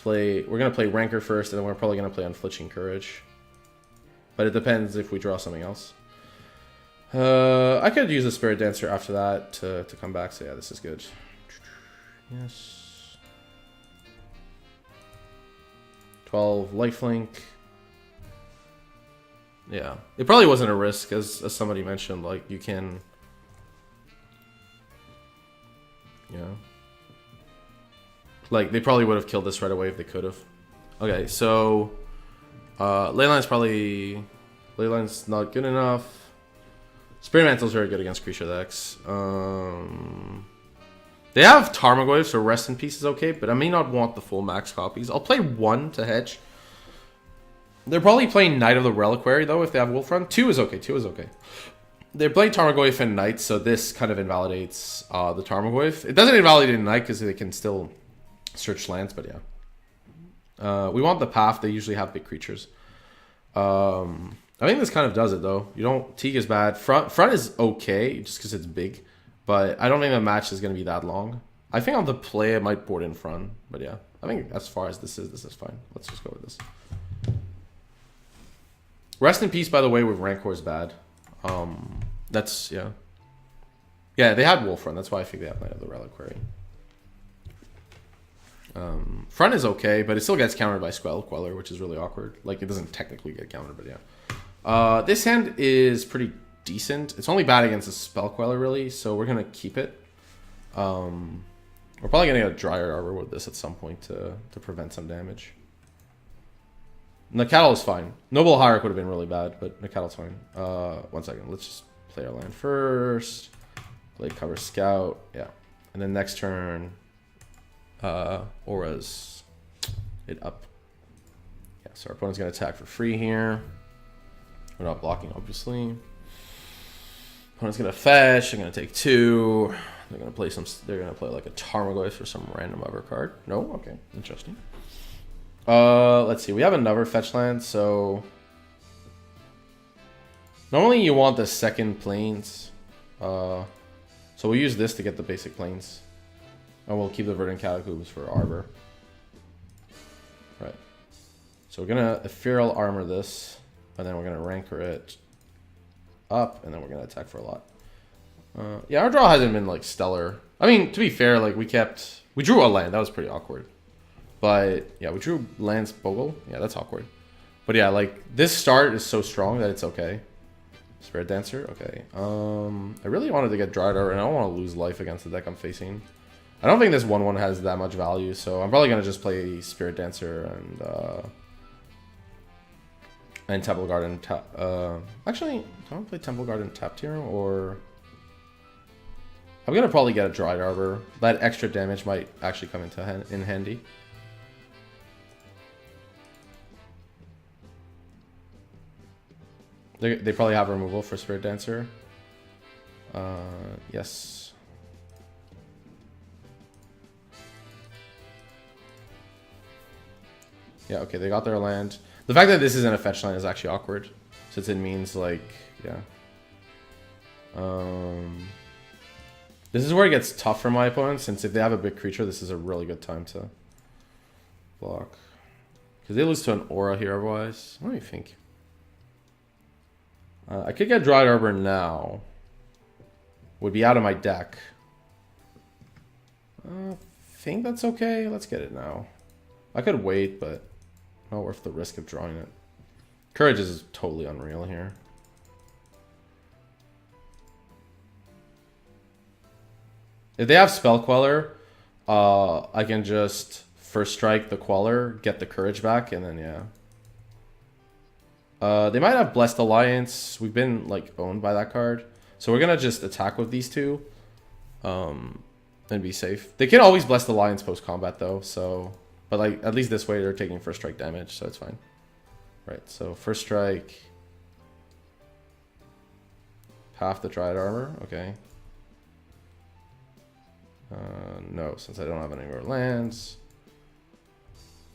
we're gonna play Rancor first, and then we're probably gonna play Unflinching Courage. But it depends if we draw something else. I could use a Spirit Dancer after that to come back, so yeah, this is good. Yes. 12 lifelink. Yeah, it probably wasn't a risk, as somebody mentioned, like you can. Yeah. Like, they probably would have killed this right away if they could have. Okay, so Leyline's not good enough. Spirit Mantle's very good against creature decks. They have Tarmogoyf, so Rest in Peace is okay, but I may not want the full max copies. I'll play 1 to hedge. They're probably playing Knight of the Reliquary, though, if they have Wolf Run. 2 is okay, 2 is okay. They're playing Tarmogoyf and Knight, so this kind of invalidates the Tarmogoyf. It doesn't invalidate Knight because they can still search lands, but yeah. We want the Path. They usually have big creatures. I think this kind of does it, though. Teague is bad. Front is okay, just because it's big. But I don't think the match is going to be that long. I think on the play, I might board in front. But yeah, I think as far as this is fine. Let's just go with this. Rest in Peace, by the way, with Rancor is bad. That's, yeah. Yeah, they had Wolf Run. That's why I think they have Knight of the Reliquary. Front is okay, but it still gets countered by Spell Queller, which is really awkward. Like, it doesn't technically get countered, but yeah. This hand is pretty decent. It's only bad against a Spell Queller, really, so we're going to keep it. We're We're probably gonna get a Dryad Arbor with this at some point to prevent some damage. Nakatal is fine. Noble Hierarch would have been really bad, but Nakatal's fine. 1 second. Let's just play our land first. Play cover scout. Yeah. And then next turn, Auras it up. Yeah, so our opponent's gonna attack for free here. We're not blocking, obviously. Opponent's gonna fetch. They're gonna take 2. They're gonna play some. They're gonna play like a Tarmogoyf for some random other card. No, okay, interesting. Let's see. We have another fetch land, so normally you want the second planes. So we'll use this to get the basic planes, and we'll keep the Verdant Catacombs for Arbor. Right. So we're gonna Ethereal Armor this, and then we're gonna Rancor it up, and then we're gonna attack for a lot. Yeah, our draw hasn't been like stellar. I mean, to be fair, like we drew a land. That was pretty awkward. But yeah, we drew lands Bogle. Yeah, that's awkward. But yeah, like this start is so strong that it's okay. Spirit Dancer, okay. I really wanted to get Dryad Arbor, and I don't want to lose life against the deck I'm facing. I don't think this 1/1 has that much value, so I'm probably gonna just play Spirit Dancer and Temple Garden. Actually, do I want to play Temple Garden tapped here, or I'm gonna probably get a Dryad Arbor. That extra damage might actually come into in handy. They probably have removal for Spirit Dancer. Yes. Yeah, okay, they got their land. The fact that this isn't a fetch land is actually awkward, since it means, like, yeah. This is where it gets tough for my opponent, since if they have a big creature, this is a really good time to block. Because they lose to an Aura here otherwise. What do you think? I could get Dryad Arbor now. Would be out of my deck. I think that's okay. Let's get it now. I could wait, but not worth the risk of drawing it. Courage is totally unreal here. If they have Spell Queller, I can just first strike the Queller, get the Courage back, and then yeah. They might have Blessed Alliance. We've been like owned by that card. So we're gonna just attack with these two. And be safe. They can always Blessed Alliance post-combat though, so but like at least this way they're taking first strike damage, so it's fine. Right, so first strike. Half the Dryad Armor, okay. No, since I don't have any more lands.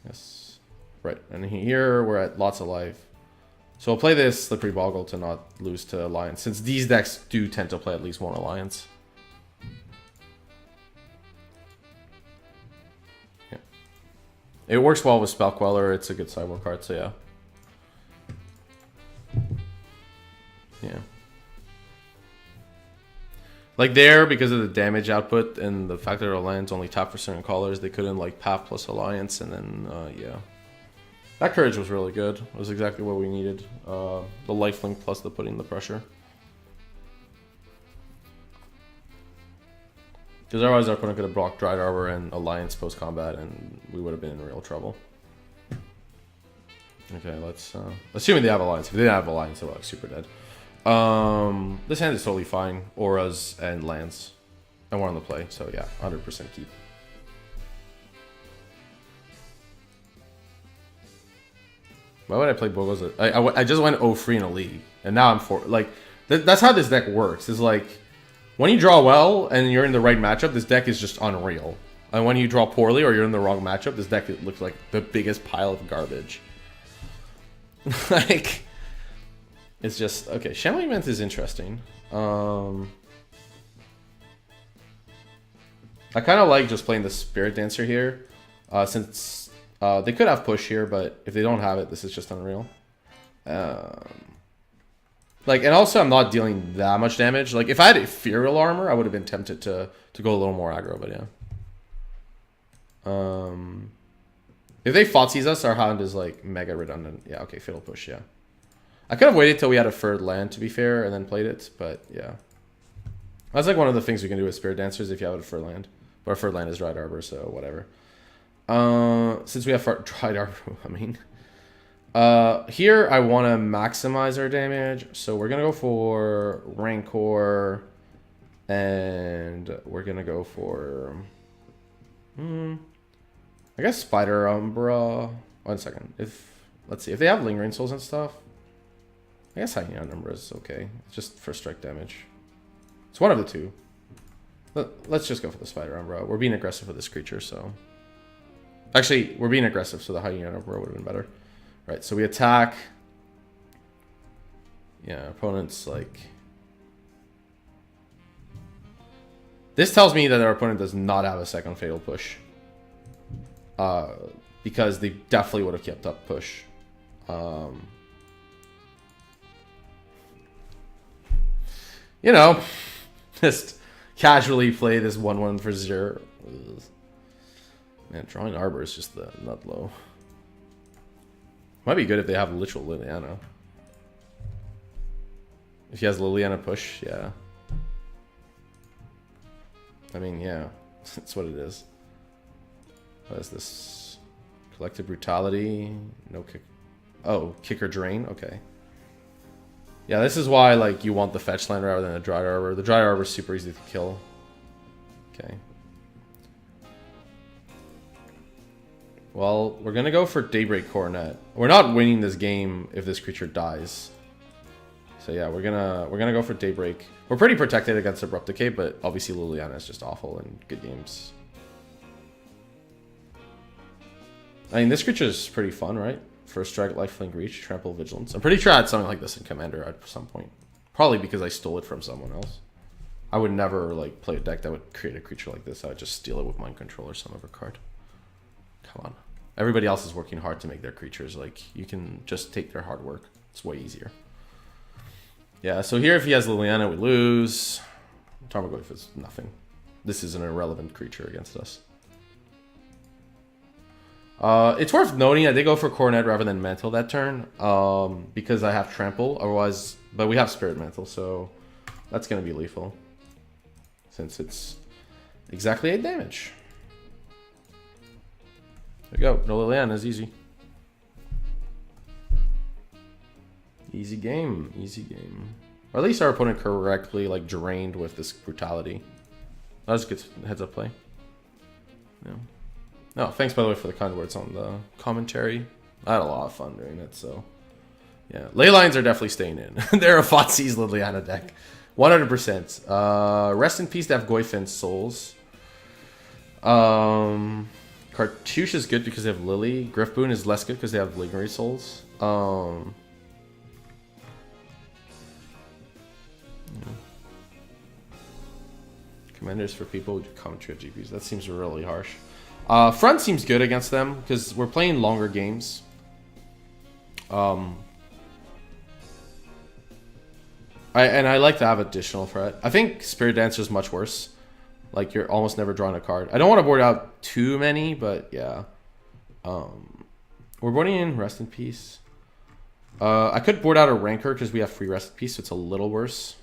Yes. Right, and here we're at lots of life. So we'll play this Slippery Boggle to not lose to Alliance, since these decks do tend to play at least one Alliance. Yeah. It works well with Spell Queller, it's a good sideboard card, so yeah. Yeah. Like there, because of the damage output and the fact that our lands only tap for certain colors, they couldn't like path plus Alliance, and then, yeah. That Courage was really good. It was exactly what we needed. The lifelink plus the putting the pressure. Because otherwise our opponent could have blocked Dryad Arbor and Alliance post-combat, and we would have been in real trouble. Okay, let's... assuming they have Alliance. If they didn't have Alliance, they're like super dead. This hand is totally fine. Auras and lands. And we're on the play, so yeah, 100% keep. Why would I play Bogles? I just went 0-3 in a league, and now I'm 4. Like, that's how this deck works. Is like, when you draw well and you're in the right matchup, this deck is just unreal. And when you draw poorly or you're in the wrong matchup, this deck looks like the biggest pile of garbage. Like, it's just okay. Shambling Mant is interesting. I kind of like just playing the Spirit Dancer here, since. They could have push here, but if they don't have it, this is just unreal. Like, and also I'm not dealing that much damage. Like, if I had Ethereal Armor, I would have been tempted to go a little more aggro, but yeah. If they Thoughtseize us, our hand is like mega redundant. Yeah, okay, Fatal Push, yeah. I could have waited till we had a third land, to be fair, and then played it, but yeah. That's like one of the things we can do with Spirit Dancers if you have a third land. But our third land is Dried Arbor, so whatever. Since we have Dried Arbor, I mean. Here I want to maximize our damage, so we're going to go for Rancor, and we're going to go for, I guess Spider Umbra. 1 second. Let's see, if they have Lingering Souls and stuff, I guess Hyena Umbra is okay. It's just first strike damage. It's one of the two. Let's just go for the Spider Umbra. We're being aggressive with this creature, so. Actually, we're being aggressive, so the Hyena Umbra would have been better. Right, so we attack. Yeah, opponent's like... This tells me that our opponent does not have a second Fatal Push. Because they definitely would have kept up push. You know, just casually play this 1/1 for 0. Man, drawing Arbor is just the nut low. Might be good if they have literal Liliana. If he has Liliana push, yeah. I mean, yeah, that's what it is. What is this? Collective Brutality. No kick. Oh, kick or drain. Okay. Yeah, this is why like you want the fetch land rather than a Dried Arbor. The Dried Arbor is super easy to kill. Okay. Well, we're gonna go for Daybreak Coronet. We're not winning this game if this creature dies. So yeah, we're gonna go for Daybreak. We're pretty protected against Abrupt Decay, but obviously Liliana is just awful in good games. I mean, this creature is pretty fun, right? First strike, lifelink reach, trample, vigilance. I'm pretty sure I had something like this in Commander at some point. Probably because I stole it from someone else. I would never like play a deck that would create a creature like this. I would just steal it with Mind Control or some other card. Come on. Everybody else is working hard to make their creatures. Like, you can just take their hard work. It's way easier. Yeah, so here if he has Liliana, we lose. Tarmogoyf is nothing. This is an irrelevant creature against us. It's worth noting I did go for Coronet rather than Mantle that turn. Because I have Trample. Otherwise, but we have Spirit Mantle, so that's going to be lethal. Since it's exactly 8 damage. There we go. No Liliana is easy. Easy game. Easy game. Or at least our opponent correctly like drained with this Brutality. That was a good heads up play. Yeah. No, thanks by the way for the kind words on the commentary. I had a lot of fun doing it, so yeah. Ley Lines are definitely staying in. They're a Fotzie's Liliana deck. 100%. Rest in peace to have Goyfin's Souls. Cartouche is good because they have Lily. Griffboon is less good because they have Lingering Souls. Yeah. Commanders for people who do commentary at GPs. That seems really harsh. Front seems good against them because we're playing longer games. I like to have additional threat. I think Spirit Dancer is much worse. Like, you're almost never drawing a card. I don't want to board out too many, but yeah. We're boarding in Rest in Peace. I could board out a Rancor because we have free Rest in Peace, so it's a little worse.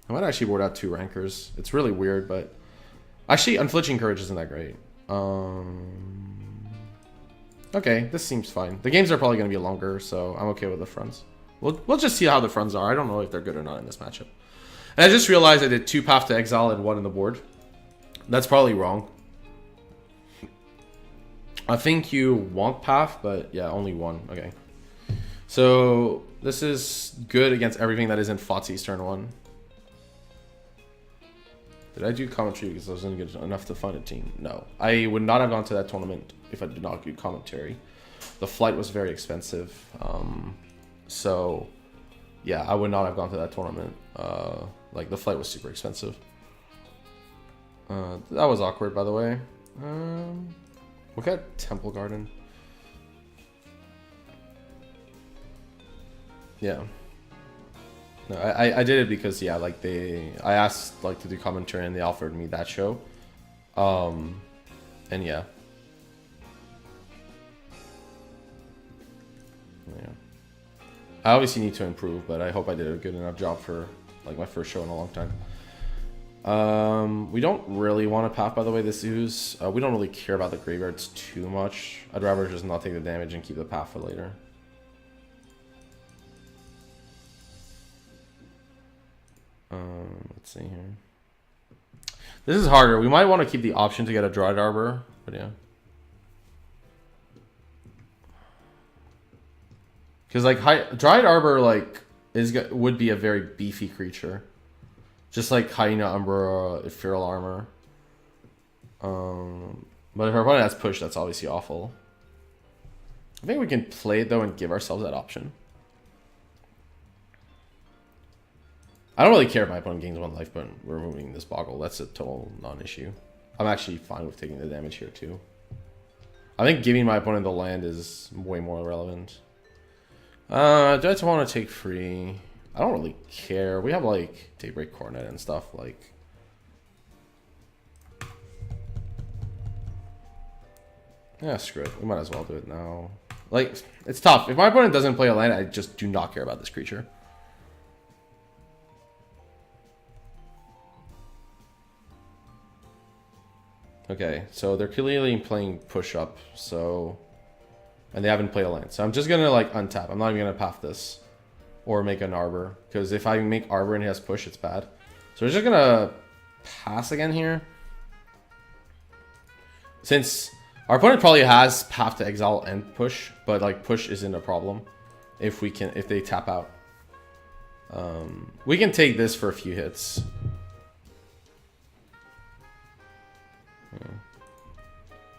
I might actually board out 2 Rancors. It's really weird, but... Actually, Unflinching Courage isn't that great. Okay, this seems fine. The games are probably going to be longer, so I'm okay with the fronts. We'll just see how the fronts are. I don't know if they're good or not in this matchup. And I just realized I did 2 Path to Exile and 1 in the board. That's probably wrong. I think you want Path, but yeah, only 1. Okay. So this is good against everything that isn't Fotzie's turn 1. Did I do commentary because I wasn't good enough to find a team? No. I would not have gone to that tournament if I did not do commentary. The flight was very expensive. So, yeah, I would not have gone to that tournament. Like, the flight was super expensive. That was awkward, by the way. Look at Temple Garden. Yeah. No, I did it because, yeah, like, I asked, like, to do commentary and they offered me that show. And, yeah. Yeah. I obviously need to improve, but I hope I did a good enough job for, like, my first show in a long time. We don't really want to path, by the way, this ooze. We don't really care about the graveyards too much. I'd rather just not take the damage and keep the path for later. Let's see here. This is harder. We might want to keep the option to get a Dried Arbor, but yeah. Because like Dried Arbor like would be a very beefy creature, just like Hyena, Umbra, Ethereal Armor. But if our opponent has push, that's obviously awful. I think we can play it though and give ourselves that option. I don't really care if my opponent gains 1 life, but we're removing this Boggle. That's a total non-issue. I'm actually fine with taking the damage here too. I think giving my opponent the land is way more relevant. Do I just want to take free? I don't really care. We have like Daybreak Coronet and stuff like. Yeah, screw it. We might as well do it now. Like, it's tough. If my opponent doesn't play a land, I just do not care about this creature. Okay, so they're clearly playing push up, so... And they haven't played a land. So I'm just gonna like untap. I'm not even gonna path this. Or make an Arbor. Because if I make Arbor and he has push, it's bad. So we're just gonna pass again here. Since our opponent probably has path to exile and push, but like push isn't a problem if they tap out. We can take this for a few hits.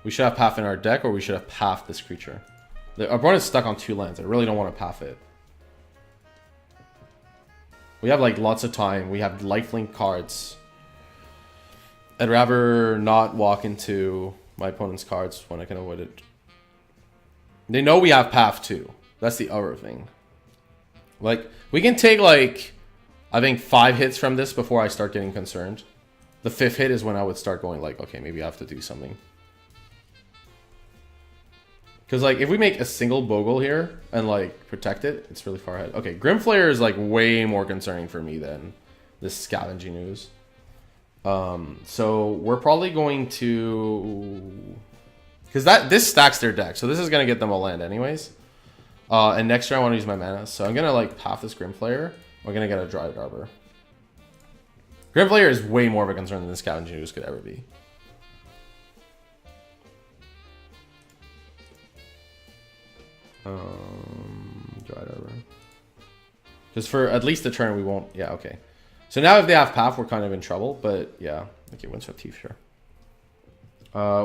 We should have path in our deck, or we should have path this creature. Our opponent's stuck on 2 lands. I really don't want to path it. We have like lots of time. We have lifelink cards. I'd rather not walk into my opponent's cards when I can avoid it. They know we have path too. That's the other thing. Like, we can take like, I think 5 hits from this before I start getting concerned. The 5th hit is when I would start going like, okay, maybe I have to do something. Because like, if we make a single Bogle here and like protect it, it's really far ahead. Okay, Grimflayer is like way more concerning for me than this Scavenging Ooze. So we're probably going to... Because this stacks their deck, so this is going to get them a land anyways. And next turn I want to use my mana, so I'm going to like path this Grimflayer. We're going to get a Dried Arbor. Grimflayer is way more of a concern than this Scavenging Ooze could ever be. Dried Arbor. Because for at least the turn we won't... Yeah, okay. So now if they have path, we're kind of in trouble, but yeah. Okay, Windswept Thief, sure.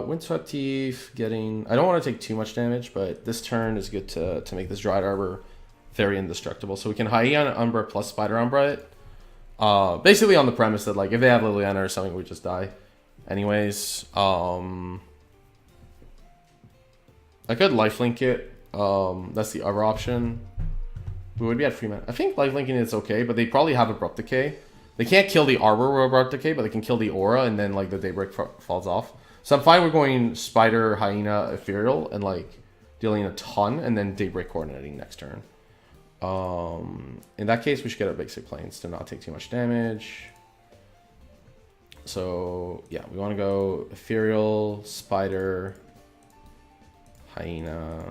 Windswept Thief getting... I don't want to take too much damage, but this turn is good to make this Dried Arbor very indestructible. So we can Hyena Umbra plus Spider Umbra it. Basically on the premise that like if they have Liliana or something, we just die. Anyways, I could lifelink it. That's the other option. We would be at free mana. I think lifelinking is okay, but they probably have Abrupt Decay. They can't kill the Arbor with Abrupt Decay, but they can kill the Aura, and then like the Daybreak falls off. So I'm fine with going Spider, Hyena, Ethereal, and like dealing a ton, and then Daybreak coordinating next turn. In that case, we should get our basic planes to not take too much damage. So yeah, we want to go Ethereal, Spider, Hyena,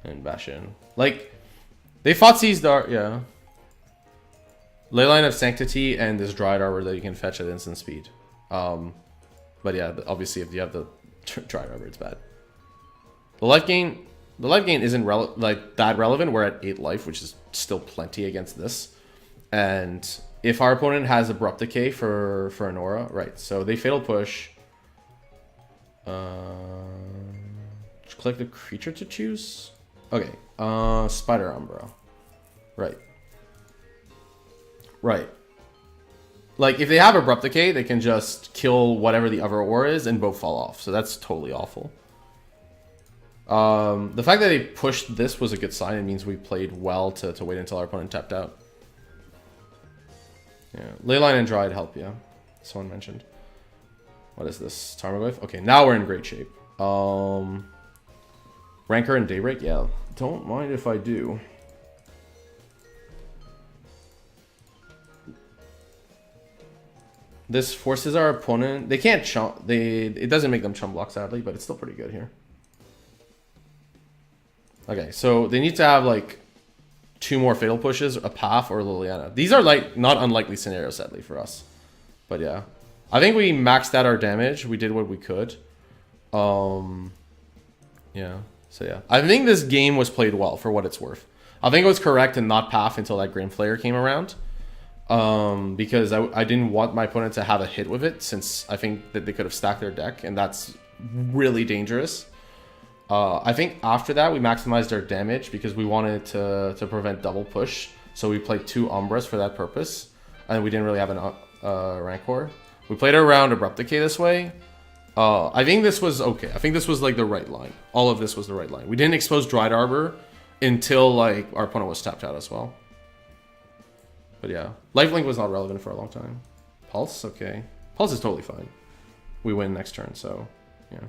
and Bastion. Like, they fought Seized Dart, yeah. Leyline of Sanctity and this Dried Arbor that you can fetch at instant speed. But yeah, obviously if you have the Dried Arbor, it's bad. The life gain isn't that relevant. We're at 8 life, which is still plenty against this. And if our opponent has Abrupt Decay for an Aura, right, so they Fatal Push. Click the creature to choose. Okay, Spider Umbra. Right. Right. Like, if they have Abrupt Decay, they can just kill whatever the other Aura is and both fall off. So that's totally awful. The fact that they pushed this was a good sign. It means we played well to wait until our opponent tapped out. Yeah, Leyline and Dried help, yeah. Someone mentioned. What is this? Tarmogoyf? Okay, now we're in great shape. Rancor and Daybreak? Yeah, don't mind if I do. This forces our opponent. They can't chump. It doesn't make them chump block, sadly, but it's still pretty good here. Okay, so they need to have like 2 more fatal pushes, a Path or Liliana. These are like not unlikely scenarios, sadly, for us. But yeah, I think we maxed out our damage. We did what we could. Yeah. So yeah, I think this game was played well for what it's worth. I think it was correct to not Path until that Grim Flayer came around. Because I didn't want my opponent to have a hit with it, since I think that they could have stacked their deck, and that's really dangerous. I think after that we maximized our damage because we wanted to prevent double push, so we played 2 Umbras for that purpose, and we didn't really have an Rancor. We played around Abrupt Decay this way. I think this was okay. I think this was like the right line. All of this was the right line. We didn't expose Dried Arbor until like our opponent was tapped out as well. But yeah, Lifelink was not relevant for a long time. Pulse, okay. Pulse is totally fine. We win next turn, so yeah.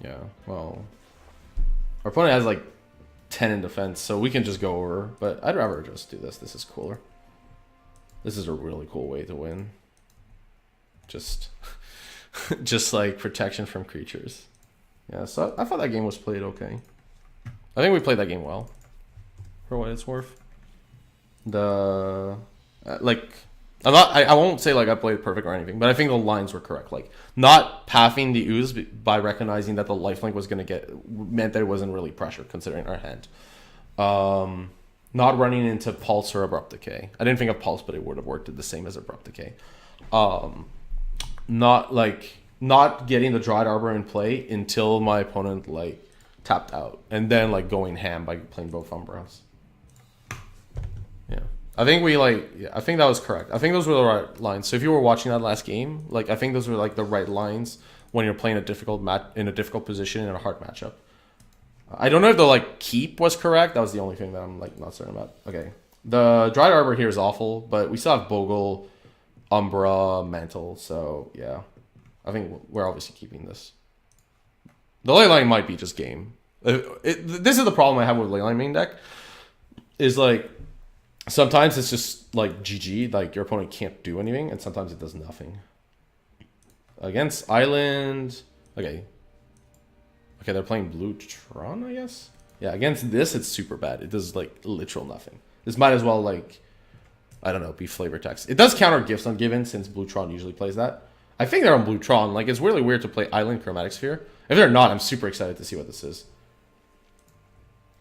Yeah, well, our opponent has like 10 in defense, so we can just go over. But I'd rather just do this. This is cooler. This is a really cool way to win. Just like protection from creatures. Yeah, so I thought that game was played okay. I think we played that game well, for what it's worth. Like, I won't say like I played perfect or anything, but I think the lines were correct. Like, not pathing the ooze by recognizing that the lifelink was going to meant that it wasn't really pressured considering our hand. Not running into Pulse or Abrupt Decay. I didn't think of Pulse, but it would have worked the same as Abrupt Decay. Not getting the Dried Arbor in play until my opponent like tapped out, and then like going ham by playing both Umbras. Yeah, I think I think that was correct. I think those were the right lines. So if you were watching that last game, like I think those were like the right lines when you're playing a difficult position in a hard matchup. I don't know if the like keep was correct. That was the only thing that I'm like not certain about. Okay, the Dried Arbor here is awful, but we still have Bogle, Umbra, Mantle. So yeah, I think we're obviously keeping this. The Leyline might be just game. This is the problem I have with Leyline main deck. Is like sometimes it's just like GG, like your opponent can't do anything, and sometimes it does nothing. Against Island, okay, they're playing Blue Tron, I guess. Yeah, against this it's super bad. It does like literal nothing. This might as well like, I don't know, be flavor text. It does counter Gifts Ungiven since Blue Tron usually plays that. I think they're on Blue Tron. Like, it's really weird to play Island Chromatic Sphere. If they're not, I'm super excited to see what this is.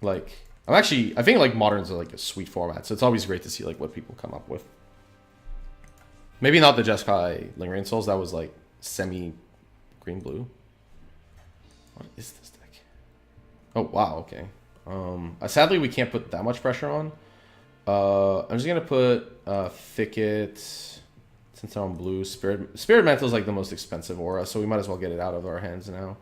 Like, I think like Modern's like a sweet format, so it's always great to see like what people come up with. Maybe not the Jeskai Lingering Souls. That was like semi green blue. What is this deck? Oh wow, okay. Sadly we can't put that much pressure on. I'm just gonna put Thicket since they're on blue. Spirit Mantle is like the most expensive aura, so we might as well get it out of our hands now.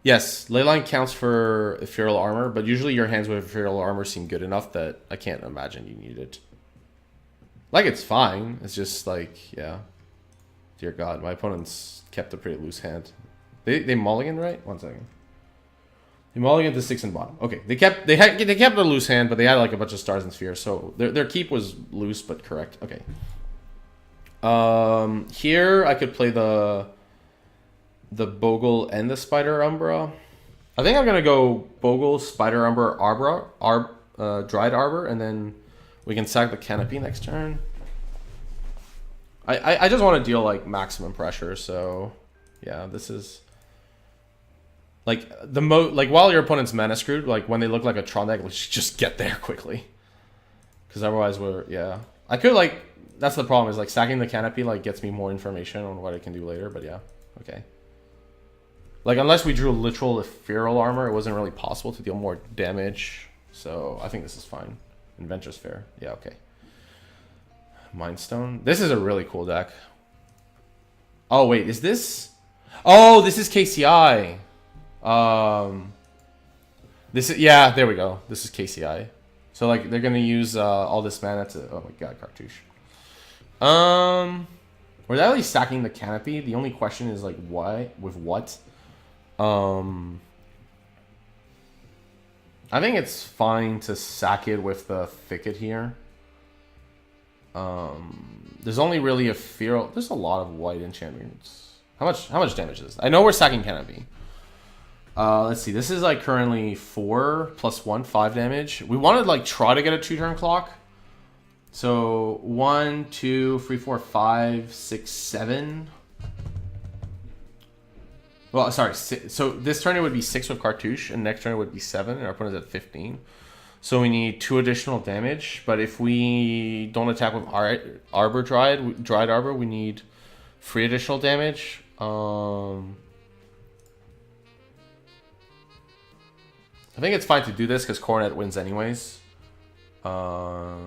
Yes, Leyline counts for Ethereal Armor, but usually your hands with Ethereal Armor seem good enough that I can't imagine you need it. Like, it's fine. It's just like, yeah. Dear God, my opponent's kept a pretty loose hand. They mulligan, right? 1 second. They mulligan to 6 and bottom. Okay, they kept a loose hand, but they had like a bunch of stars and spheres, so their keep was loose but correct. Okay. Here I could play the Bogle and the Spider Umbra. I think I'm gonna go Bogle, Spider Umbra, Dried Arbor, and then we can sack the Canopy next turn. I just want to deal like maximum pressure, so yeah, this is like while your opponent's mana screwed, like when they look like a Tron deck, let's just get there quickly, because otherwise I could like, that's the problem, is like stacking the Canopy like gets me more information on what I can do later, but yeah, okay. Like, unless we drew literal Ethereal Armor, it wasn't really possible to deal more damage. So, I think this is fine. Inventor's Fair. Yeah, okay. Mindstone. This is a really cool deck. Oh, wait. Is this... Oh, this is KCI. This is... Yeah, there we go. This is KCI. So, like, they're going to use all this mana to... Oh, my God, Cartouche. We're definitely stacking the Canopy. The only question is, like, why? With what? I think it's fine to sack it with the Thicket here. There's only really a fear. There's a lot of white enchantments. How much damage is this? I know we're sacking Canopy. Let's see. This is like currently 4 + 1, 5 damage. We want to like try to get a 2-turn clock. So 1, 2, 3, 4, 5, 6, 7. Well, sorry. So this turn it would be 6 with Cartouche, and next turn it would be 7, and our opponent's at 15. So we need 2 additional damage. But if we don't attack with Arbor Dried Arbor, we need 3 additional damage. I think it's fine to do this because Coronet wins anyways. Yeah.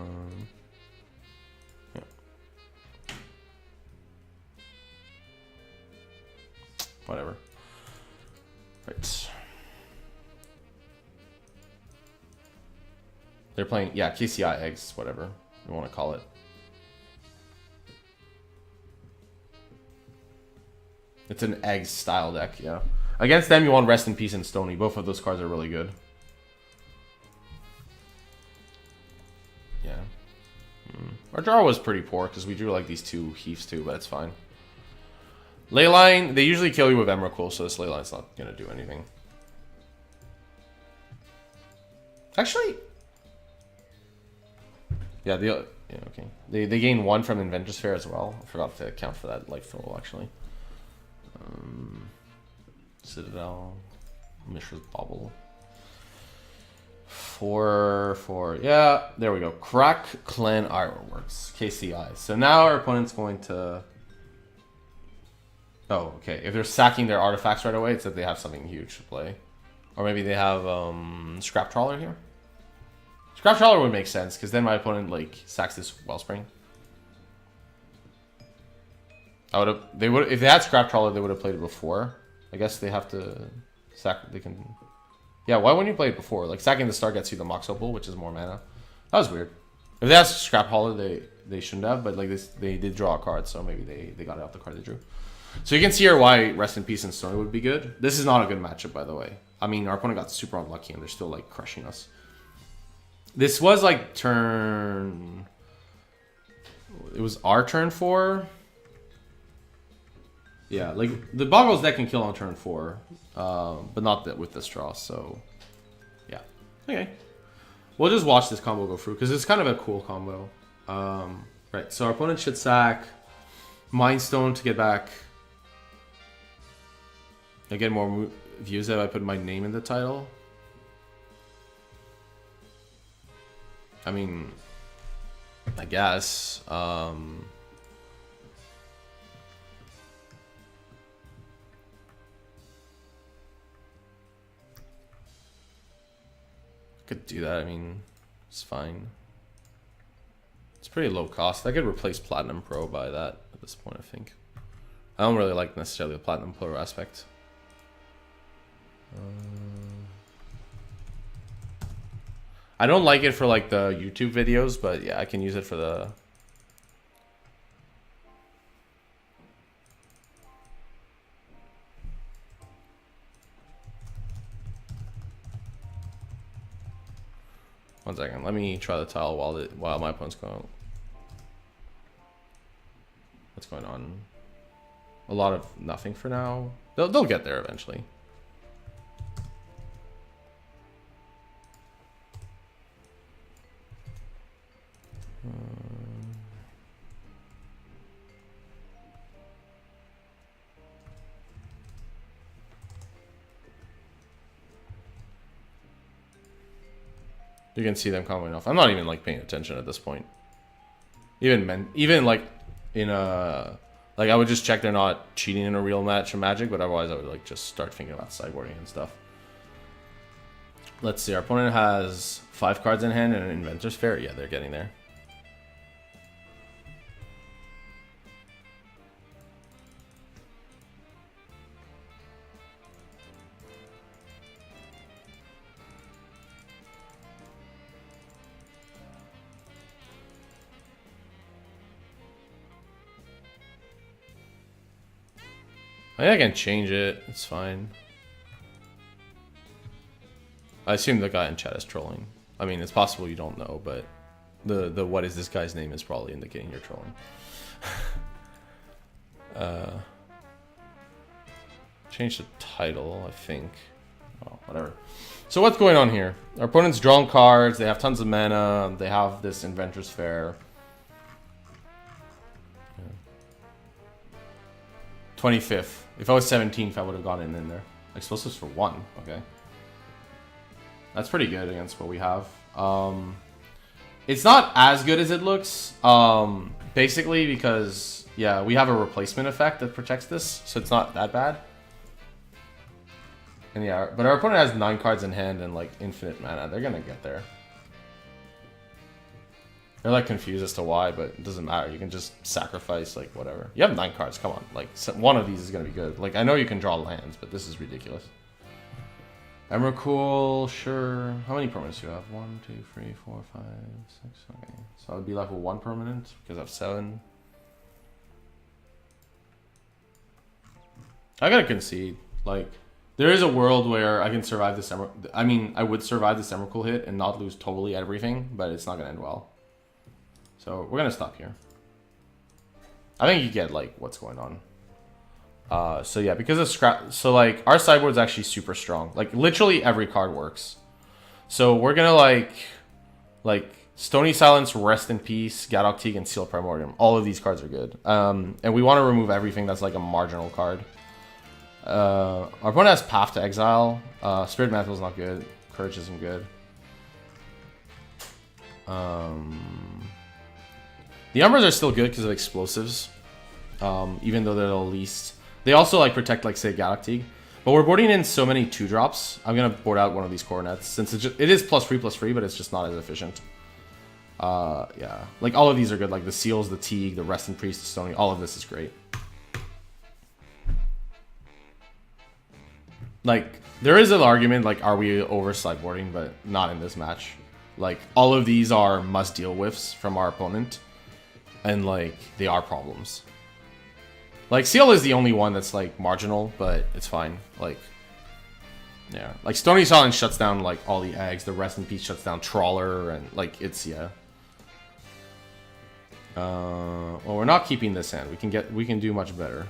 Whatever. Right. They're playing, yeah, KCI eggs, whatever you want to call it. It's an egg style deck, yeah. Against them, you want Rest in Peace and Stony. Both of those cards are really good. Yeah. Our draw was pretty poor because we drew like these 2 Heaths too, but it's fine. Leyline, they usually kill you with Emrakul, so this Leyline's not going to do anything. Actually, yeah, okay. They gain 1 from Inventor's Fair as well. I forgot to account for that life roll, actually. Citadel, Mishra's Bobble. 4, yeah, there we go. Crack Clan Ironworks, KCI. So now our opponent's going to... Oh, okay. If they're sacking their artifacts right away, it's that they have something huge to play. Or maybe they have Scrap Trawler here. Scrap Trawler would make sense, because then my opponent like sacks this Wellspring. If they had Scrap Trawler, they would have played it before. I guess they have to sack. They can. Yeah, why wouldn't you play it before? Like sacking the star gets you the Mox Opal, which is more mana. That was weird. If they had Scrap Trawler, they shouldn't have. But like this, they did draw a card, so maybe they got it off the card they drew. So you can see here why Rest in Peace and Stony would be good. This is not a good matchup, by the way. I mean, our opponent got super unlucky, and they're still like crushing us. This was like turn... It was our turn 4. Yeah, like the Bogles deck can kill on turn 4, but not that with this draw. So, yeah, okay. We'll just watch this combo go through because it's kind of a cool combo. Right, so our opponent should sack Mind Stone to get back. I get more views if I put my name in the title. I mean, I guess. Could do that. I mean, it's fine. It's pretty low cost. I could replace Platinum Pro by that at this point, I think. I don't really like necessarily the Platinum Pro aspect. I don't like it for like the YouTube videos, but yeah, I can use it for the... One second, let me try the tile while my opponent's going. What's going on? A lot of nothing for now. They'll get there eventually. You can see them coming off. I'm not even like paying attention at this point. Even like in a like I would just check they're not cheating in a real match of Magic, but otherwise I would like just start thinking about sideboarding and stuff. Let's see. Our opponent has 5 cards in hand and an Inventor's Fair. Yeah, they're getting there. I think I can change it. It's fine. I assume the guy in chat is trolling. I mean, it's possible you don't know, but the what is this guy's name is probably indicating you're trolling. Change the title, I think. Oh, whatever. So what's going on here? Our opponent's drawn cards. They have tons of mana. They have this Inventor's Fair. 25th. If I was 17th, I would have gotten in there. Explosives for 1. Okay. That's pretty good against what we have. It's not as good as it looks. Basically because, yeah, we have a replacement effect that protects this. So it's not that bad. And yeah, but our opponent has 9 cards in hand and like infinite mana. They're gonna get there. They're like confused as to why, but it doesn't matter. You can just sacrifice like whatever. You have 9 cards. Come on, like one of these is gonna be good. Like I know you can draw lands, but this is ridiculous. Emrakul, sure. How many permanents do you have? 1, 2, 3, 4, 5, 6. Okay, so I'd be left with 1 permanent because I have 7. I gotta concede. Like. There is a world where I can survive this. I mean, I would survive this Emrakul hit and not lose totally everything, but it's not gonna end well. So we're gonna stop here. I think you get like what's going on. So yeah, because of scrap. So like our sideboard's actually super strong. Like literally every card works. So we're gonna like Stony Silence, Rest in Peace, Gadok Teague, and Seal Primordium. All of these cards are good. And we want to remove everything that's like a marginal card. Our opponent has Path to Exile. Spirit Mantle is not good. Courage isn't good. The Umbers are still good because of explosives. Even though they're the least. They also like protect like say Gadok Teague. But we're boarding in so many 2-drops. I'm gonna board out one of these Coronets since it is +3/+3, but it's just not as efficient. Yeah, like all of these are good. Like the Seals, the Teague, the Rest in Peace, the Stony. All of this is great. Like, there is an argument, like, are we over sideboarding, but not in this match. Like, all of these are must-deal whiffs from our opponent, and, like, they are problems. Like, Seal is the only one that's, like, marginal, but it's fine. Like, yeah. Like, Stony Silence shuts down, like, all the eggs. The Rest in Peace shuts down Trawler, and, like, it's, yeah. Well, we're not keeping this hand. We can do much better.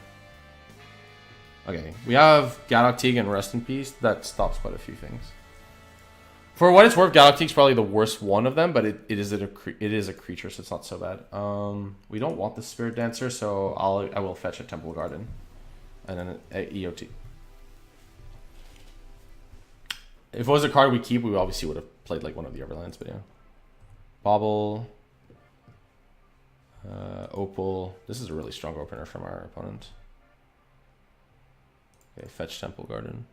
Okay, we have Gadok Teague and Rest in Peace. That stops quite a few things. For what it's worth, Gadok Teague's probably the worst one of them, but it is a creature, so it's not so bad. We don't want the Spirit Dancer, so I will fetch a Temple Garden, and then an EOT. If it was a card we keep, we obviously would have played like one of the other lands, but yeah. Bobble, Opal. This is a really strong opener from our opponent. Okay, fetch Temple Garden.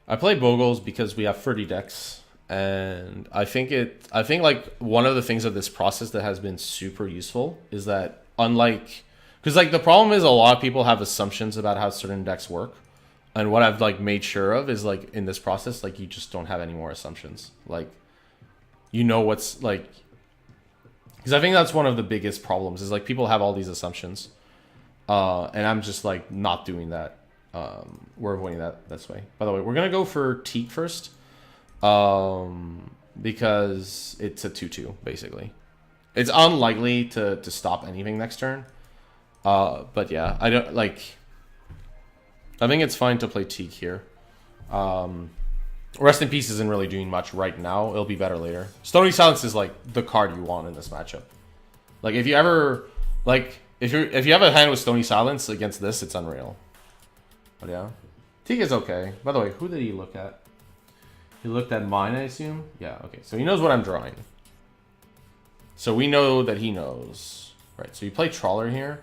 I play Bogles because we have 30 decks, and I think like one of the things of this process that has been super useful is that unlike, because like the problem is a lot of people have assumptions about how certain decks work, and what I've like made sure of is like in this process, like you just don't have any more assumptions. Like, you know what's like. Because I think that's one of the biggest problems is like people have all these assumptions, and I'm just like not doing that. We're avoiding that this way. By the way, we're gonna go for Teak first, because it's a 2/2 basically. It's unlikely to stop anything next turn, but yeah, I don't like. I think it's fine to play Teak here. Rest in Peace isn't really doing much right now. It'll be better later. Stony Silence is like the card you want in this matchup. Like if you ever like if you have a hand with Stony Silence against this, it's unreal. But yeah, Teak is okay. By the way, who did he look at? He looked at mine, I assume. Yeah, okay. So he knows what I'm drawing. So we know that he knows. Right. So you play Trawler here,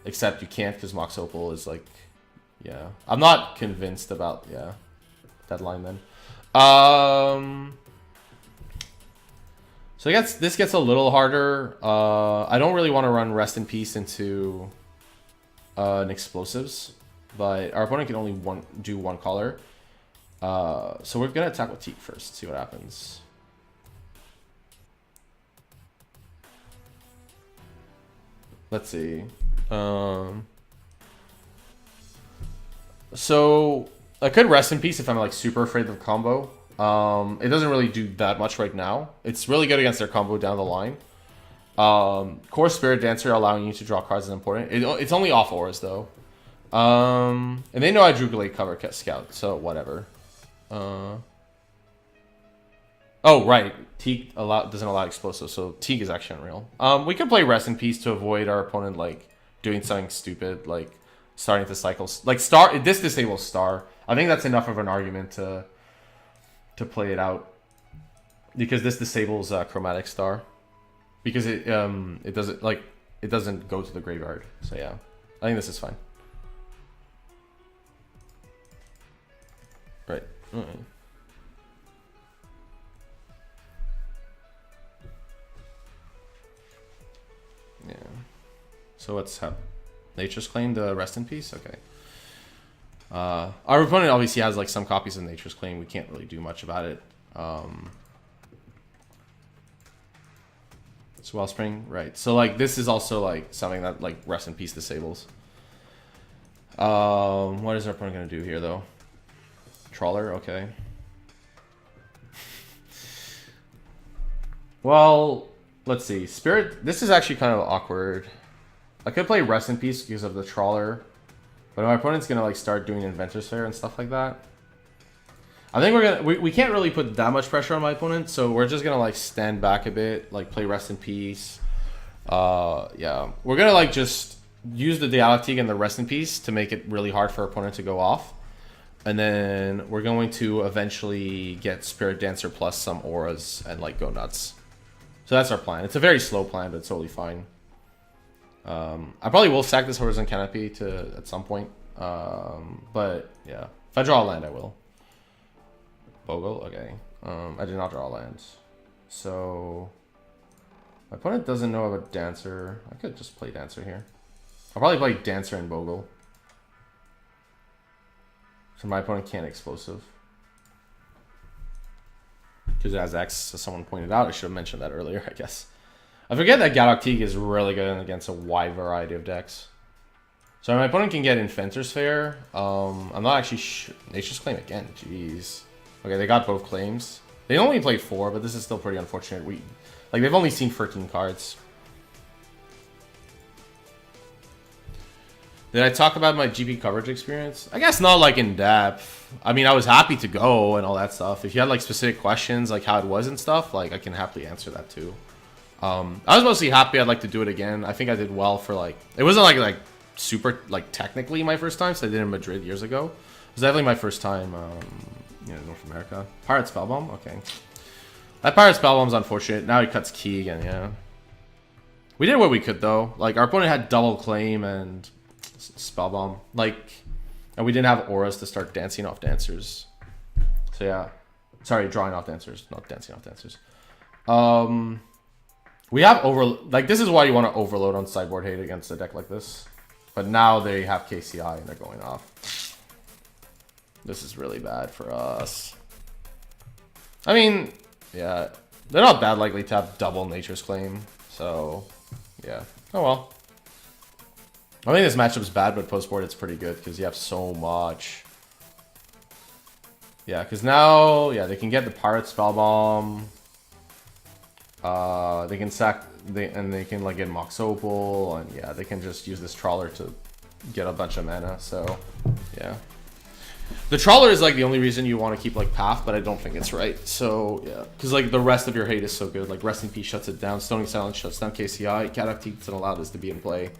except you can't because Mox Opal is like. Yeah, I'm not convinced about that line then. So I guess this gets a little harder. I don't really want to run Rest in Peace into an Explosives, but our opponent can only do one color. So we're gonna attack with Teak first. See what happens. Let's see. So I could rest in peace if I'm like super afraid of combo. It doesn't really do that much right now. It's really good against their combo down the line. Core Spirit Dancer allowing you to draw cards is important. It's only off auras though. And they know I drew Glade Cover Scout, so whatever. Oh right, Teague doesn't allow explosive, so Teague is actually unreal. We could play Rest in Peace to avoid our opponent like doing something stupid, like starting to cycle. Like this disables Star. I think that's enough of an argument to play it out, because this disables Chromatic Star, because it doesn't go to the graveyard. So yeah, I think this is fine. Right. Yeah. So what's up? Nature's Claim to Rest in Peace? Okay. Our opponent obviously has like some copies of Nature's Claim. We can't really do much about it. Wellspring, right. So like this is also like something that like Rest in Peace disables. What is our opponent gonna do here though? Trawler, okay. Well, let's see. Spirit, this is actually kind of awkward. I could play Rest in Peace because of the Trawler, but my opponent's gonna like start doing Inventor's Fair and stuff like that. I think we can't really put that much pressure on my opponent, so we're just gonna like stand back a bit, like play Rest in Peace. Yeah, we're gonna like just use the Dialectique and the Rest in Peace to make it really hard for our opponent to go off, and then we're going to eventually get Spirit Dancer plus some auras and like go nuts. So that's our plan. It's a very slow plan, but it's totally fine. I probably will sack this Horizon Canopy at some point, but yeah, if I draw a land, I will. Bogle, okay. I did not draw lands. So my opponent doesn't know of a Dancer. I could just play Dancer here. I'll probably play Dancer and Bogle. So my opponent can't explosive. Because it has X, as someone pointed out. I should have mentioned that earlier, I guess. I forget that Galactique is really good against a wide variety of decks. So my opponent can get Inventor's Fair. I'm not actually sure. Nature's Claim again, jeez. Okay, they got both claims. They only played 4, but this is still pretty unfortunate. They've only seen 13 cards. Did I talk about my GP coverage experience? I guess not like in depth. I mean, I was happy to go and all that stuff. If you had like specific questions, like how it was and stuff, like I can happily answer that too. I was mostly happy. I'd like to do it again. I think I did well for like, it wasn't like super like technically my first time, so I did it in Madrid years ago. It was definitely my first time. North America. Pirate Spellbomb? Okay. That Pirate Spellbomb's unfortunate. Now he cuts key again, yeah. We did what we could, though. Like, our opponent had double claim and Spellbomb. And we didn't have auras to start dancing off dancers. So, yeah. Sorry, drawing off dancers, not dancing off dancers. We have this is why you want to overload on sideboard hate against a deck like this. But now they have KCI and they're going off. This is really bad for us. I mean, yeah, they're not that likely to have double Nature's Claim, so yeah. Oh well. I think this matchup's bad, but post-board it's pretty good because you have so much. Yeah, because now, yeah, they can get the Pirate Spellbomb. They can sack, they can like get Mox Opal, and yeah, they can just use this Trawler to get a bunch of mana. So yeah. The Trawler is like the only reason you want to keep like Path, but I don't think it's right. So yeah, because like the rest of your hate is so good. Like Rest in Peace shuts it down, Stony Silence shuts down KCI, Galactique doesn't allow this to be in play.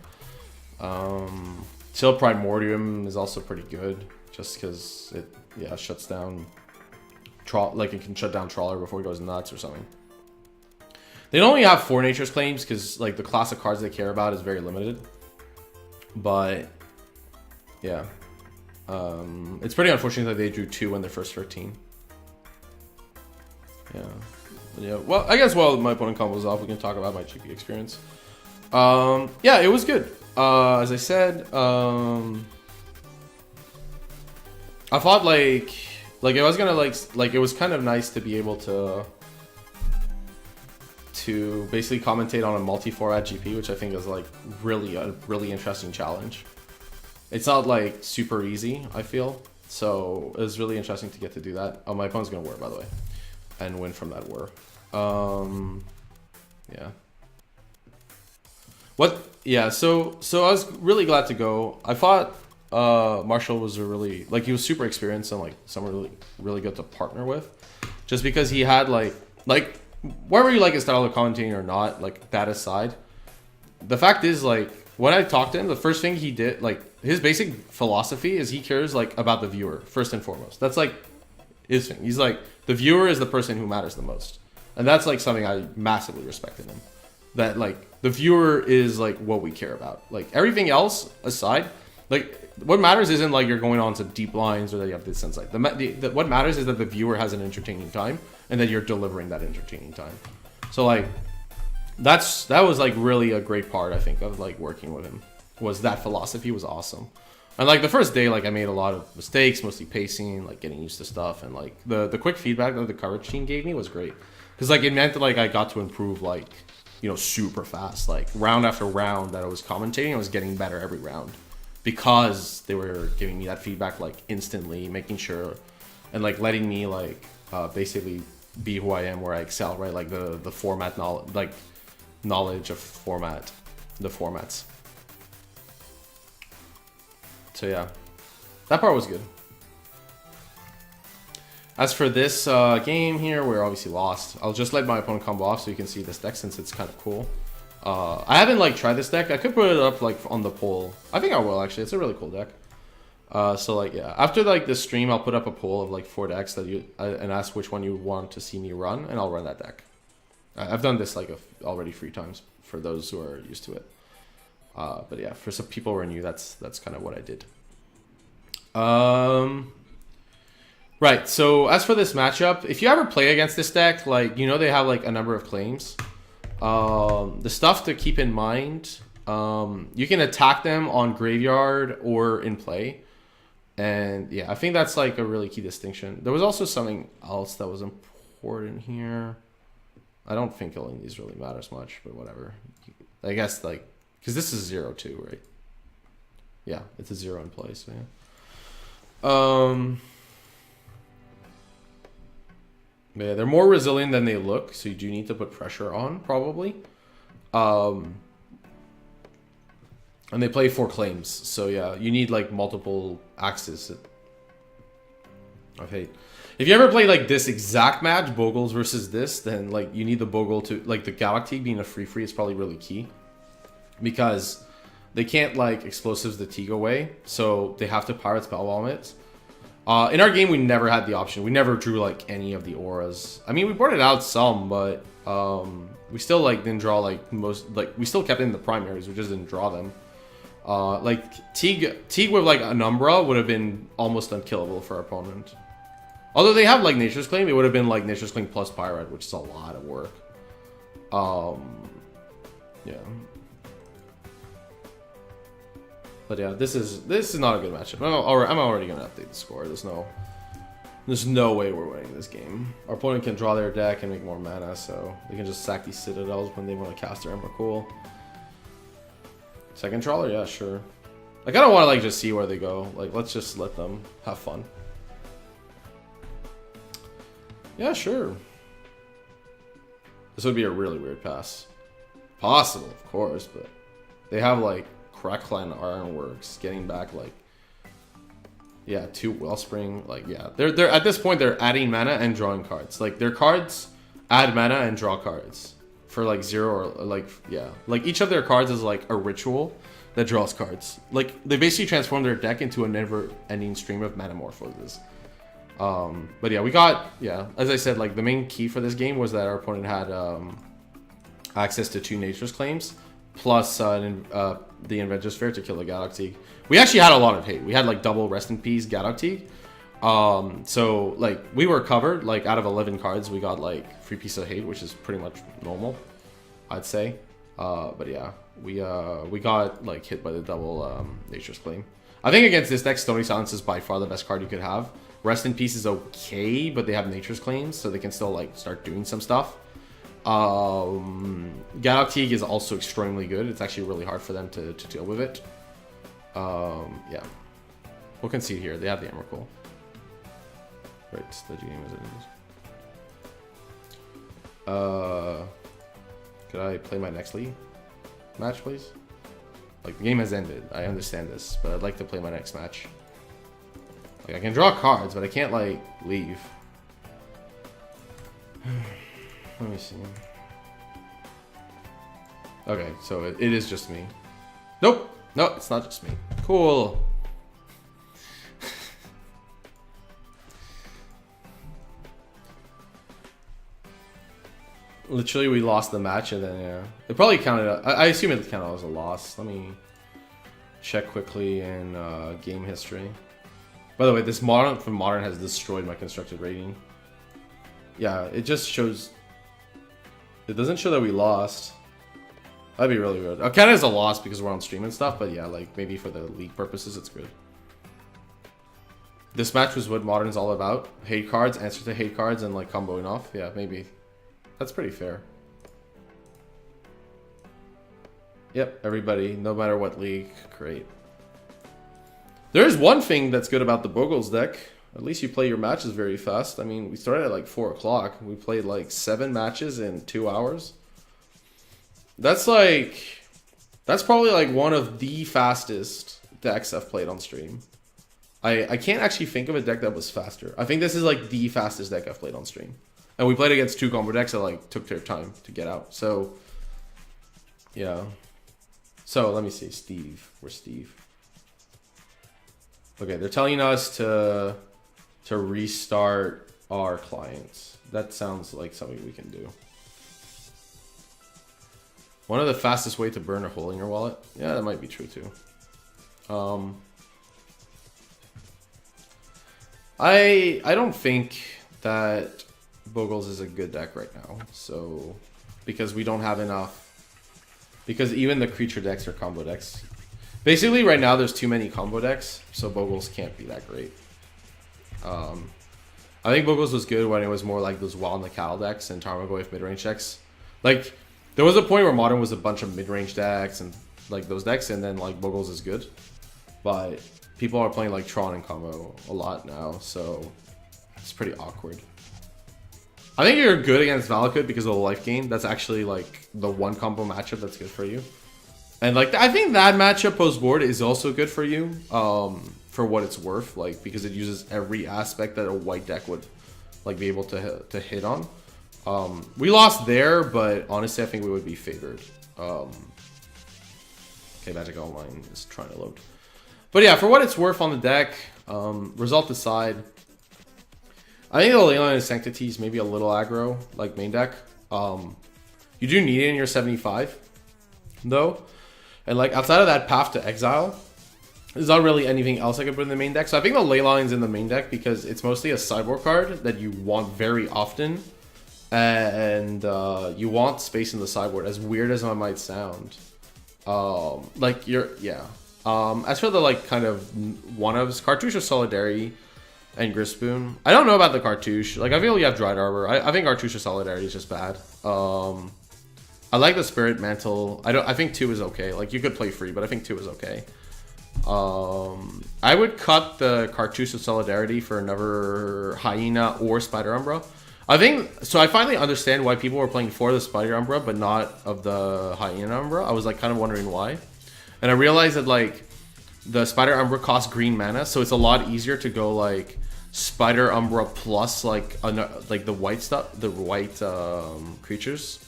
Chill Primordium is also pretty good, just because it shuts down. Like it can shut down Trawler before he goes nuts or something. They only have 4 Nature's Claims because like the class of cards they care about is very limited. But yeah. It's pretty unfortunate that they drew 2 in their first 13. Yeah. Well, I guess while my opponent combos off, we can talk about my GP experience. Yeah, it was good. As I said, I thought like it was gonna like it was kind of nice to be able to basically commentate on a multi-format GP, which I think is like really a really interesting challenge. It's not like super easy, I feel. So it was really interesting to get to do that. Oh, my opponent's gonna war, by the way, and win from that war. Yeah. What? Yeah. So I was really glad to go. I thought Marshall was a really he was super experienced and like someone really good to partner with, just because he had like whether you like his style of commentating or not, like that aside, the fact is like when I talked to him, the first thing he did, like his basic philosophy is he cares like about the viewer first and foremost. That's like his thing. He's like, the viewer is the person who matters the most, and that's like something I massively respect in him. That like the viewer is like what we care about. Like everything else aside, like what matters isn't like you're going on to deep lines or that you have this insight. What matters is that the viewer has an entertaining time and that you're delivering that entertaining time. So like that was like really a great part, I think, of like working with him. Was that philosophy was awesome. And like the first day, like I made a lot of mistakes, mostly pacing, like getting used to stuff, and like the quick feedback that the coverage team gave me was great, because like it meant that like I got to improve like, you know, super fast. Like round after round that I was commentating, I was getting better every round, because they were giving me that feedback like instantly, making sure and like letting me like basically be who I am, where I excel, right? Like the format knowledge, like knowledge of the formats. So yeah, that part was good. As for this game here, we're obviously lost. I'll just let my opponent combo off so you can see this deck, since it's kind of cool. I haven't like tried this deck. I could put it up like on the poll. I think I will actually. It's a really cool deck. So like yeah, after like this stream, I'll put up a poll of like 4 decks that and ask which one you want to see me run, and I'll run that deck. I've done this like already 3 times for those who are used to it. But yeah, for some people who are new, that's kind of what I did. Right, so as for this matchup, if you ever play against this deck, like, you know, they have like a number of claims. The stuff to keep in mind, you can attack them on graveyard or in play. And yeah, I think that's like a really key distinction. There was also something else that was important here. I don't think killing these really matters much, but whatever. I guess like, because this is 0-2, right? Yeah, it's a 0 in play, so yeah. Yeah, they're more resilient than they look, so you do need to put pressure on, probably. And they play 4 claims, so yeah, you need like multiple axes. I hate. If you ever play like this exact match, Bogles versus this, then like you need the Bogle to like the Galactique being a free is probably really key, because they can't like explosives the Teague away, so they have to pirate spell bomb it. In our game, we never had the option. We never drew like any of the auras. I mean, we brought it out some, but we still like didn't draw like most. Like we still kept it in the primaries. We just didn't draw them. Like Teague with like an Umbra would have been almost unkillable for our opponent. Although they have like Nature's Claim, it would have been like Nature's Claim plus Pirate, which is a lot of work. Yeah. But yeah, this is not a good matchup. I'm already gonna update the score. There's no way we're winning this game. Our opponent can draw their deck and make more mana, so they can just sack these Citadels when they want to cast their Ember Cool. Second Trawler, yeah, sure. Like I don't want to like just see where they go. Like let's just let them have fun. Yeah, sure. This would be a really weird pass. Possible, of course, but they have like Crackline Ironworks getting back like, yeah, 2 Wellspring. Like yeah, they're at this point they're adding mana and drawing cards. Like their cards add mana and draw cards for like 0 or like yeah, like each of their cards is like a ritual that draws cards. Like they basically transform their deck into a never-ending stream of Metamorphoses. But yeah, we got, yeah, as I said, like the main key for this game was that our opponent had access to 2 Nature's Claims plus the Inventor's Fair to kill the Galactique. We actually had a lot of hate. We had like double Rest in Peace Galactique. So like we were covered. Like out of 11 cards, we got like 3 pieces of hate, which is pretty much normal, I'd say. But yeah, we got like hit by the double Nature's Claim. I think against this deck, Stony Silence is by far the best card you could have. Rest in Peace is okay, but they have Nature's Claims, so they can still like start doing some stuff. Galactique is also extremely good. It's actually really hard for them to deal with it. Yeah. We'll concede here. They have the Emrakul. Right, the game as it is. Could I play my next league match, please? Like, the game has ended. I understand this, but I'd like to play my next match. Like, I can draw cards, but I can't, like, leave. Let me see. Okay, so it is just me. Nope! No, it's not just me. Cool. Literally, we lost the match, and then, yeah. It probably counted... I assume it counted as a loss. Let me check quickly in game history. By the way, this Modern from Modern has destroyed my constructed rating. Yeah, it just shows... It doesn't show that we lost. That'd be really weird. I'll count it as a loss because we're on stream and stuff, but yeah, like, maybe for the league purposes, it's good. This match was what Modern's all about. Hate cards, answer to hate cards, and, like, comboing off. Yeah, maybe. That's pretty fair. Yep, everybody, no matter what league, great. There is one thing that's good about the Bogles deck. At least you play your matches very fast. I mean, we started at like 4 o'clock. We played like 7 matches in 2 hours. That's probably like one of the fastest decks I've played on stream. I can't actually think of a deck that was faster. I think this is like the fastest deck I've played on stream. And we played against 2 combo decks that like took their time to get out. So, yeah. So, let me see. Steve. Where's Steve? Okay, they're telling us to restart our clients. That sounds like something we can do. One of the fastest way to burn a hole in your wallet? Yeah, that might be true too. I don't think that Bogles is a good deck right now. So, because we don't have enough. Because even the creature decks are combo decks. Basically, right now there's too many combo decks, so Bogles can't be that great. I think Bogles was good when it was more like those Wild and the Cattle decks and Tarmogoyf mid-range decks. Like, there was a point where Modern was a bunch of mid-range decks and like those decks, and then like Bogles is good. But people are playing like Tron and combo a lot now, so it's pretty awkward. I think you're good against Valakut because of the life gain. That's actually like the one combo matchup that's good for you. And like I think that matchup post board is also good for you, for what it's worth, like because it uses every aspect that a white deck would like be able to hit on. We lost there, but honestly, I think we would be favored. Okay, Magic Online is trying to load, but yeah, for what it's worth on the deck, result aside, I think the Leyline of Sanctity is maybe a little aggro, like main deck. You do need it in your 75, though. And like outside of that Path to Exile, there's not really anything else I could put in the main deck. So I think the Leyline's in the main deck because it's mostly a sideboard card that you want very often. And you want space in the sideboard, as weird as it might sound. Like yeah. As for the like kind of one-ofs, Cartouche of Solidarity and Grispoon, I don't know about the Cartouche. Like I feel you have Dried Arbor. I think Cartouche of Solidarity is just bad. I like the Spirit Mantle. I think 2 is okay. Like you could play free, but I think 2 is okay. I would cut the Cartouche of Solidarity for another Hyena or Spider Umbra. I think so. I finally understand why people were playing for the Spider Umbra, but not of the Hyena Umbra. I was like kind of wondering why, and I realized that like the Spider Umbra costs green mana, so it's a lot easier to go like Spider Umbra plus like the white stuff, the white creatures.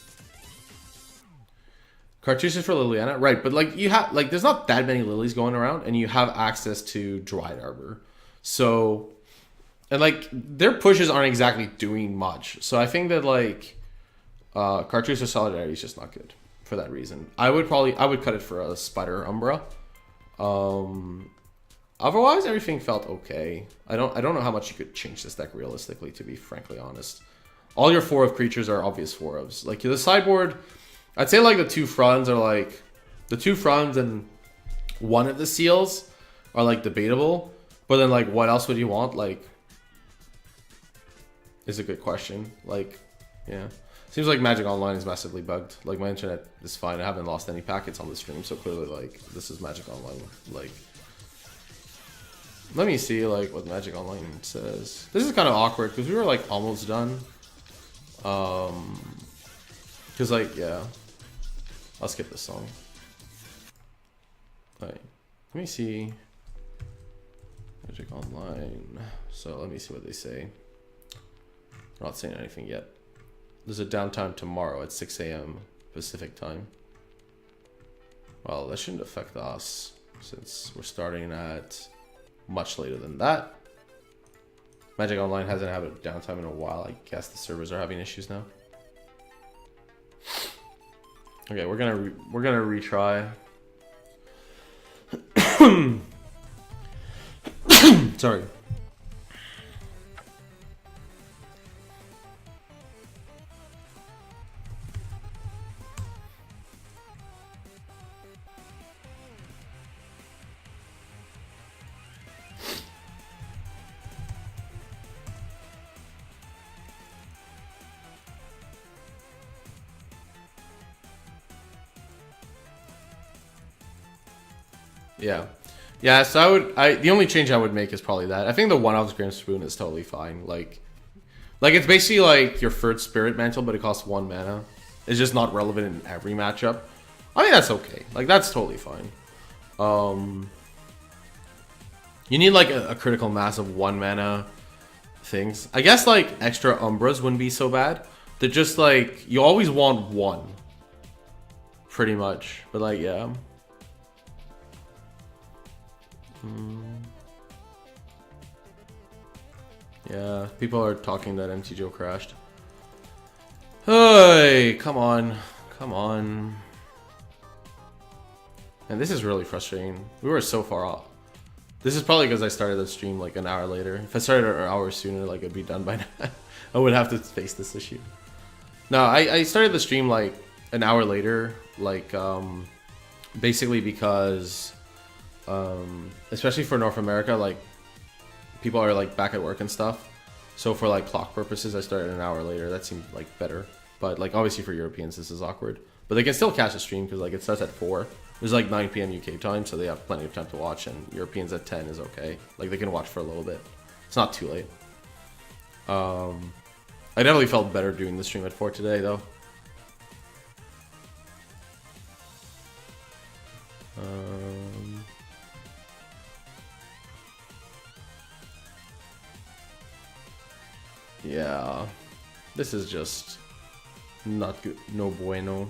Cartouche is for Liliana, right? But like you have like there's not that many lilies going around, and you have access to Dried Arbor, so and like their pushes aren't exactly doing much. So I think that like Cartouche of Solidarity is just not good for that reason. I would cut it for a Spider Umbra. Otherwise, everything felt okay. I don't know how much you could change this deck realistically, to be frankly honest. All your 4 of creatures are obvious 4 ofs. Like the sideboard. I'd say like the 2 fronts are like the 2 fronts and one of the seals are like debatable, but then like what else would you want? Like is a good question. Like yeah, seems like Magic Online is massively bugged. Like my internet is fine. I haven't lost any packets on the stream, so clearly like this is Magic Online. Like Let me see like what Magic Online says. This is kind of awkward because we were like almost done. Cause like yeah, I'll skip this song. Alright, let me see Magic Online. So let me see what they say. They're not saying anything yet. There's a downtime tomorrow at 6 a.m. Pacific time. Well, that shouldn't affect us since we're starting at much later than that. Magic Online hasn't had a downtime in a while. I guess the servers are having issues now. Okay, we're gonna retry. Sorry. Yeah, so the only change I would make is probably that. I think the 1-ounce Grand Spoon is totally fine. Like it's basically like your third Spirit Mantle, but it costs 1 mana. It's just not relevant in every matchup. I mean, that's okay. Like, that's totally fine. You need like a critical mass of 1 mana things. I guess like extra Umbras wouldn't be so bad. They're just like, you always want 1. Pretty much. But like, yeah. Yeah, people are talking that MTGO crashed. Hey, come on. Come on. And this is really frustrating. We were so far off. This is probably because I started the stream like an hour later. If I started an hour sooner, like, it'd be done by now. I would have to face this issue. No, I started the stream like an hour later, like basically because especially for North America, like people are like back at work and stuff. So for like clock purposes, I started an hour later. That seemed like better. But like obviously for Europeans, this is awkward. But they can still catch the stream because like it starts at 4. There's like 9 p.m. UK time, so they have plenty of time to watch. And Europeans at 10 is okay. Like they can watch for a little bit. It's not too late. I definitely felt better doing the stream at 4 today, though. Yeah, this is just not good. No bueno.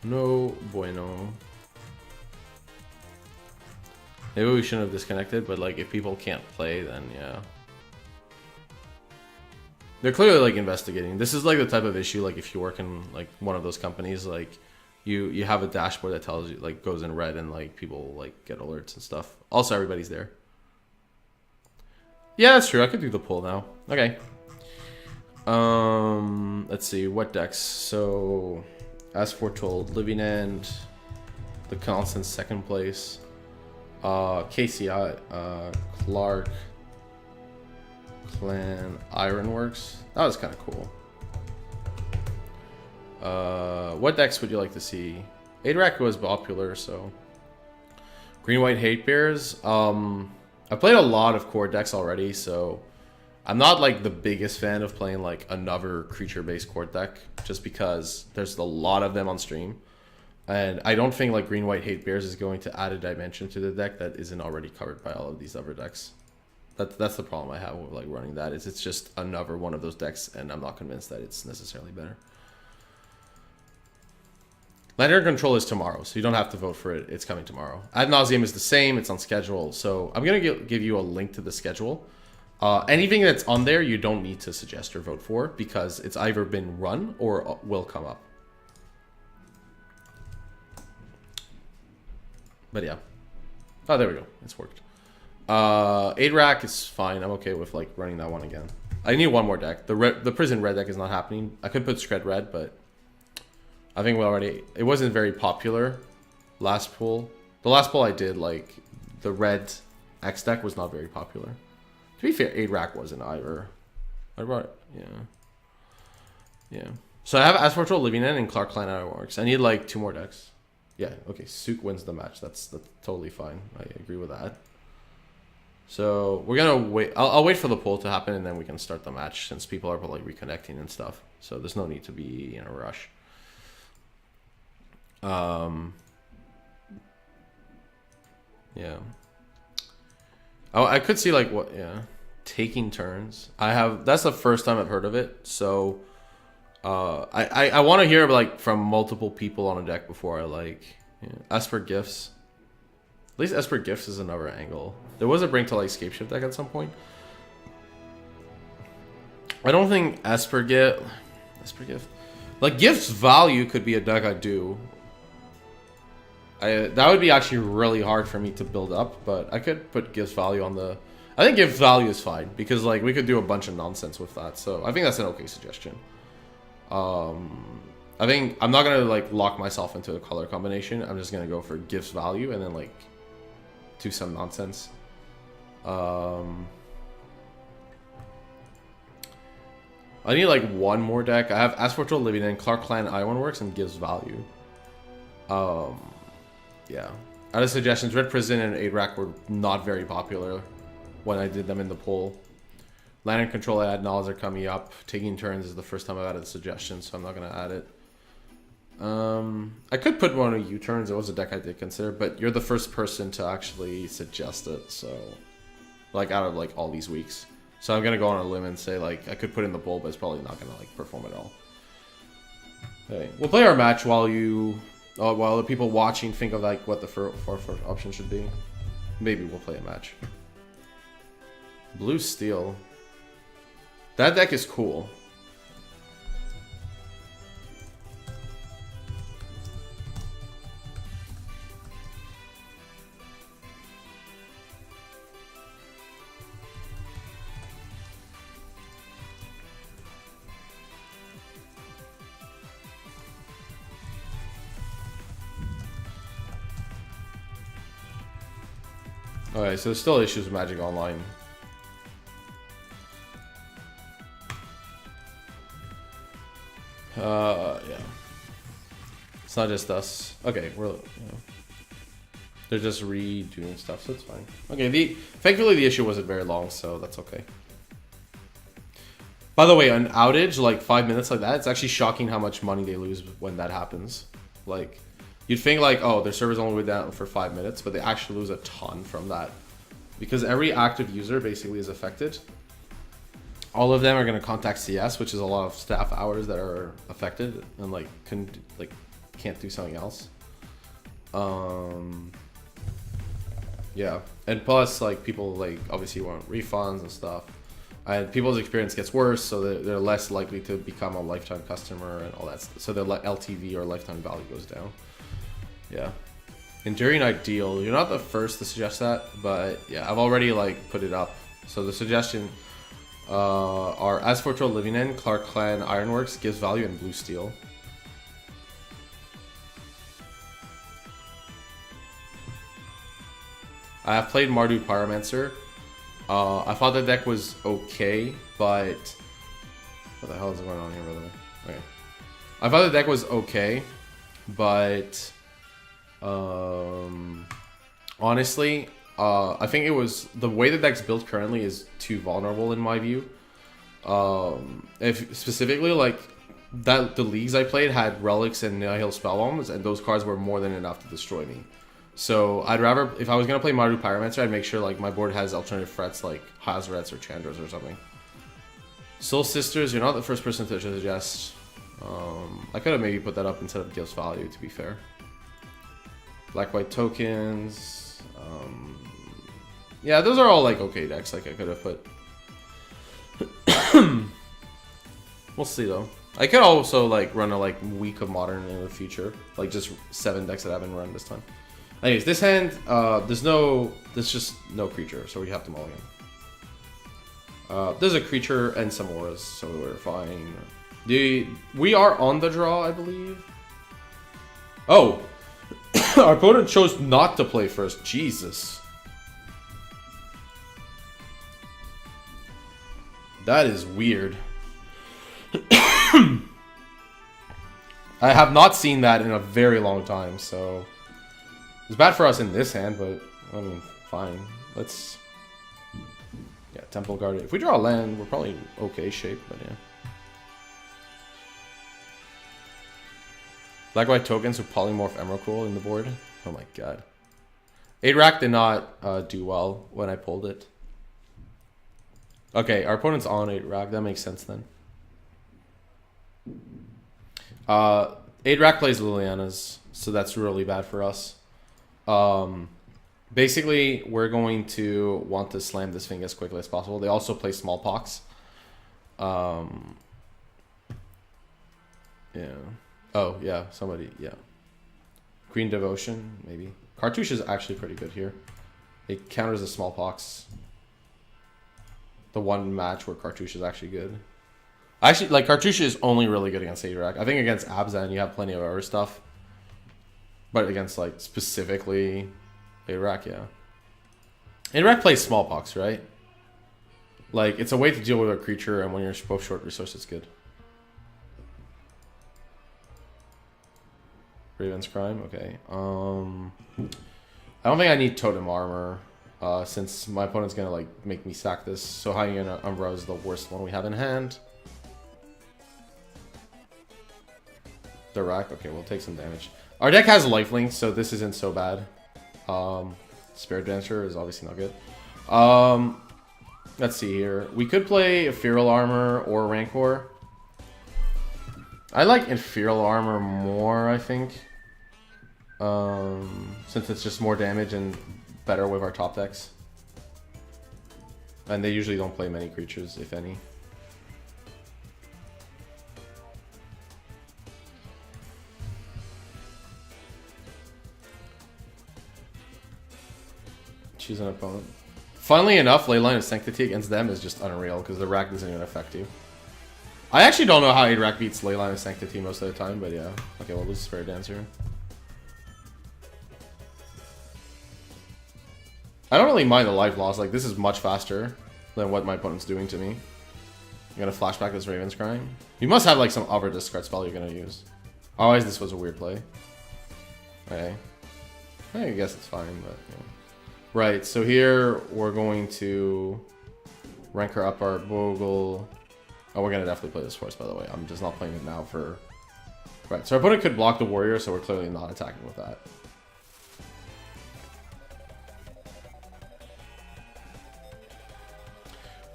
No bueno. Maybe we shouldn't have disconnected, but like if people can't play, then yeah. They're clearly like investigating. This is like the type of issue, like if you work in like one of those companies, like you have a dashboard that tells you, like goes in red and like people like get alerts and stuff. Also, everybody's there. Yeah, that's true. I could do the poll now. Okay. Let's see what decks. So, as foretold, Living End, the constant second place. KCI, Clark, Clan, Ironworks. That was kind of cool. What decks would you like to see? Adrac was popular, so Green White Hate Bears. I played a lot of core decks already, so I'm not like the biggest fan of playing like another creature-based core deck, just because there's a lot of them on stream, and I don't think like Green White Hate Bears is going to add a dimension to the deck that isn't already covered by all of these other decks. That's the problem I have with like running that, is it's just another one of those decks, and I'm not convinced that it's necessarily better. Lantern Control is tomorrow, so you don't have to vote for it. It's coming tomorrow. Ad Nauseam is the same. It's on schedule. So I'm going to give you a link to the schedule. Anything that's on there, you don't need to suggest or vote for, because it's either been run or will come up. But yeah. Oh, there we go. It's worked. Adrac is fine. I'm okay with like running that one again. I need one more deck. The Prison Red deck is not happening. I could put Scred Red, but I think it wasn't very popular last pool. The last pool I did, like, the red X deck was not very popular. To be fair, Adrac wasn't either. Yeah. So I have Asphortal, Living End, and Clark Clan Ironworks. I need, like, 2 more decks. Yeah, okay, Suk wins the match. That's totally fine. I agree with that. So we're gonna wait. I'll wait for the poll to happen, and then we can start the match since people are probably reconnecting and stuff. So there's no need to be in a rush. Yeah. Oh, I could see like what? Yeah, taking turns. That's the first time I've heard of it. So, I want to hear like from multiple people on a deck before I like. Yeah. Esper Gifts. At least Esper Gifts is another angle. There was a Bring to Light Scapeshift deck at some point. I don't think Esper Gift... Like, Gift's Value could be a deck I do. That would be actually really hard for me to build up, but I could put Gift's Value on the... I think Gift's Value is fine, because, like, we could do a bunch of nonsense with that, so I think that's an okay suggestion. I think I'm not going to, like, lock myself into a color combination. I'm just going to go for Gift's Value and then, like, do some nonsense. I need like one more deck. I have Aspectral Living and Clark Clan Ironworks and Gives Value. Yeah. Other suggestions, Red Prison and 8-Rack were not very popular when I did them in the poll. Lantern Control Ad Nods are coming up. Taking Turns is the first time I've added a suggestion, so I'm not going to add it. I could put one of U-Turns. It was a deck I did consider, but you're the first person to actually suggest it, so... Like, out of, like, all these weeks. So I'm gonna go on a limb and say, like, I could put in the bowl, but it's probably not gonna, like, perform at all. Okay, we'll play our match while while the people watching think of, like, what the fourth option should be. Maybe we'll play a match. Blue Steel. That deck is cool. Alright, so there's still issues with Magic Online. Yeah. It's not just us. Okay, they're just redoing stuff, so it's fine. Okay, thankfully the issue wasn't very long, so that's okay. By the way, an outage, like 5 minutes like that, it's actually shocking how much money they lose when that happens. Like, you'd think like, oh, their server's only down for 5 minutes, but they actually lose a ton from that. Because every active user basically is affected. All of them are going to contact CS, which is a lot of staff hours that are affected and like can't do something else. Yeah, and plus like people like obviously want refunds and stuff, and people's experience gets worse, so they're less likely to become a lifetime customer and all that stuff. So their LTV or lifetime value goes down. Yeah. Enduring Ideal, you're not the first to suggest that, but yeah, I've already like put it up. So the suggestion are Aspectral Living End, Clark Clan Ironworks, Gives Value, and Blue Steel. I have played Mardu Pyromancer. I thought the deck was okay, but... What the hell is going on here, by the way? Okay. I thought the deck was okay, but... honestly, I think it was... The way the deck's built currently is too vulnerable in my view. If specifically, like, the leagues I played had Relics and Nihil Spellbombs, and those cards were more than enough to destroy me. So I'd rather, if I was going to play Mardu Pyromancer, I'd make sure like my board has alternative threats like Hazarets or Chandras or something. Soul Sisters, you're not the first person to suggest. I could have maybe put that up instead of Gives Value, to be fair. Black-White Tokens. Yeah, those are all like okay decks, like I could have put. We'll see though. I could also like run a like week of Modern in the future, like just 7 decks that I haven't run this time. Anyways, this hand, there's just no creature, so we have to mulligan. There's a creature and some auras, so we're fine. We are on the draw, I believe. Oh, our opponent chose not to play first. Jesus. That is weird. I I have not seen that in a very long time, so it's bad for us in this hand, but I mean, fine. Let's Temple Guard. If we draw a land, we're probably okay shape, but yeah. Black white tokens with polymorph Emrakul in the board. Oh my god. 8-rack did not do well when I pulled it. Okay, our opponent's on 8-rack. That makes sense then. 8-rack plays Liliana's, so that's really bad for us. Basically, we're going to want to slam this thing as quickly as possible. They also play Smallpox. Yeah. Oh, yeah, somebody, yeah. Green Devotion, maybe. Cartouche is actually pretty good here. It counters the Smallpox. The one match where Cartouche is actually good. Actually, like, Cartouche is only really good against 8-rack. I think against Abzan, you have plenty of other stuff. But against, like, specifically 8-rack, yeah. 8-rack plays Smallpox, right? Like, it's a way to deal with a creature, and when you're both short resource, it's good. Raven's Crime, okay. I don't think I need Totem Armor, since my opponent's gonna, like, make me sack this. So Hyena Umbra is the worst one we have in hand. The rack, okay, we'll take some damage. Our deck has lifelink, so this isn't so bad. Spirit Dancer is obviously not good. Let's see here. We could play Ethereal Armor or Rancor. I like Ethereal Armor more, I think. Since it's just more damage and better with our top decks. And they usually don't play many creatures, if any. Choose an opponent. Funnily enough, Leyline of Sanctity against them is just unreal because the rack doesn't even affect you. I actually don't know how 8-rack beats Leyline of Sanctity most of the time, but yeah. Okay, we'll lose Spirit Dancer. I don't really mind the life loss. Like, this is much faster than what my opponent's doing to me. I'm gonna flashback this Raven's Crime. You must have like some other discard spell you're gonna use. Otherwise, this was a weird play. Okay. I guess it's fine, but yeah. Right, so here we're going to Rancor up our Bogle. Oh, we're gonna definitely play this first, by the way. I'm just not playing it now for... Right, so our opponent could block the Warrior, so we're clearly not attacking with that.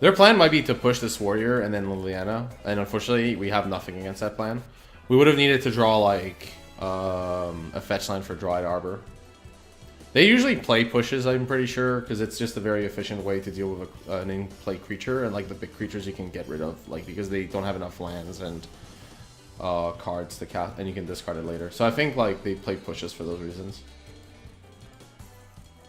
Their plan might be to push this Warrior and then Liliana, and unfortunately, we have nothing against that plan. We would have needed to draw, like, a fetch line for Dryad Arbor. They usually play pushes, I'm pretty sure, because it's just a very efficient way to deal with an in-play creature, and like the big creatures you can get rid of, like because they don't have enough lands and cards to cast, and you can discard it later. So I think like they play pushes for those reasons.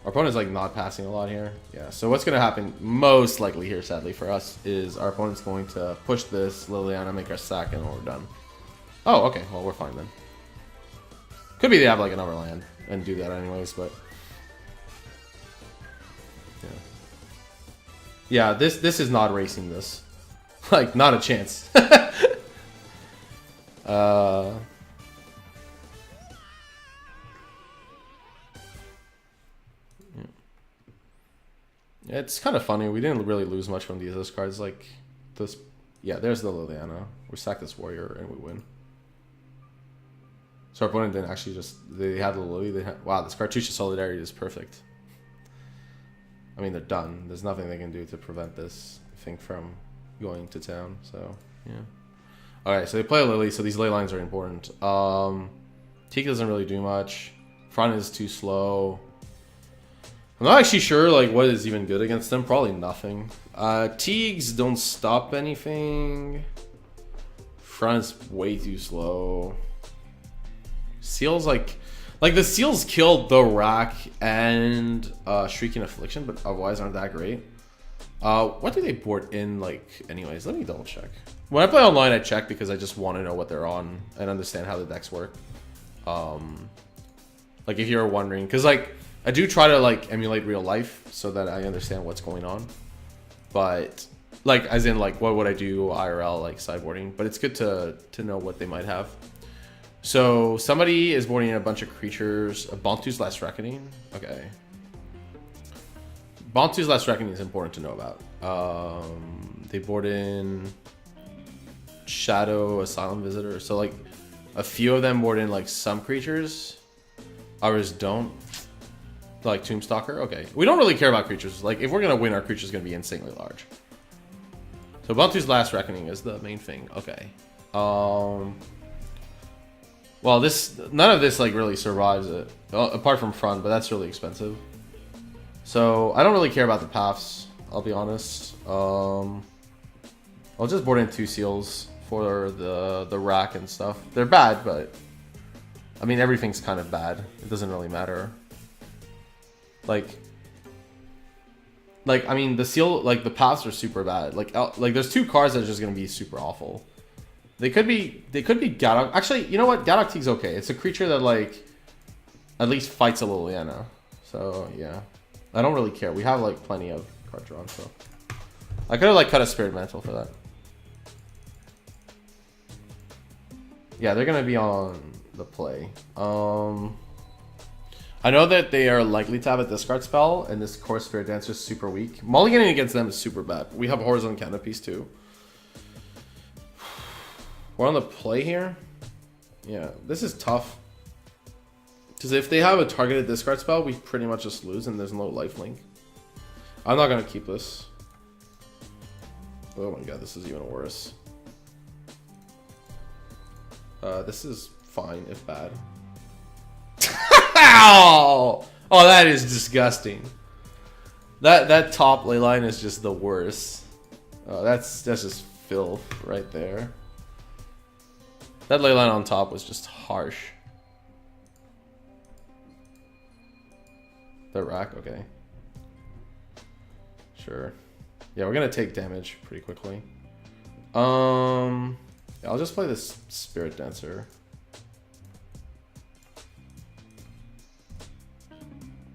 Our opponent's like not passing a lot here. Yeah, so what's going to happen most likely here, sadly for us, is our opponent's going to push this Liliana, make our sack, and we're done. Oh, okay, well we're fine then. Could be they have like another land and do that anyways, but... Yeah, this is not racing this. Like, not a chance. It's kind of funny. We didn't really lose much from these cards. Like, this... Yeah, there's the Liliana. We sack this Warrior and we win. So our opponent didn't actually just... They had the Lily. Wow, this Cartouche of Solidarity is perfect. I mean, they're done. There's nothing they can do to prevent this thing from going to town. So, yeah. Alright, so they play a Lily, so these ley lines are important. Teak doesn't really do much. Front is too slow. I'm not actually sure like what is even good against them. Probably nothing. Teagues don't stop anything. Front is way too slow. Seals like the Seals killed the Rack and Shrieking Affliction, but otherwise aren't that great. What do they board in, like, anyways? Let me double check. When I play online, I check because I just want to know what they're on and understand how the decks work. Like, if you're wondering, because, like, I do try to, like, emulate real life so that I understand what's going on. But, like, as in, like, what would I do IRL, like, sideboarding? But it's good to know what they might have. So somebody is boarding in a bunch of creatures. Bontu's Last Reckoning. Okay. Bontu's Last Reckoning is important to know about. They board in Shadow Asylum Visitor. So like a few of them board in like some creatures. Others don't. Like Tombstalker. Okay. We don't really care about creatures. Like if we're gonna win, our creature's gonna be insanely large. So Bontu's Last Reckoning is the main thing. Okay. Well, none of this like really survives it, apart from front, but that's really expensive. So I don't really care about the paths. I'll be honest. I'll just board in 2 seals for the rack and stuff. They're bad, but I mean everything's kind of bad. It doesn't really matter. Like I mean the seal, like the paths are super bad. Like there's 2 cards that are just gonna be super awful. They could be Gadok. Actually, you know what? Gadok Teeg's okay. It's a creature that like at least fights a Liliana. So yeah, I don't really care. We have like plenty of card drawn, so I could have like cut a Spirit Mantle for that. Yeah, they're gonna be on the play. I know that they are likely to have a discard spell, and this Core Spirit Dancer is super weak. Mulliganing against them is super bad. We have Horizon Canopies too. We're on the play here. Yeah, this is tough. Because if they have a targeted discard spell, we pretty much just lose, and there's no lifelink. I'm not gonna keep this. Oh my god, this is even worse. This is fine, if bad. Ow! Oh, that is disgusting. That top ley line is just the worst. That's just filth right there. That ley line on top was just harsh. The rack, okay. Sure. Yeah, we're gonna take damage pretty quickly. Yeah, I'll just play this Spirit Dancer.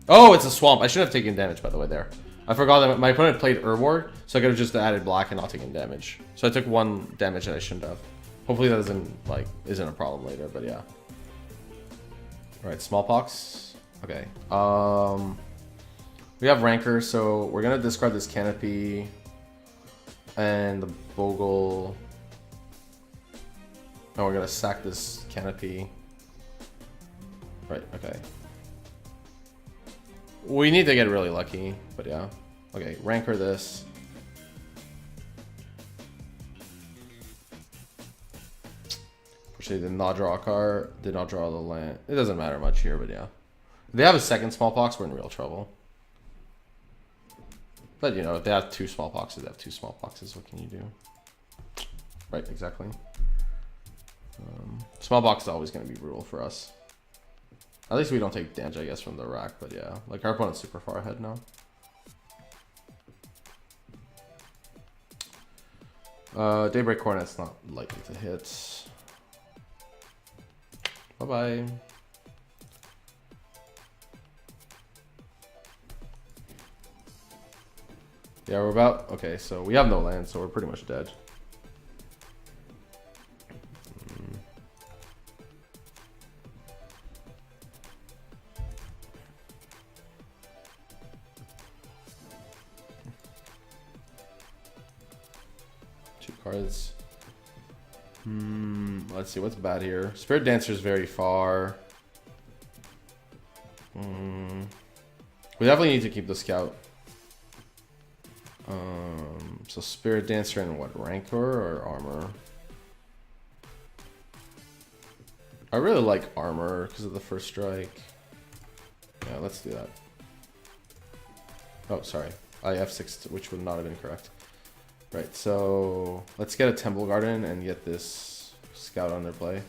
Oh, it's a swamp. I should have taken damage, by the way, there. I forgot that my opponent played Urward, so I could have just added black and not taken damage. So I took 1 damage that I shouldn't have. Hopefully that isn't a problem later, but yeah. Alright, Smallpox. Okay. We have Rancor, so we're gonna discard this Canopy and the Bogle. And we're gonna sack this Canopy. Right, okay. We need to get really lucky, but yeah. Okay, Rancor this. Actually, did not draw a card. Did not draw the land. It doesn't matter much here, but yeah. If they have a second Smallpox, we're in real trouble. But you know, if they have 2 Smallpoxes, they have 2 Smallpoxes. What can you do? Right, exactly. Smallpox is always going to be brutal for us. At least we don't take damage, I guess, from the rack, but yeah. Like, our opponent's super far ahead now. Daybreak Cornet's not likely to hit. Bye-bye. Yeah, we're about... Okay, so we have no land, so we're pretty much dead. Cards. Let's see what's bad here. Spirit Dancer is very far. We definitely need to keep the Scout. So Spirit Dancer and what, Rancor or Armor? I really like Armor because of the first strike. Yeah, let's do that. Oh, sorry. I F6, which would not have been correct. Right, so let's get a Temple Garden and get this Scout on their play.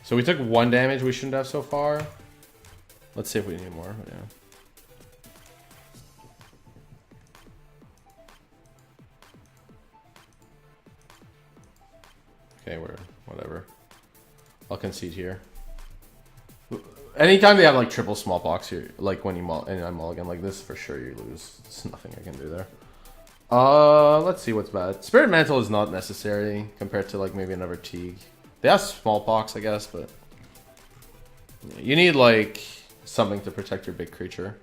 So we took 1 damage we shouldn't have so far. Let's see if we need more. Yeah. Okay, we're whatever. I'll concede here. Anytime they have like triple Smallpox here, like when you mulligan like this, for sure you lose. There's nothing I can do there. Let's see what's bad. Spirit Mantle is not necessary compared to like maybe another Teeg. They have smallpox, I guess, but you need like something to protect your big creature.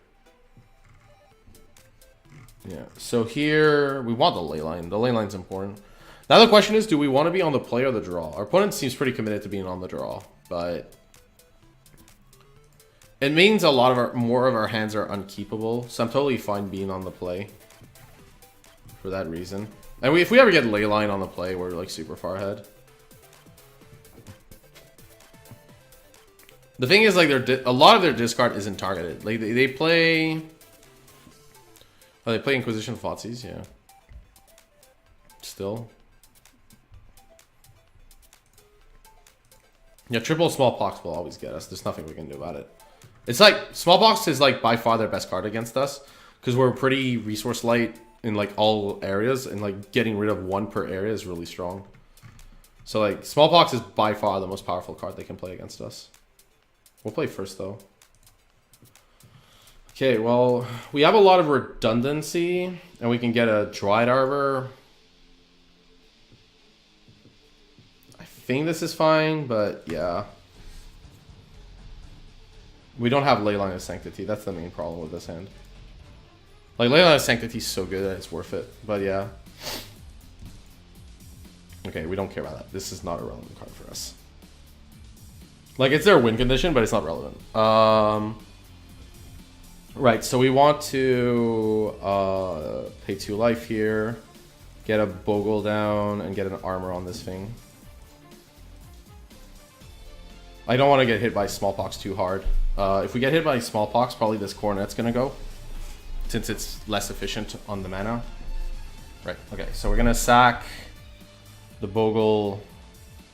Yeah. So here we want the ley line. The ley line's important. Now the question is, do we want to be on the play or the draw? Our opponent seems pretty committed to being on the draw, but it means a lot of more of our hands are unkeepable. So I'm totally fine being on the play for that reason. And if we ever get ley line on the play, we're like super far ahead. The thing is, like, a lot of their discard isn't targeted. Like they play. Oh, they play Inquisition Thoughtseize, yeah. Still. Yeah, triple Smallpox will always get us. There's nothing we can do about it. It's like, Smallpox is like by far their best card against us. Because we're pretty resource light in like all areas. And like getting rid of one per area is really strong. So like, Smallpox is by far the most powerful card they can play against us. We'll play first though. Okay, well, we have a lot of redundancy. And we can get a Dried Arbor. I think this is fine, but yeah. We don't have Leyline of Sanctity. That's the main problem with this hand. Like, Leyline of Sanctity is so good that it's worth it. But yeah. Okay, we don't care about that. This is not a relevant card for us. Like, it's their win condition, but it's not relevant. Right, so we want to pay 2 life here. Get a Bogle down and get an armor on this thing. I don't want to get hit by Smallpox too hard. If we get hit by Smallpox, probably this Coronet's going to go. Since it's less efficient on the mana. Right, okay. So we're going to sack the Bogle.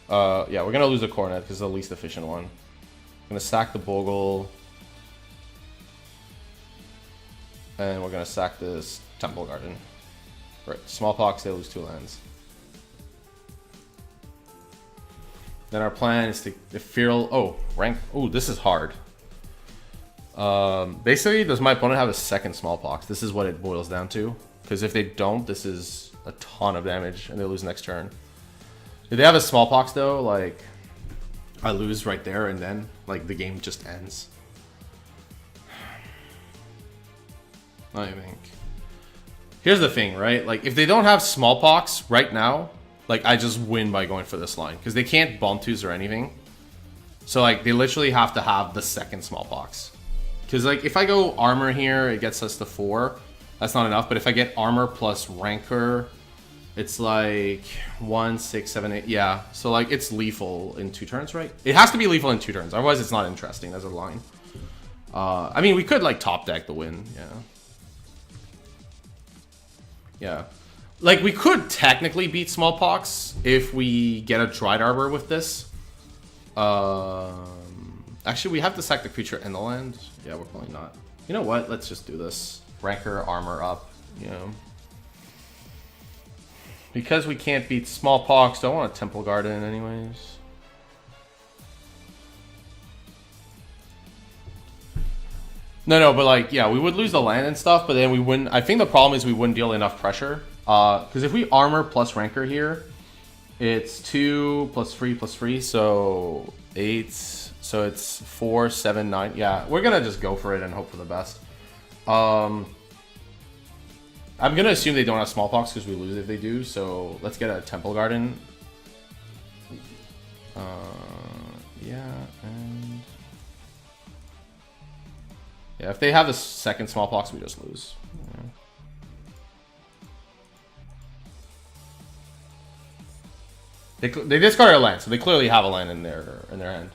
Yeah, we're going to lose the Coronet because it's the least efficient one. I'm going to sack the Bogle. And we're going to sack this Temple Garden. Right, Smallpox, they lose 2 lands. Then our plan is to feral. Oh, rank. Oh, this is hard. Basically, does my opponent have a second Smallpox? This is what it boils down to. Because if they don't, this is a ton of damage, and they lose next turn. If they have a Smallpox, though, like, I lose right there, and then, like, the game just ends. I think. Here's the thing, right? Like, if they don't have Smallpox right now, like, I just win by going for this line. Because they can't bomb twos or anything. So, like, they literally have to have the second Smallpox. Because, like, if I go armor here, it gets us to 4. That's not enough. But if I get armor plus rancor, it's like 1, 6, 7, 8. Yeah. So, like, it's lethal in 2 turns, right? It has to be lethal in 2 turns. Otherwise, it's not interesting as a line. I mean, we could, like, top deck the win. Yeah. Yeah. Like, we could technically beat Smallpox if we get a Dried Arbor with this. Actually, we have to sack the creature in the land. Yeah, we're probably not. You know what? Let's just do this. Rancor, armor up, you know. Because we can't beat Smallpox, don't want a Temple Garden anyways. No, but like, yeah, we would lose the land and stuff, but then we wouldn't. I think the problem is we wouldn't deal enough pressure. Because if we armor plus rancor here, it's 2 plus 3 plus 3, so 8. So it's 4, 7, 9. Yeah, we're gonna just go for it and hope for the best. I'm gonna assume they don't have Smallpox because we lose if they do. So let's get a Temple Garden. Yeah, and yeah, if they have the second Smallpox, we just lose. Yeah. They discard a land, so they clearly have a land in their hand.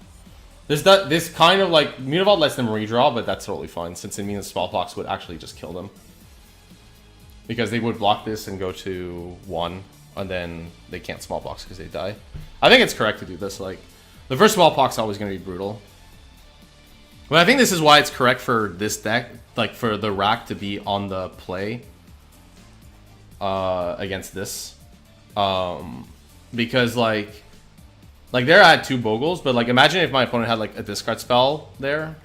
This kind of like Mutavault lets them redraw, but that's totally fine since it means Smallpox would actually just kill them. Because they would block this and go to 1, and then they can't Smallpox because they die. I think it's correct to do this. Like, the first Smallpox is always going to be brutal. But I think this is why it's correct for this deck, like for the rack to be on the play against this. Because like there I had 2 Bogles, but like imagine if my opponent had like a discard spell there.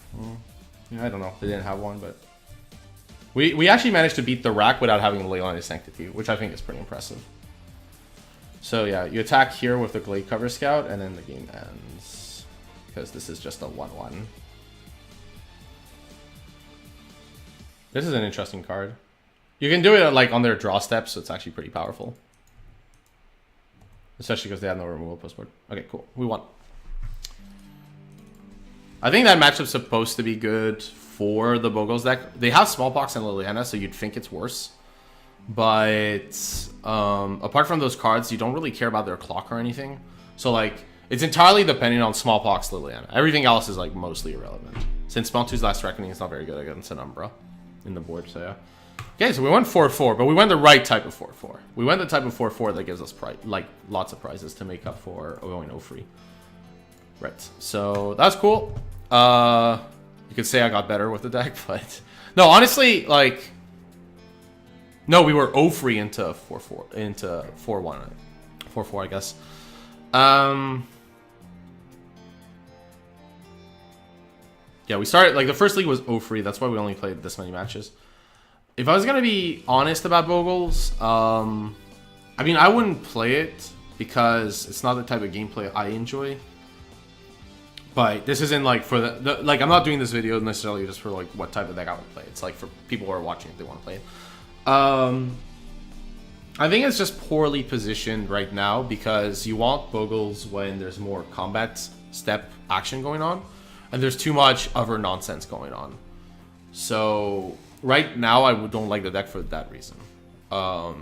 Yeah, I don't know. They didn't have one, but we actually managed to beat the rack without having Leyline of Sanctity, which I think is pretty impressive. So yeah, you attack here with the Glade Cover Scout, and then the game ends. Because this is just a 1/1. This is an interesting card. You can do it like on their draw steps, so it's actually pretty powerful. Especially because they have no removal postboard. Okay, cool. We won. I think that matchup's supposed to be good for the Bogles deck. They have Smallpox and Liliana, so you'd think it's worse. But apart from those cards, you don't really care about their clock or anything. So like, it's entirely dependent on Smallpox, Liliana. Everything else is like mostly irrelevant. Since Smeltooth's Last Reckoning is not very good against an Umbra in the board, so yeah. Okay, so we went 4-4, but we went the right type of 4-4. We went the type of 4-4 that gives us like lots of prizes to make up for going 0-free. Right, so that's cool. You could say I got better with the deck, but no, honestly, like, no, we were 0-free into 4-4, into 4-1, 4-4, I guess. Yeah, we started, like, the first league was 0-free. That's why we only played this many matches. If I was going to be honest about Bogles, I mean, I wouldn't play it because it's not the type of gameplay I enjoy. But this isn't, like, for the like, I'm not doing this video necessarily just for, like, what type of deck I would play. It's, like, for people who are watching if they want to play it. I think it's just poorly positioned right now because you want Bogles when there's more combat step action going on. And there's too much other nonsense going on. So right now I don't like the deck for that reason. I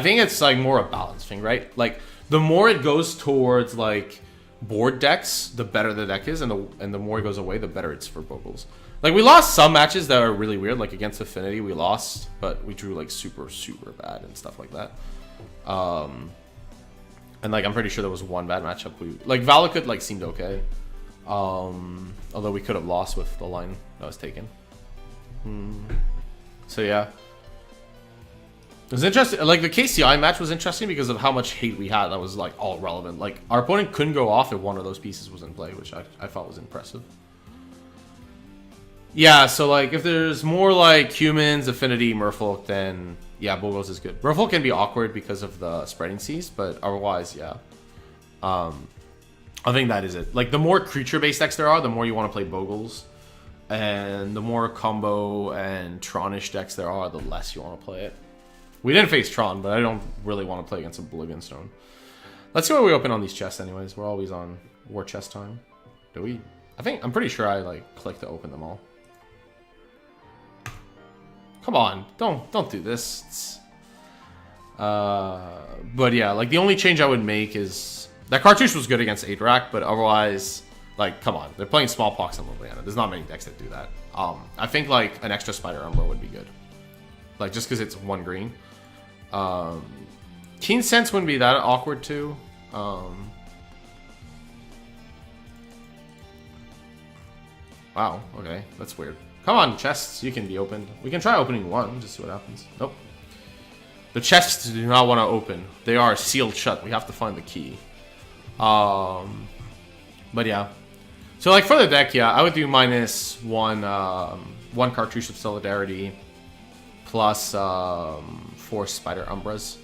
think it's like more a balance thing, right? Like the more it goes towards like board decks, the better the deck is, and the more it goes away, the better it's for Bogles. Like we lost some matches that are really weird, like against Affinity we lost, but we drew like super bad and stuff like that. And like I'm pretty sure there was one bad matchup. Like Valakut like seemed okay, although we could have lost with the line that was taken. So yeah, it was interesting. Like the KCI match was interesting because of how much hate we had. That was like all relevant. Like our opponent couldn't go off if one of those pieces was in play, which I thought was impressive. Yeah, so like if there's more like humans, Affinity, Merfolk, then yeah, Bogles is good. Merfolk can be awkward because of the spreading seas, but otherwise, yeah. I think that is it. Like the more creature-based decks there are, the more you want to play Bogles. And the more combo and Tronish decks there are, the less you want to play it. We didn't face Tron, but I don't really want to play against Oblivion Stone. Let's see what we open on these chests anyways. We're always on war chest time. Do we? I'm pretty sure I like clicked to open them all. Come on, don't do this. But yeah, like the only change I would make is that cartouche was good against 8-rack, but otherwise, like, come on, they're playing Smallpox and Liliana. There's not many decks that do that. I think like an extra Spider Umbra would be good, like just because it's 1 green. Keen Sense wouldn't be that awkward too. Wow, okay, that's weird. Come on, chests, you can be opened. We can try opening one, just see what happens. Nope. The chests do not want to open. They are sealed shut. We have to find the key. But yeah. So like for the deck, yeah, I would do minus one cartouche of Solidarity plus 4 Spider Umbras.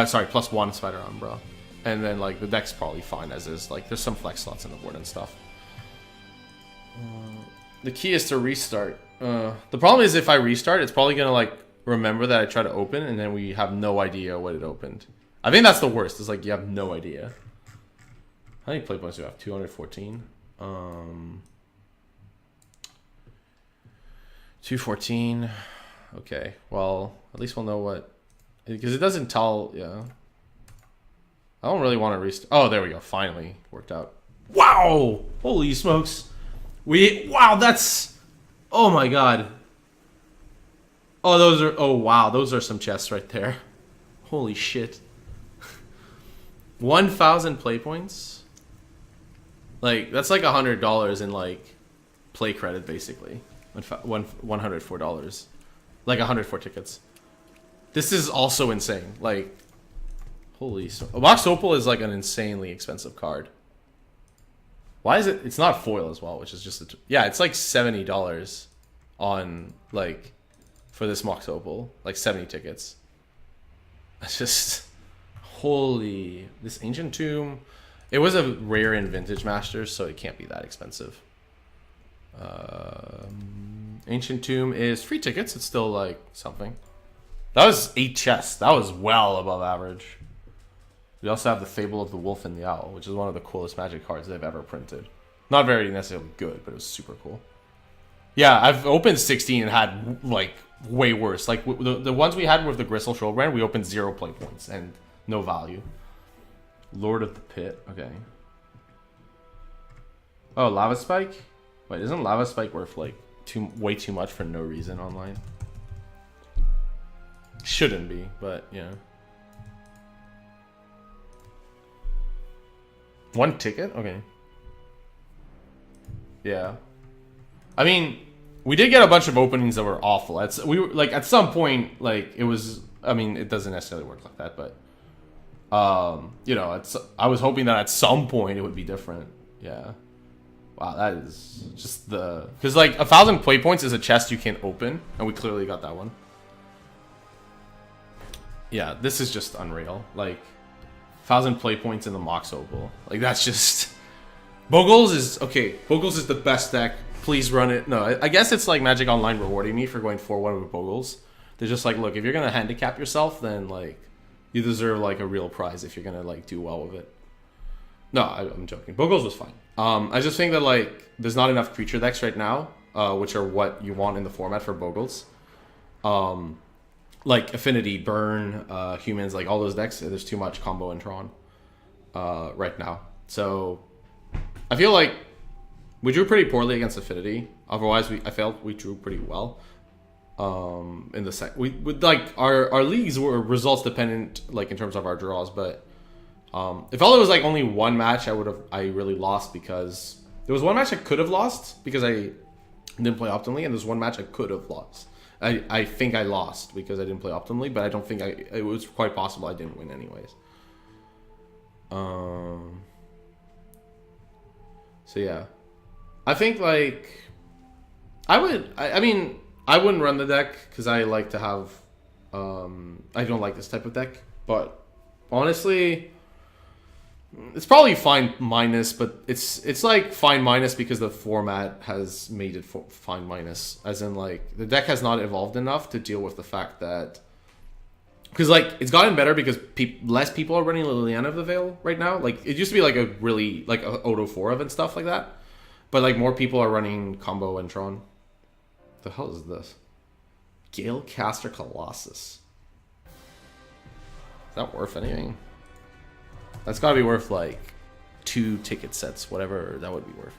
Sorry, plus 1 Spider Umbra. And then like the deck's probably fine as is. Like there's some flex slots in the board and stuff. The key is to restart. The problem is if I restart, it's probably going to like remember that I tried to open and then we have no idea what it opened. I think that's the worst. It's like you have no idea. How many play points do you have? 214. 214. Okay. Well, at least we'll know what, because it doesn't tell. Yeah. I don't really want to restart. Oh, there we go. Finally worked out. Wow! Holy smokes! Wow, that's, oh my god. Oh, those are, oh wow, those are some chests right there. Holy shit. 1,000 play points? Like, that's like $100 in like play credit basically. $104. Like 104 tickets. This is also insane. Like, holy, a Box Opal is like an insanely expensive card. Why is it? It's not foil as well, which is just yeah. It's like $70 on like for this Mox Opal, like 70 tickets. It's just holy. This ancient tomb. It was a rare in Vintage Masters, so it can't be that expensive. Ancient tomb is 3 tickets. It's still like something. That was 8 chests. That was well above average. We also have the Fable of the Wolf and the Owl, which is one of the coolest Magic cards they've ever printed. Not very necessarily good, but it was super cool. Yeah, I've opened 16 and had like way worse. Like the ones we had with the Gristle Showbrand, we opened 0 play points and no value. Lord of the Pit. Okay. Oh, Lava Spike? Wait, isn't Lava Spike worth like way too much for no reason online? Shouldn't be, but yeah. 1 ticket? Okay. Yeah. I mean, we did get a bunch of openings that were awful. We were like at some point, like it was. I mean, it doesn't necessarily work like that, but you know, I was hoping that at some point it would be different. Yeah. Wow, that is just because like 1,000 play points is a chest you can't open, and we clearly got that one. Yeah, this is just unreal. Like 1,000 play points in the Mox Opal. Like that's just. Bogles is okay. Bogles is the best deck. Please run it. No, I guess it's like Magic Online rewarding me for going 4-1 with Bogles. They're just like, look, if you're gonna handicap yourself, then like you deserve like a real prize if you're gonna like do well with it. No, I'm joking. Bogles was fine. I just think that like there's not enough creature decks right now, which are what you want in the format for Bogles. Like Affinity, Burn, Humans, like all those decks. There's too much combo and Tron right now. So I feel like we drew pretty poorly against Affinity. Otherwise, I felt we drew pretty well. In the set, we would like our leagues were results dependent, like in terms of our draws. But if all it was like only one match, I really lost because there was one match I could have lost because I didn't play optimally, and there's one match I could have lost. I think I lost because I didn't play optimally, but I don't think it was quite possible I didn't win anyways. So yeah. I think like I mean I wouldn't run the deck because I like to have I don't like this type of deck, but honestly it's probably fine minus, but it's like fine minus because the format has made it fine minus, as in like the deck has not evolved enough to deal with the fact that because like it's gotten better because less people are running Liliana of the Veil right now. Like it used to be like a really like a Odo 4 of and stuff like that. But like more people are running Combo and Tron. The hell is this? Galecaster Colossus. Is that worth anything? That's gotta be worth like 2 ticket sets, whatever that would be worth.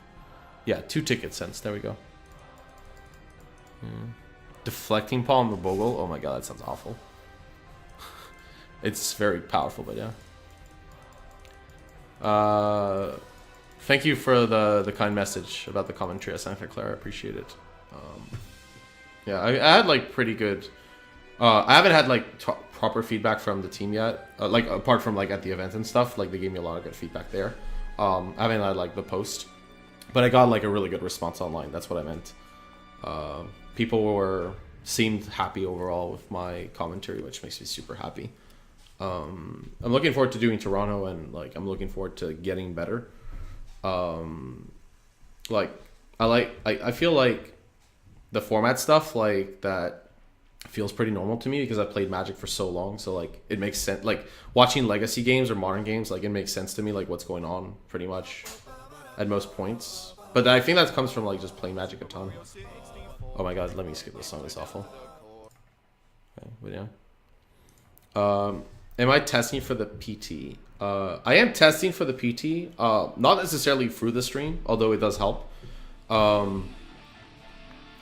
Yeah, 2 ticket cents. There we go. Deflecting Palm the Bogle. Oh my god, that sounds awful. It's very powerful, but yeah. Thank you for the kind message about the commentary at Santa Clara. I appreciate it. Yeah, I had like pretty good. I haven't had like proper feedback from the team yet. Like apart from like at the event and stuff, like they gave me a lot of good feedback there. I haven't had like the post, but I got like a really good response online. That's what I meant. People seemed happy overall with my commentary, which makes me super happy. I'm looking forward to doing Toronto, and like I'm looking forward to getting better. Like I feel like the format stuff like that feels pretty normal to me because I've played Magic for so long. So like it makes sense. Like watching legacy games or modern games, like it makes sense to me. Like what's going on pretty much at most points. But I think that comes from like just playing Magic a ton. Oh my god, let me skip this song. It's awful. Okay, but yeah. Am I testing for the PT? I am testing for the PT, not necessarily through the stream, although it does help.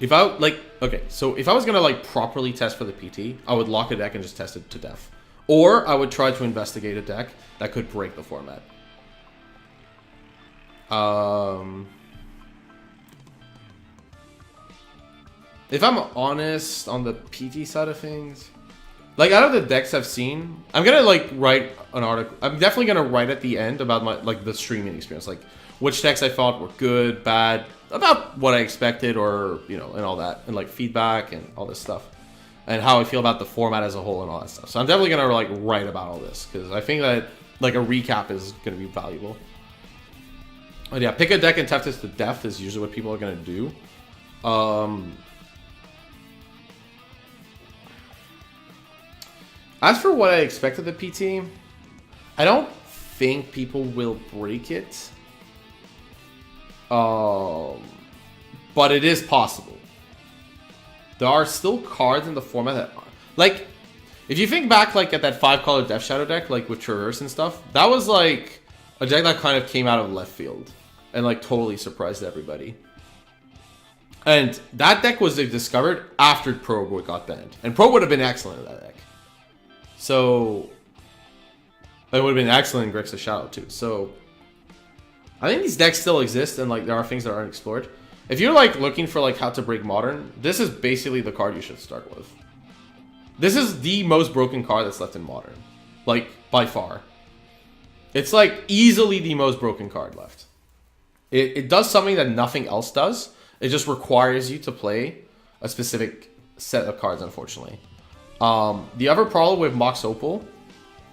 If I like, okay, so if I was gonna like properly test for the PT, I would lock a deck and just test it to death, or I would try to investigate a deck that could break the format. If I'm honest on the PT side of things. Like out of the decks I've seen, I'm gonna like write an article. I'm definitely gonna write at the end about my like the streaming experience, like which decks I thought were good, bad, about what I expected, or you know, and all that, and like feedback and all this stuff. and how I feel about the format as a whole and all that stuff. So I'm definitely gonna like write about all this because I think that like a recap is gonna be valuable. But yeah, pick a deck and test it to death is usually what people are gonna do. As for what I expect of the PT, I don't think people will break it. But it is possible. There are still cards in the format that, like, if you think back, like, at that 5-color Death Shadow deck, like, with Traverse and stuff, that was, like, a deck that kind of came out of left field and, like, totally surprised everybody. And that deck was discovered after Probe got banned. And Probe would have been excellent in that deck. So, it would have been excellent in Grixis Shadow, too. So, I think these decks still exist, and, like, there are things that aren't explored. If you're, like, looking for, like, how to break Modern, this is basically the card you should start with. This is the most broken card that's left in Modern. Like, by far. It's, like, easily the most broken card left. It does something that nothing else does. It just requires you to play a specific set of cards, unfortunately. The other problem with Mox Opal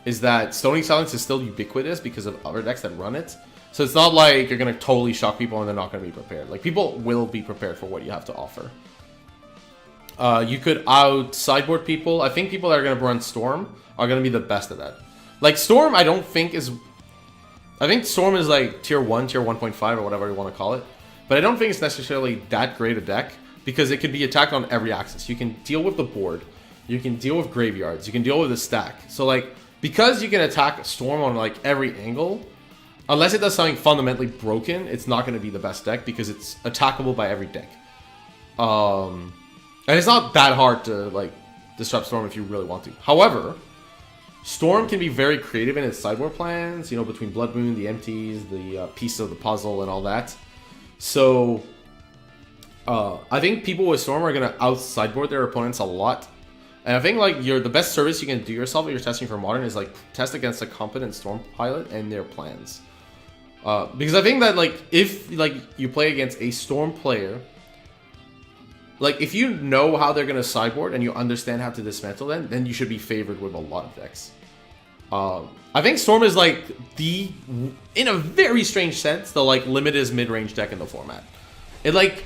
is that Stony Silence is still ubiquitous because of other decks that run it. So it's not like you're going to totally shock people and they're not going to be prepared. Like, people will be prepared for what you have to offer. You could out-sideboard people. I think people that are going to run Storm are going to be the best at that. Like, Storm, I don't think is... I think Storm is like tier 1, tier 1.5, or whatever you want to call it. But I don't think it's necessarily that great a deck because it can be attacked on every axis. You can deal with the board. You can deal with graveyards. You can deal with the stack. So, like, because you can attack Storm on, like, every angle... Unless it does something fundamentally broken, it's not going to be the best deck because it's attackable by every deck. And it's not that hard to, like, disrupt Storm if you really want to. However, Storm can be very creative in its sideboard plans, you know, between Blood Moon, the empties, the piece of the puzzle, and all that. So, I think people with Storm are going to out-sideboard their opponents a lot. And I think, like, the best service you can do yourself if you're testing for Modern is, like, test against a competent Storm pilot and their plans. Because I think that, like, if, like, you play against a Storm player, like, if you know how they're going to sideboard and you understand how to dismantle them, then you should be favored with a lot of decks. I think Storm is, like, in a very strange sense, the, like, limited mid-range deck in the format. It, like,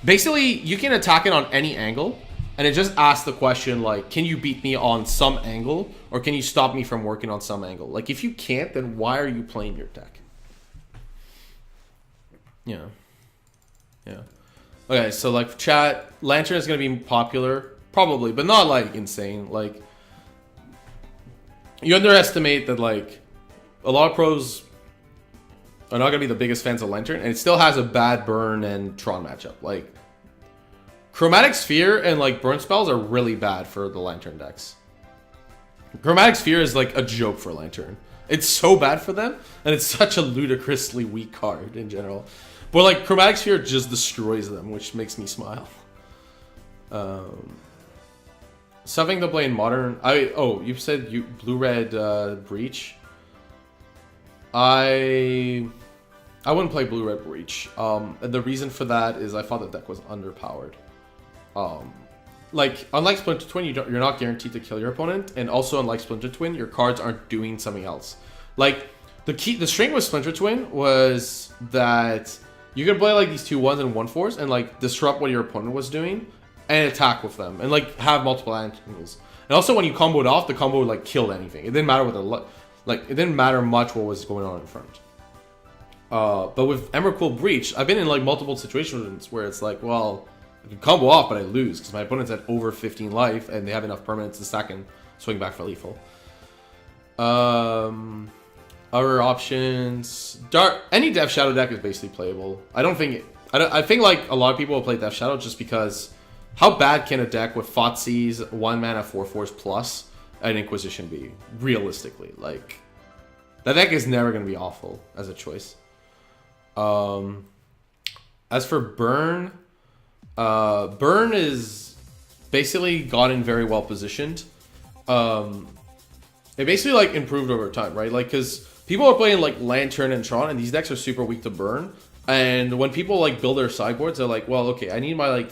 basically, you can attack it on any angle, and it just asks the question, like, can you beat me on some angle, or can you stop me from working on some angle? Like, if you can't, then why are you playing your deck? Yeah. Yeah. Okay, so, like, chat, Lantern is going to be popular, probably, but not, like, insane. Like, you underestimate that, like, a lot of pros are not going to be the biggest fans of Lantern, and it still has a bad Burn and Tron matchup. Like, Chromatic Sphere and, like, Burn spells are really bad for the Lantern decks. Chromatic Sphere is, like, a joke for Lantern. It's so bad for them, and it's such a ludicrously weak card in general. But, like, Chromatic Sphere just destroys them, which makes me smile. Something to play in Modern... you said you Blue-Red Breach. I wouldn't play Blue-Red Breach. And the reason for that is I thought the deck was underpowered. Like, unlike Splinter Twin, you're not guaranteed to kill your opponent, and also unlike Splinter Twin, your cards aren't doing something else. Like, the string with Splinter Twin was that you could play, like, these 2/1s and 1/4s and, like, disrupt what your opponent was doing and attack with them and, like, have multiple angles. And also, when you comboed off, the combo would, like, kill anything. It didn't matter it didn't matter much what was going on in front. But with Emrakul Breach, I've been in, like, multiple situations where it's like, well, I can combo off, but I lose because my opponent's at over 15 life and they have enough permanents to stack and swing back for lethal. Other options, any Death Shadow deck is basically playable. I think like a lot of people will play Death Shadow just because how bad can a deck with Thoughtseize, 1-mana 4/4s plus an Inquisition be realistically? Like, that deck is never going to be awful as a choice. As for Burn, Burn is basically gotten very well positioned. It basically, like, improved over time, right? Like, because people are playing, like, Lantern and Tron, and these decks are super weak to Burn. And when people, like, build their sideboards, they're like, well, okay, I need my, like...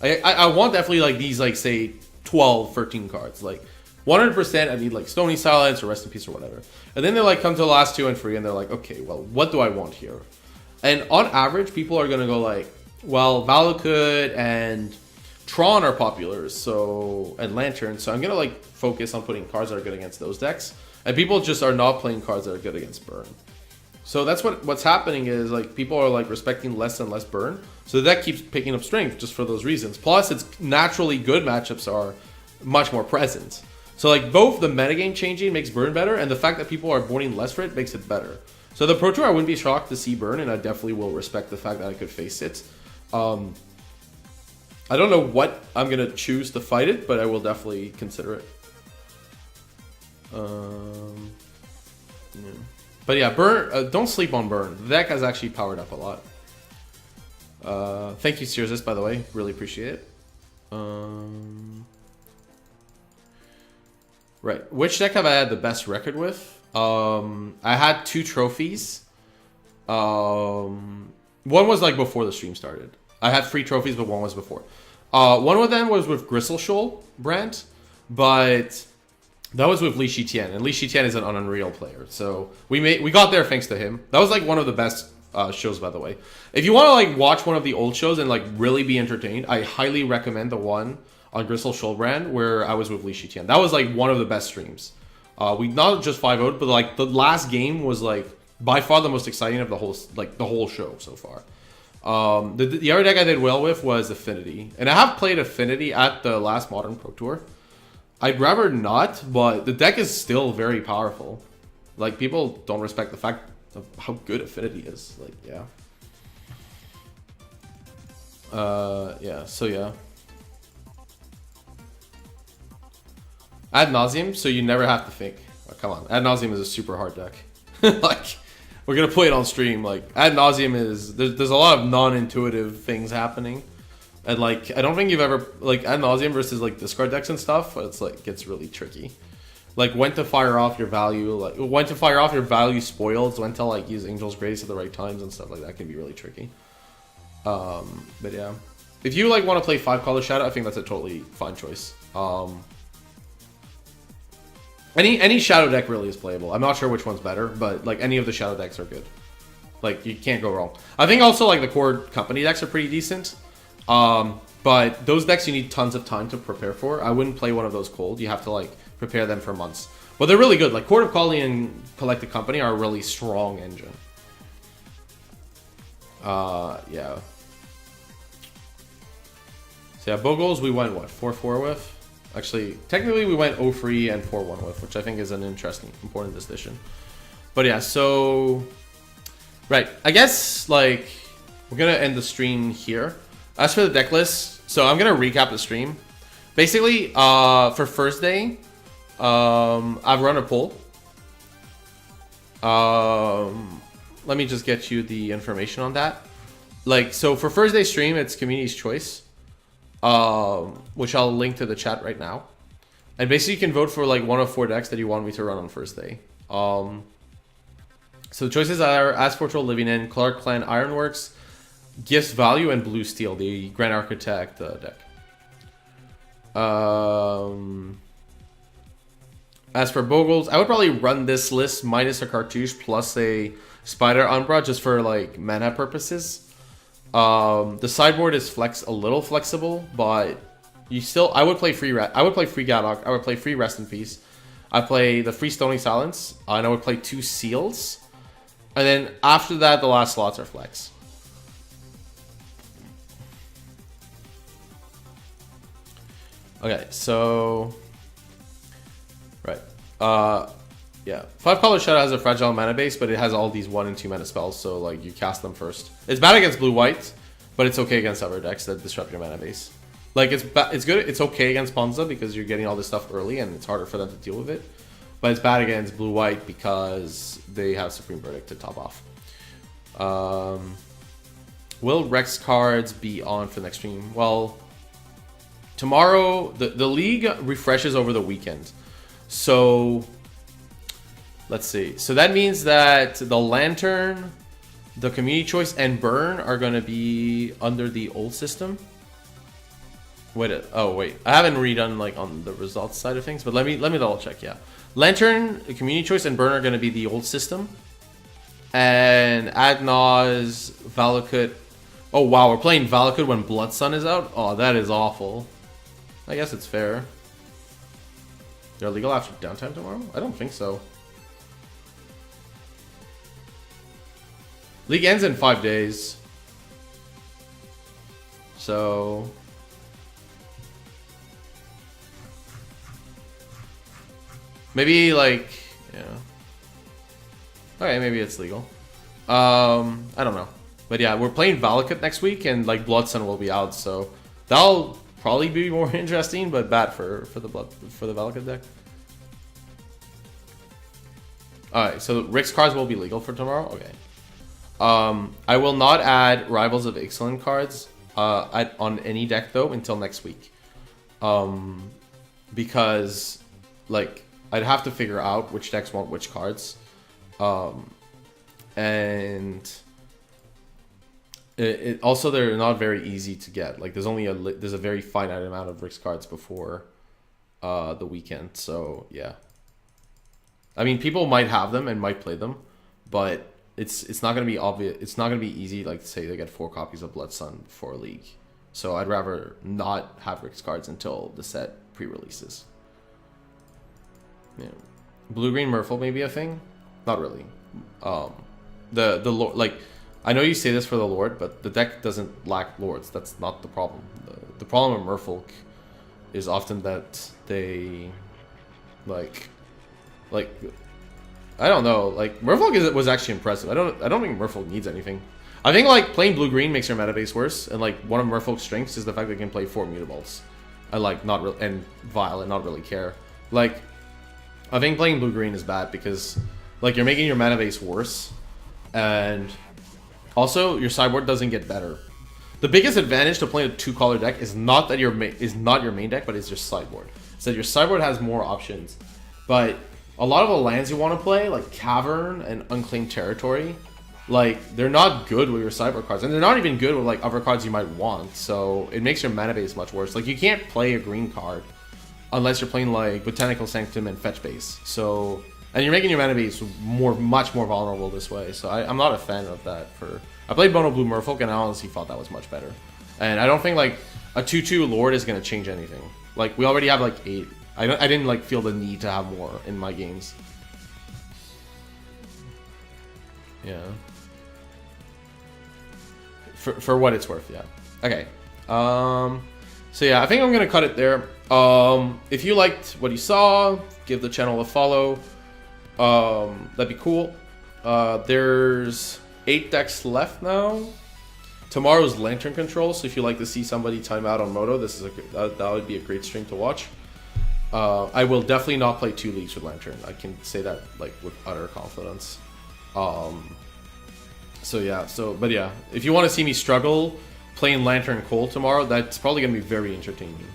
I want definitely, like, these, like, say, 12, 13 cards. Like 100% I need like Stony Silence or Rest in Peace or whatever. And then they like come to the last 2 and 3 and they're like, okay, well, what do I want here? And on average, people are gonna go like, well, Valakut and Tron are popular, so, and Lantern, so I'm gonna like focus on putting cards that are good against those decks. And people just are not playing cards that are good against Burn. So that's what's happening is like people are like respecting less and less Burn. So the deck keeps picking up strength just for those reasons. Plus, its naturally good matchups are much more present. So like both the metagame changing makes Burn better, and the fact that people are boarding less for it makes it better. So the Pro Tour, I wouldn't be shocked to see Burn, and I definitely will respect the fact that I could face it. I don't know what I'm gonna choose to fight it, but I will definitely consider it. Yeah. But yeah, Burn. Don't sleep on Burn. The deck has actually powered up a lot. Thank you, Sears, by the way. Really appreciate it. Right. Which deck have I had the best record with? I had 2 trophies. One was like before the stream started. I had 3 trophies, but one was before. One of them was with Gristle Shoal brand, but that was with Li Shitian, and Li Shitian is an unreal player. So we got there thanks to him. That was like one of the best shows, by the way. If you want to like watch one of the old shows and like really be entertained, I highly recommend the one on Gristle Shoal brand where I was with Li Shitian. That was like one of the best streams. We not just 5-0'd, but like the last game was like by far the most exciting of the whole show so far. The other deck I did well with was Affinity, and I have played Affinity at the last Modern Pro Tour. I'd rather not, but the deck is still very powerful. Like, people don't respect the fact of how good Affinity is. Like, yeah. Yeah, so yeah. Ad Nauseam, so you never have to think. Oh, come on, Ad Nauseam is a super hard deck. Like, we're gonna play it on stream. Like, Ad Nauseam is... There's a lot of non-intuitive things happening. And like, I don't think you've ever like Ad Nauseam versus like discard decks and stuff. It's like gets really tricky. Like when to fire off your value, like when to fire off your value spoils, when to like use Angel's Grace at the right times and stuff like that can be really tricky. But yeah, if you like want to play 5-color Shadow, I think that's a totally fine choice. Any Shadow deck really is playable. I'm not sure which one's better, but like any of the Shadow decks are good. Like you can't go wrong. I think also like the core company decks are pretty decent. But those decks you need tons of time to prepare for. I wouldn't play one of those cold. You have to like prepare them for months. But they're really good. Like Court of Kali and Collected Company are a really strong engine. Yeah. So yeah, Bogles we went what, 4-4 with? Actually, technically we went 0-3 and 4-1 with, which I think is an interesting, important distinction. But yeah, so right. I guess like we're gonna end the stream here. As for the deck list, so I'm gonna recap the stream. Basically, for first day, I've run a poll. Let me just get you the information on that. Like, so for first day stream, it's community's choice, which I'll link to the chat right now. And basically, you can vote for like one of 4 decks that you want me to run on first day. So the choices are Asphoral Living In, Clark Clan Ironworks, Gifts Value, and Blue Steel, the Grand Architect deck. As for Bogles, I would probably run this list minus a Cartouche plus a Spider Umbra just for like mana purposes. The sideboard is a little flexible, but you still I would play free Gadok, I would play free Rest in Peace. I play the free Stony Silence, and I would play 2 Seals. And then after that, the last slots are flex. Okay, so right, yeah, 5-color Shadow has a fragile mana base, but it has all these 1 and 2 mana spells, so like you cast them first. It's bad against blue-white, but it's okay against other decks that disrupt your mana base. Like it's good, it's okay against Ponza because you're getting all this stuff early and it's harder for them to deal with it. But it's bad against blue-white because they have Supreme Verdict to top off. Will Rex cards be on for the next stream? Well, tomorrow, the league refreshes over the weekend. So, let's see. So that means that the Lantern, the Community Choice, and Burn are going to be under the old system. Wait. Oh wait, I haven't redone like on the results side of things, but let me double check. Yeah, Lantern, Community Choice, and Burner are gonna be the old system, and Agnos, Valakut. Oh wow, we're playing Valakut when Blood Sun is out. Oh, that is awful. I guess it's fair. They're legal after downtime tomorrow? I don't think so. League ends in 5 days. So... maybe, like... yeah. Okay, maybe it's legal. I don't know. But yeah, we're playing Valakut next week, and, like, Blood Sun will be out, so... that'll probably be more interesting, but bad for the Valakut deck. Alright, so Rick's cards will be legal for tomorrow? Okay. I will not add Rivals of Ixalan cards on any deck, though, until next week. Because, like, I'd have to figure out which decks want which cards. And... also, they're not very easy to get. Like, there's only there's a very finite amount of Rick's cards before the weekend. So yeah, I mean, people might have them and might play them, but it's not gonna be obvious. It's not gonna be easy. Like, say they get 4 copies of Blood Sun for a league. So I'd rather not have Rick's cards until the set pre-releases. Yeah, blue green Merfolk may be a thing. Not really. The Lord, like. I know you say this for the Lord, but the deck doesn't lack Lords. That's not the problem. The problem with Merfolk is often that they, like, I don't know. Like, Merfolk was actually impressive. I don't think Merfolk needs anything. I think, like, playing blue-green makes your meta base worse, and, like, one of Merfolk's strengths is the fact that it can play 4 mutables. And, like, and Vile and not really care. Like, I think playing blue-green is bad because, like, you're making your mana base worse, and... also, your sideboard doesn't get better. The biggest advantage to playing a 2-color deck is not that your main deck, but it's your sideboard. It's that your sideboard has more options. But a lot of the lands you want to play, like Cavern and Unclaimed Territory, like, they're not good with your sideboard cards. And they're not even good with, like, other cards you might want. So it makes your mana base much worse. Like, you can't play a green card unless you're playing, like, Botanical Sanctum and Fetch base. So... and you're making your mana base much more vulnerable this way. So I'm not a fan of that. I played Mono Blue Merfolk, and I honestly thought that was much better. And I don't think, like, a 2/2 Lord is going to change anything. Like, we already have, like, 8. I didn't, like, feel the need to have more in my games. Yeah. For what it's worth, yeah. Okay. So, yeah, I think I'm going to cut it there. If you liked what you saw, give the channel a follow. That'd be cool. There's 8 decks left now. Tomorrow's Lantern Control, so if you like to see somebody time out on Moto, this is that would be a great stream to watch. I will definitely not play 2 leagues with Lantern. I can say that, like, with utter confidence. So yeah, but yeah, if you want to see me struggle playing Lantern Cold tomorrow, that's probably gonna be very entertaining.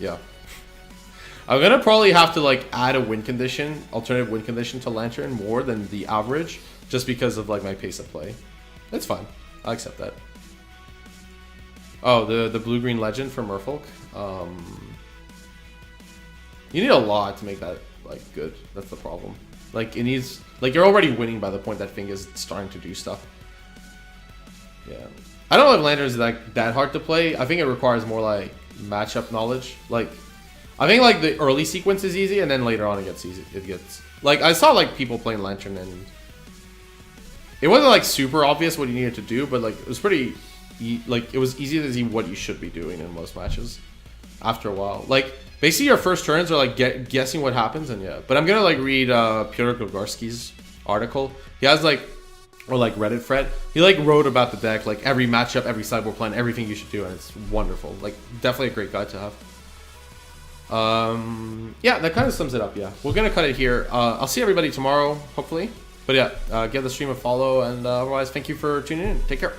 Yeah. I'm gonna probably have to, like, add a win condition, alternative win condition to Lantern more than the average, just because of, like, my pace of play. It's fine. I'll accept that. Oh, the blue-green legend for Merfolk. You need a lot to make that, like, good. That's the problem. Like, it needs... like, you're already winning by the point that thing is starting to do stuff. Yeah. I don't know if Lantern is, like, that hard to play. I think it requires more, like, matchup knowledge. Like... I think, like, the early sequence is easy, and then later on it gets easy. It gets... like, I saw, like, people playing Lantern, and... it wasn't, like, super obvious what you needed to do, but, like, it was pretty... like, it was easy to see what you should be doing in most matches after a while. Like, basically your first turns are, like, guessing what happens, and yeah. But I'm gonna, like, read Pyotr Gogorsky's article. He has, like... or, like, Reddit thread. He, like, wrote about the deck, like, every matchup, every sideboard plan, everything you should do, and it's wonderful. Like, definitely a great guide to have. Yeah, that kind of sums it up. Yeah, we're gonna cut it here. I'll see everybody tomorrow, hopefully. But yeah, give the stream a follow, and otherwise, thank you for tuning in. Take care.